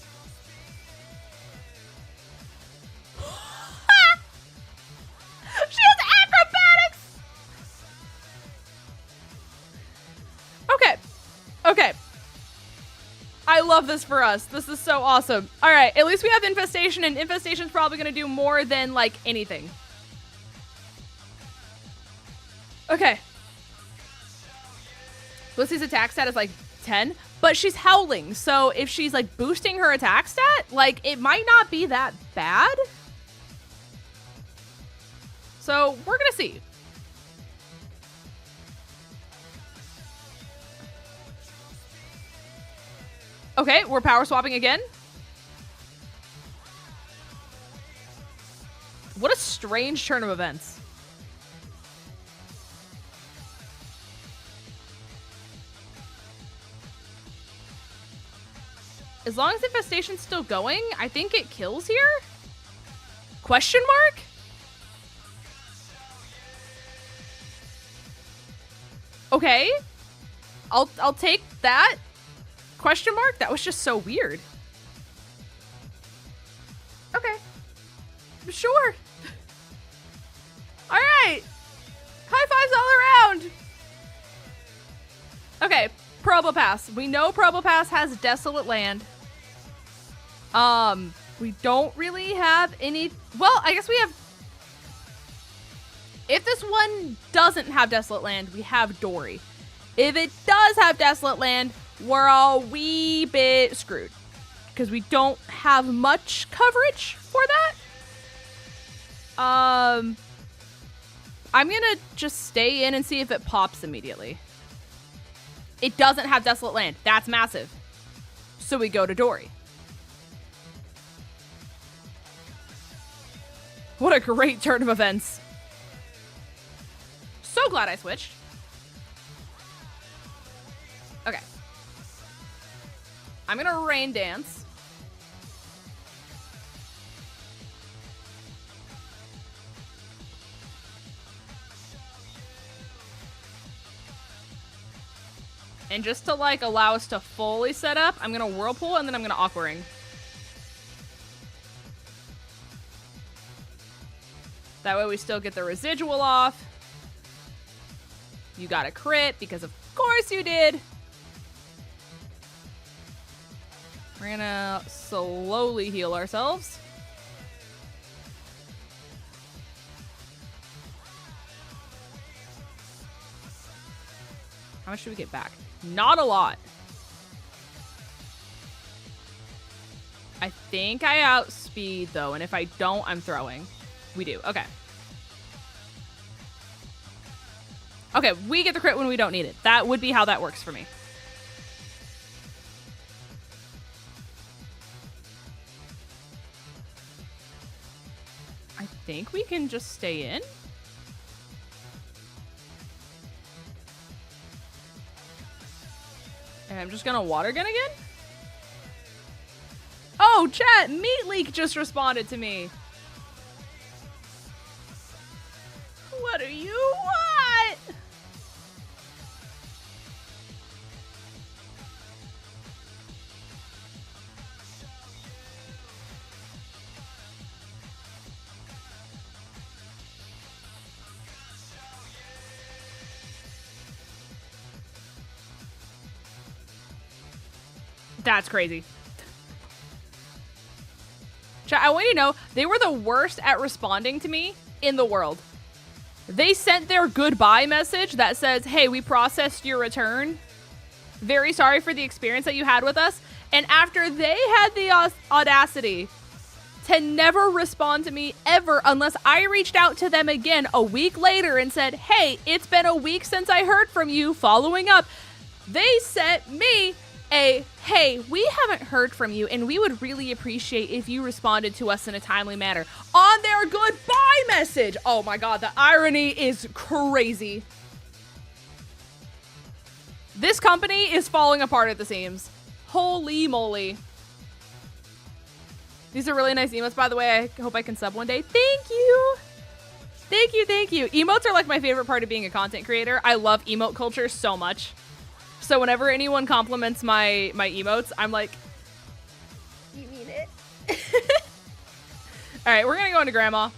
She has acrobatics. Okay. Okay. I love this for us. This is so awesome. All right, at least we have Infestation, and Infestation's probably gonna do more than like anything. Okay. Blissey's attack stat is like 10, but she's howling, so if she's like boosting her attack stat, like it might not be that bad. So we're gonna see. Okay, we're power swapping again. What a strange turn of events. As long as Infestation's still going, I think it kills here? Question mark? Okay. I'll take that. Question mark? That was just so weird. Okay. Sure. All right. High fives all around. Okay. Probopass. We know Probopass has Desolate Land. We don't really have any... Well, I guess we have... If this one doesn't have Desolate Land, we have Dory. If it does have Desolate Land, we're a wee bit screwed. Because we don't have much coverage for that. I'm gonna just stay in and see if it pops immediately. It doesn't have Desolate Land. That's massive. So we go to Dory. What a great turn of events. So glad I switched. Okay. I'm gonna Rain Dance. And just to like allow us to fully set up, I'm gonna Whirlpool and then I'm gonna Aqua Ring. That way we still get the residual off. You got a crit because of course you did. We're gonna slowly heal ourselves. How much do we get back? Not a lot. I think I outspeed though, and if I don't, I'm throwing. We do. Okay. Okay, we get the crit when we don't need it. That would be how that works for me. I think we can just stay in. And I'm just gonna Water Gun again? Oh, chat! Meat Leak just responded to me. What do you want? That's crazy. Chat, I want you to know, they were the worst at responding to me in the world. They sent their goodbye message that says, hey, we processed your return. Very sorry for the experience that you had with us. And after they had the audacity to never respond to me ever unless I reached out to them again a week later and said, hey, it's been a week since I heard from you following up. They sent me hey, we haven't heard from you and we would really appreciate if you responded to us in a timely manner on their goodbye message. Oh my God, the irony is crazy. This company is falling apart at the seams. Holy moly. These are really nice emotes, by the way. I hope I can sub one day. Thank you. Thank you, thank you. Emotes are like my favorite part of being a content creator. I love emote culture so much. So whenever anyone compliments my emotes, I'm like, you mean it? All right, we're gonna go into grandma.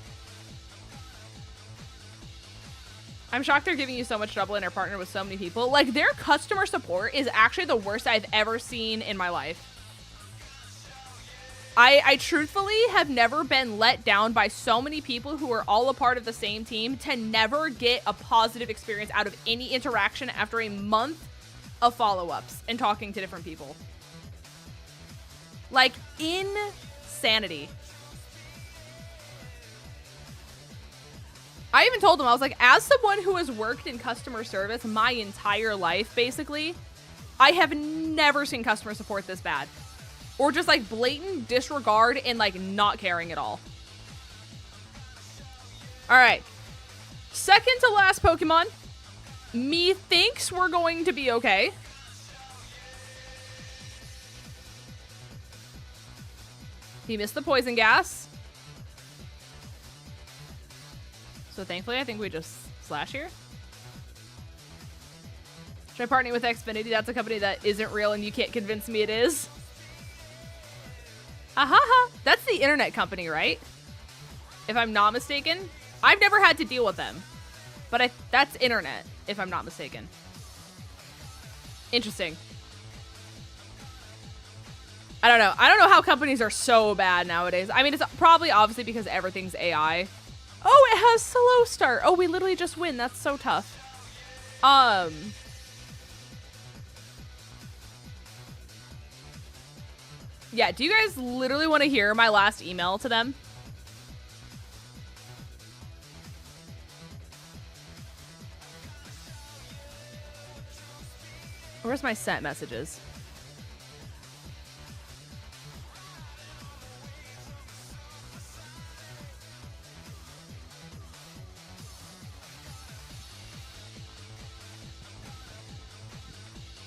I'm shocked they're giving you so much trouble and are partnered with so many people. Like, their customer support is actually the worst I've ever seen in my life. I truthfully have never been let down by so many people who are all a part of the same team to never get a positive experience out of any interaction after a month of follow-ups and talking to different people. Like, insanity. I even told them, I was like, as someone who has worked in customer service my entire life, basically, I have never seen customer support this bad. Or just like blatant disregard and like not caring at all. All right. Second to last Pokemon. Methinks we're going to be okay. He missed the poison gas. So thankfully, I think we just slash here. Should I partner with Xfinity? That's a company that isn't real and you can't convince me it is. Ahaha. That's the internet company, right? If I'm not mistaken. I've never had to deal with them. But that's internet, if I'm not mistaken. Interesting. I don't know. I don't know how companies are so bad nowadays. I mean, it's probably obviously because everything's AI. Oh, it has slow start. Oh, we literally just win. That's so tough. Yeah, do you guys literally want to hear my last email to them? Where's my sent messages?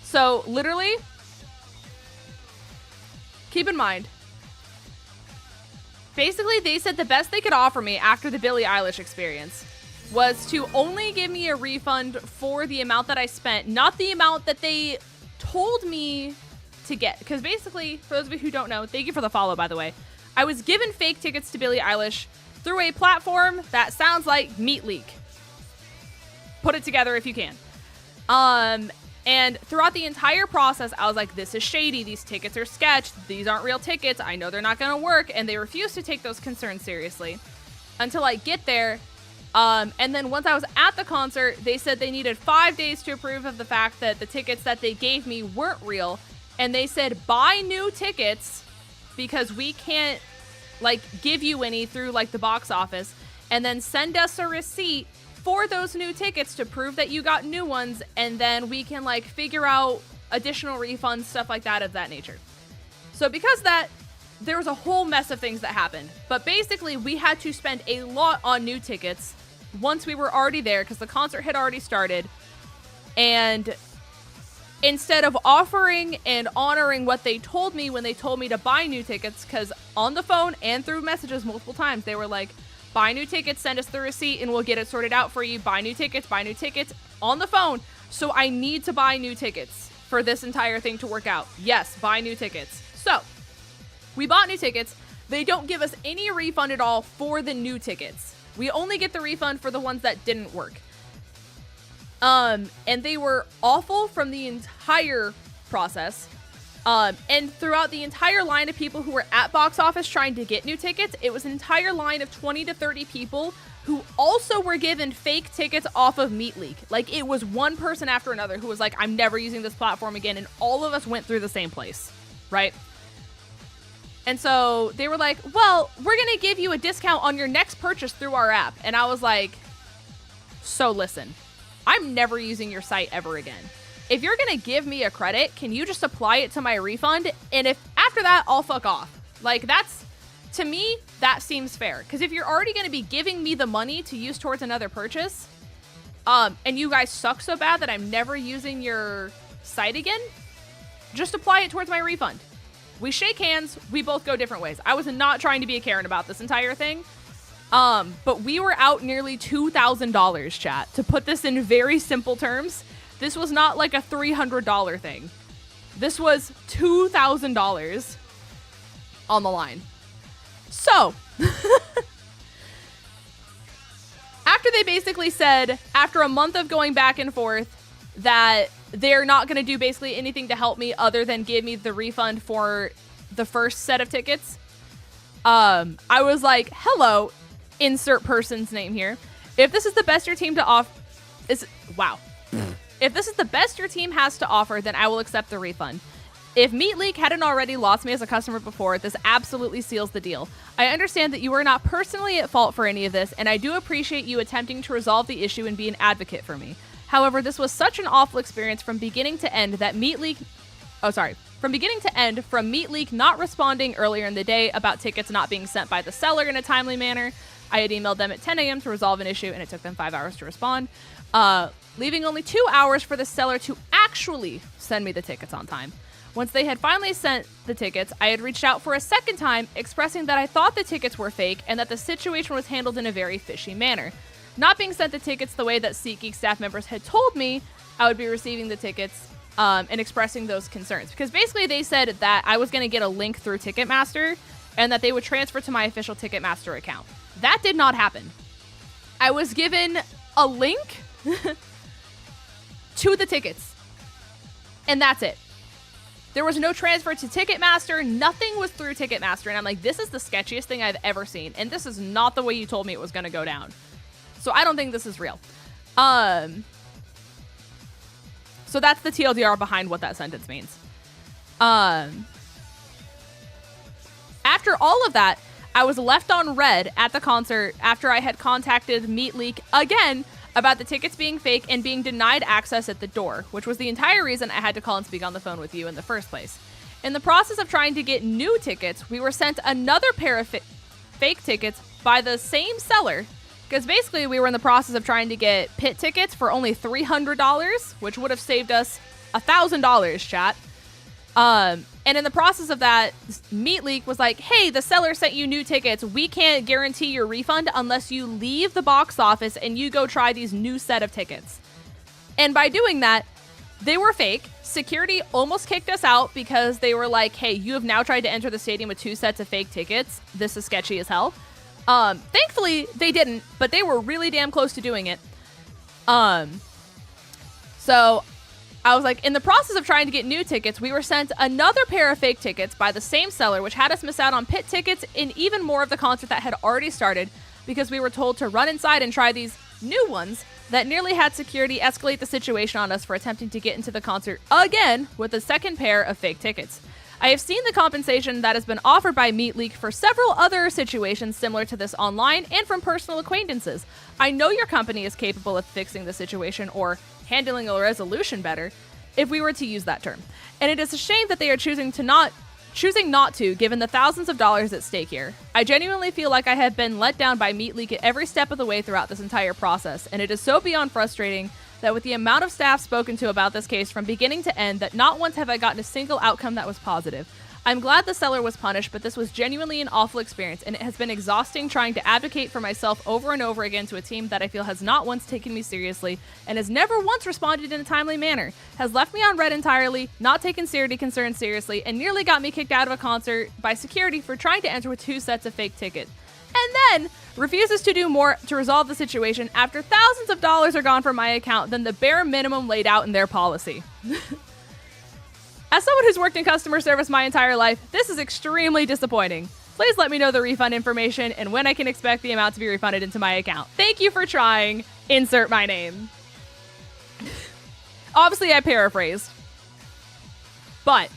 So, literally, keep in mind, basically they said the best they could offer me after the Billie Eilish experience was to only give me a refund for the amount that I spent, not the amount that they told me to get. Because basically, for those of you who don't know, thank you for the follow, by the way, I was given fake tickets to Billie Eilish through a platform that sounds like Meat Leak. Put it together if you can. And throughout the entire process, I was like, this is shady. These tickets are sketched. These aren't real tickets. I know they're not going to work. And they refused to take those concerns seriously until I get there. And then once I was at the concert, they said they needed 5 days to approve of the fact that the tickets that they gave me weren't real. And they said, buy new tickets because we can't like give you any through like the box office, and then send us a receipt for those new tickets to prove that you got new ones, and then we can like figure out additional refunds, stuff like that of that nature. So because of that, there was a whole mess of things that happened. But basically, we had to spend a lot on new tickets once we were already there because the concert had already started. And instead of offering and honoring what they told me when they told me to buy new tickets, because on the phone and through messages multiple times, they were like, buy new tickets, send us the receipt, and we'll get it sorted out for you. Buy new tickets on the phone. So I need to buy new tickets for this entire thing to work out. Yes, buy new tickets. So we bought new tickets. They don't give us any refund at all for the new tickets. We only get the refund for the ones that didn't work. And they were awful from the entire process. And throughout the entire line of people who were at box office trying to get new tickets, it was an entire line of 20 to 30 people who also were given fake tickets off of Meat Leak. Like, it was one person after another who was like, I'm never using this platform again. And all of us went through the same place, right? And so they were like, well, we're going to give you a discount on your next purchase through our app. And I was like, so listen, I'm never using your site ever again. if you're gonna give me a credit, can you just apply it to my refund? And if after that, I'll fuck off. Like, that's, to me, that seems fair. Because if you're already gonna be giving me the money to use towards another purchase, and you guys suck so bad that I'm never using your site again, just apply it towards my refund. We shake hands, we both go different ways. I was not trying to be a Karen about this entire thing. But we were out nearly $2,000, chat. To put this in very simple terms, this was not like a $300 thing. This was $2,000 on the line. So, after they basically said, after a month of going back and forth, that they're not going to do basically anything to help me other than give me the refund for the first set of tickets, I was like, hello, insert person's name here. If this is the best your team to offer, wow. If this is the best your team has to offer, then I will accept the refund. If 𝗏𝗡𝗏 hadn't already lost me as a customer before, this absolutely seals the deal. I understand that you are not personally at fault for any of this, and I do appreciate you attempting to resolve the issue and be an advocate for me. However, this was such an awful experience from beginning to end that from beginning to end, from 𝗏𝗏 not responding earlier in the day about tickets not being sent by the seller in a timely manner. I had emailed them at 10 a.m. to resolve an issue, and it took them 5 hours to respond. Leaving only 2 hours for the seller to actually send me the tickets on time. Once they had finally sent the tickets, I had reached out for a second time, expressing that I thought the tickets were fake and that the situation was handled in a very fishy manner. Not being sent the tickets the way that SeatGeek staff members had told me I would be receiving the tickets, and expressing those concerns. Because basically they said that I was going to get a link through Ticketmaster and that they would transfer to my official Ticketmaster account. That did not happen. I was given a link to the tickets, and that's it. There was no transfer to Ticketmaster. Nothing was through Ticketmaster. And I'm like, this is the sketchiest thing I've ever seen. And this is not the way you told me it was going to go down. So I don't think this is real. So that's the TLDR behind what that sentence means. After all of that, I was left on red at the concert after I had contacted 𝗏𝗏 again about the tickets being fake and being denied access at the door, which was the entire reason I had to call and speak on the phone with you in the first place. In the process of trying to get new tickets, we were sent another pair of fake tickets by the same seller, because basically we were in the process of trying to get pit tickets for only $300, which would have saved us $1,000, chat. And in the process of that, 𝗏𝗏 was like, hey, the seller sent you new tickets. We can't guarantee your refund unless you leave the box office and you go try these new set of tickets. And by doing that, they were fake. Security almost kicked us out because they were like, hey, you have now tried to enter the stadium with 2 sets of fake tickets. This is sketchy as hell. Thankfully, they didn't, but they were really damn close to doing it. So I was like, in the process of trying to get new tickets, we were sent another pair of fake tickets by the same seller, which had us miss out on pit tickets and even more of the concert that had already started because we were told to run inside and try these new ones that nearly had security escalate the situation on us for attempting to get into the concert again with a second pair of fake tickets. I have seen the compensation that has been offered by 𝗏𝗏 for several other situations similar to this online and from personal acquaintances. I know your company is capable of fixing the situation or handling a resolution better, if we were to use that term. And it is a shame that they are choosing not to, given the thousands of dollars at stake here. I genuinely feel like I have been let down by 𝗏𝗏 at every step of the way throughout this entire process, and it is so beyond frustrating that with the amount of staff spoken to about this case from beginning to end, that not once have I gotten a single outcome that was positive. I'm glad the seller was punished, but this was genuinely an awful experience, and it has been exhausting trying to advocate for myself over and over again to a team that I feel has not once taken me seriously and has never once responded in a timely manner, has left me on red entirely, not taken security concerns seriously, and nearly got me kicked out of a concert by security for trying to enter with 2 sets of fake tickets. And then refuses to do more to resolve the situation after thousands of dollars are gone from my account than the bare minimum laid out in their policy. As someone who's worked in customer service my entire life, this is extremely disappointing. Please let me know the refund information and when I can expect the amount to be refunded into my account. Thank you for trying. Insert my name. Obviously, I paraphrased. But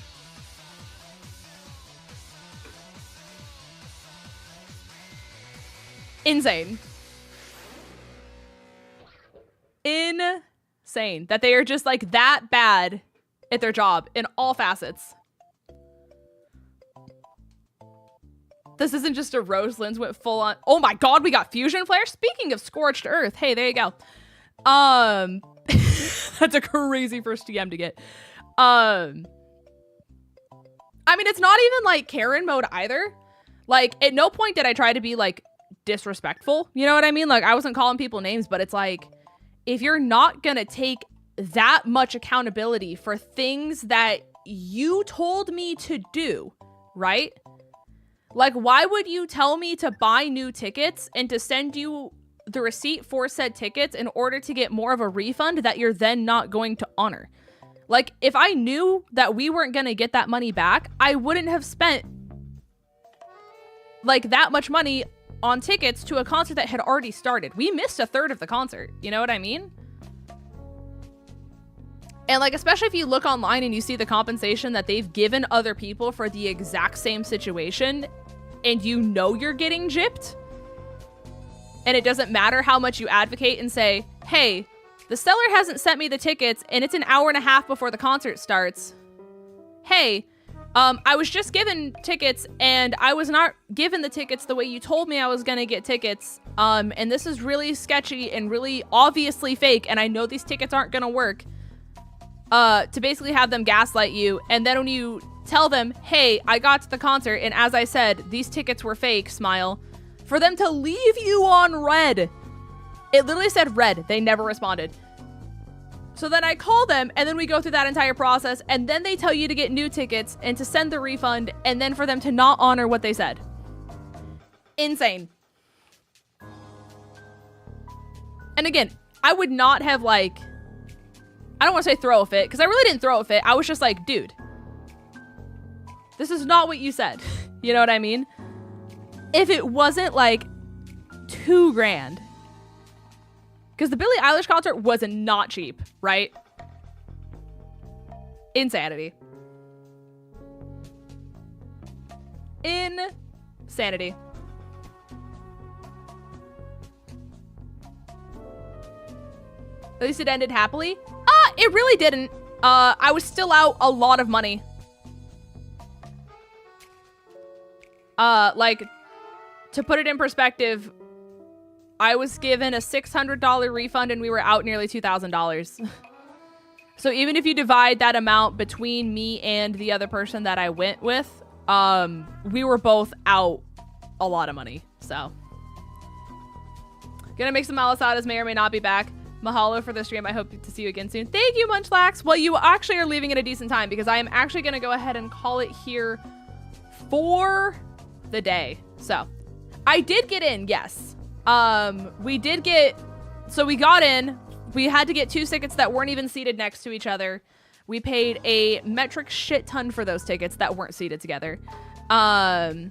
insane. Insane. insane that they are just like that bad at their job in all facets. This isn't just a Roselands went full on. Oh my God, we got fusion flare. Speaking of scorched earth, hey, there you go. That's a crazy first DM to get. I mean, it's not even like Karen mode either. Like, at no point did I try to be like disrespectful. You know what I mean? Like, I wasn't calling people names, but it's like, if you're not gonna take that much accountability for things that you told me to do, right? Like, why would you tell me to buy new tickets and to send you the receipt for said tickets in order to get more of a refund that you're then not going to honor? Like, if I knew that we weren't going to get that money back, I wouldn't have spent like that much money on tickets to a concert that had already started. We missed a third of the concert. You know what I mean? And like, especially if you look online and you see the compensation that they've given other people for the exact same situation, and you know you're getting gypped, and it doesn't matter how much you advocate and say, hey, the seller hasn't sent me the tickets and it's an hour and a half before the concert starts. Hey, I was just given tickets and I was not given the tickets the way you told me I was gonna get tickets. And this is really sketchy and really obviously fake, and I know these tickets aren't gonna work. To basically have them gaslight you, and then when you tell them, hey, I got to the concert and as I said, these tickets were fake, smile, for them to leave you on red. It literally said red. They never responded. So then I call them, and then we go through that entire process, and then they tell you to get new tickets and to send the refund, and then for them to not honor what they said. Insane. And again, I would not have like, I don't want to say throw a fit, because I really didn't throw a fit. I was just like, dude, this is not what you said. You know what I mean? If it wasn't like $2 grand, because the Billie Eilish concert was not cheap, right? Insanity. Insanity. At least it ended happily. It really didn't. I was still out a lot of money. Like, to put it in perspective, I was given a $600 refund and we were out nearly $2,000. So even if you divide that amount between me and the other person that I went with, we were both out a lot of money. So, gonna make some malasadas, may or may not be back. Mahalo for the stream. I hope to see you again soon. Thank you, Munchlax. Well, you actually are leaving at a decent time because I am actually going to go ahead and call it here for the day. So, I did get in, yes. We did get, so we got in. We had to get 2 tickets that weren't even seated next to each other. We paid a metric shit ton for those tickets that weren't seated together. And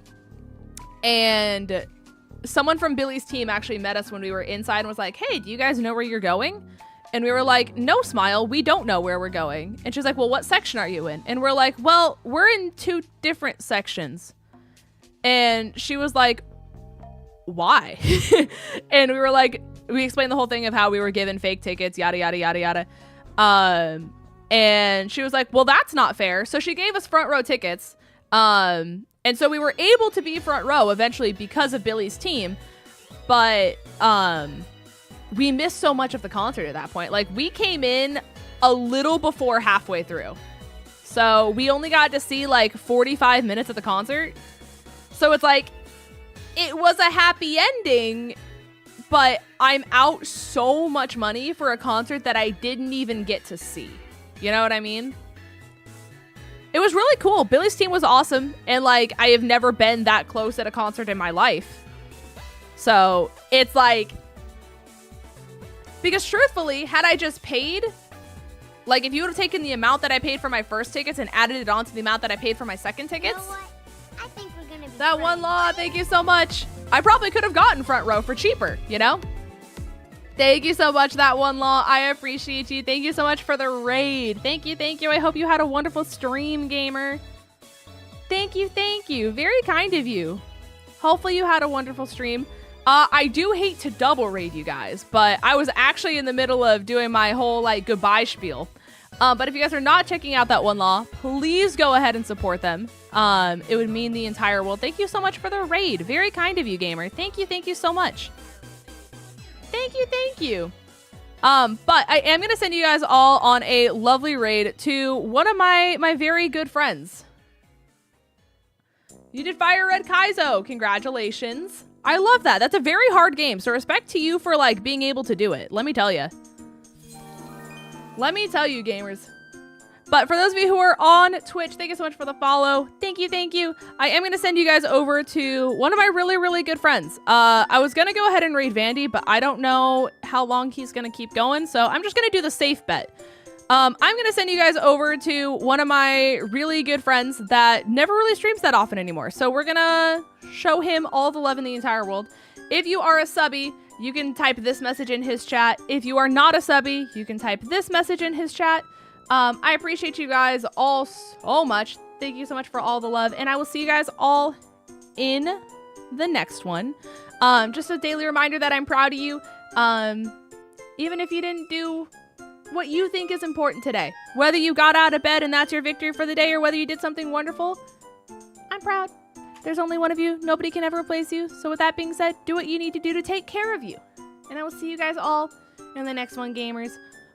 someone from Billy's team actually met us when we were inside and was like, hey, do you guys know where you're going? And we were like, no, Smile, we don't know where we're going. And she's like, well, what section are you in? And we're like, well, we're in 2 different sections. And she was like, why? And we were like, we explained the whole thing of how we were given fake tickets, yada, yada, yada, yada. And she was like, well, that's not fair. So she gave us front row tickets. And so we were able to be front row eventually because of Billy's team. But we missed so much of the concert at that point. Like, we came in a little before halfway through. So we only got to see like 45 minutes of the concert. So it's like, it was a happy ending, but I'm out so much money for a concert that I didn't even get to see. You know what I mean? It was really cool. Billy's team was awesome. And like, I have never been that close at a concert in my life. So it's like, because truthfully, had I just paid, like if you would have taken the amount that I paid for my first tickets and added it on to the amount that I paid for my second tickets. You know what? I think we're gonna be that one law, thank you so much. I probably could have gotten front row for cheaper, you know? Thank you so much, that one law. I appreciate you. Thank you so much for the raid. Thank you, thank you. I hope you had a wonderful stream, gamer. Thank you, thank you. Very kind of you. Hopefully you had a wonderful stream. I do hate to double raid you guys, but I was actually in the middle of doing my whole like goodbye spiel. But if you guys are not checking out that one law, please go ahead and support them. It would mean the entire world. Thank you so much for the raid. Very kind of you, gamer. Thank you so much. Thank you. But I am going to send you guys all on a lovely raid to one of my very good friends. You did Fire Red Kaizo. Congratulations. I love that. That's a very hard game. So respect to you for like being able to do it. Let me tell you. Let me tell you, gamers. But for those of you who are on Twitch, thank you so much for the follow. Thank you. I am going to send you guys over to one of my really good friends. I was going to go ahead and raid Vandy, but I don't know how long he's going to keep going. So I'm just going to do the safe bet. I'm going to send you guys over to one of my really good friends that never really streams that often anymore. So we're going to show him all the love in the entire world. If you are a subby, you can type this message in his chat. If you are not a subby, you can type this message in his chat. I appreciate you guys all so much. Thank you so much for all the love. And I will see you guys all in the next one. Just a daily reminder that I'm proud of you. Even if you didn't do what you think is important today. Whether you got out of bed and that's your victory for the day, or whether you did something wonderful, I'm proud. There's only one of you. Nobody can ever replace you. So with that being said, do what you need to do to take care of you. And I will see you guys all in the next one, gamers.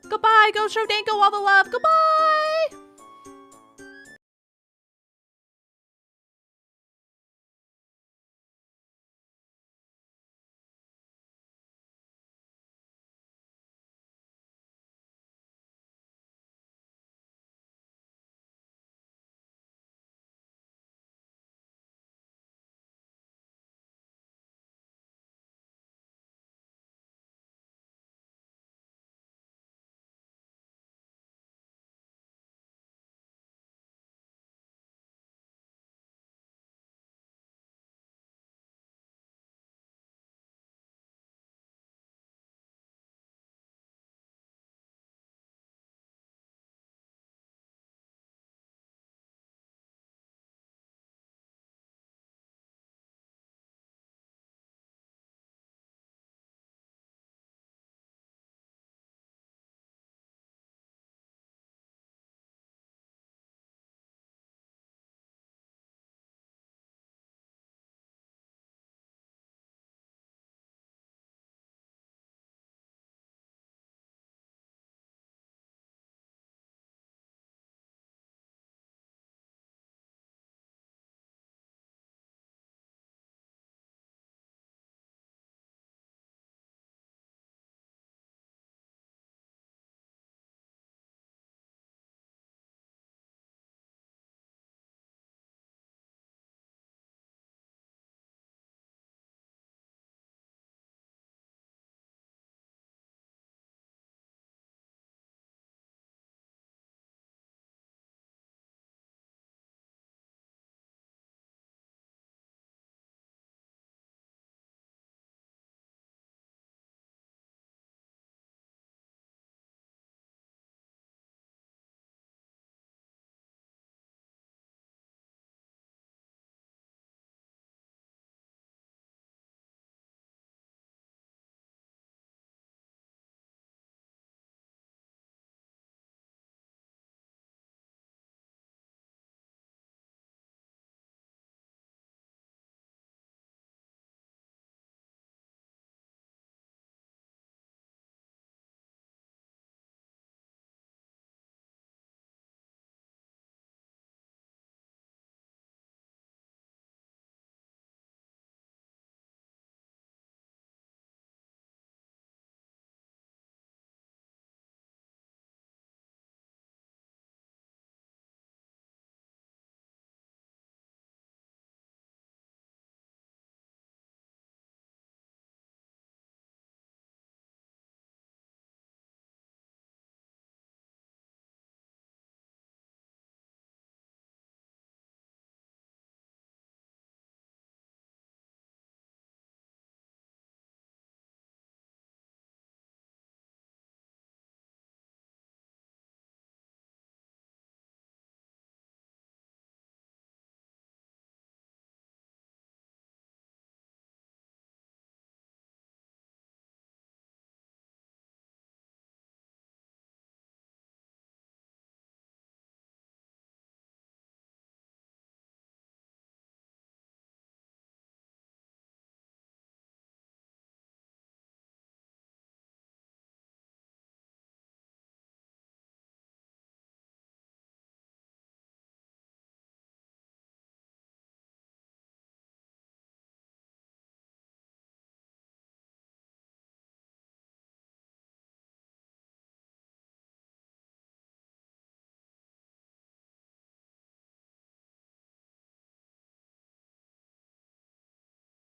Goodbye. Go show Danko all the love. Goodbye.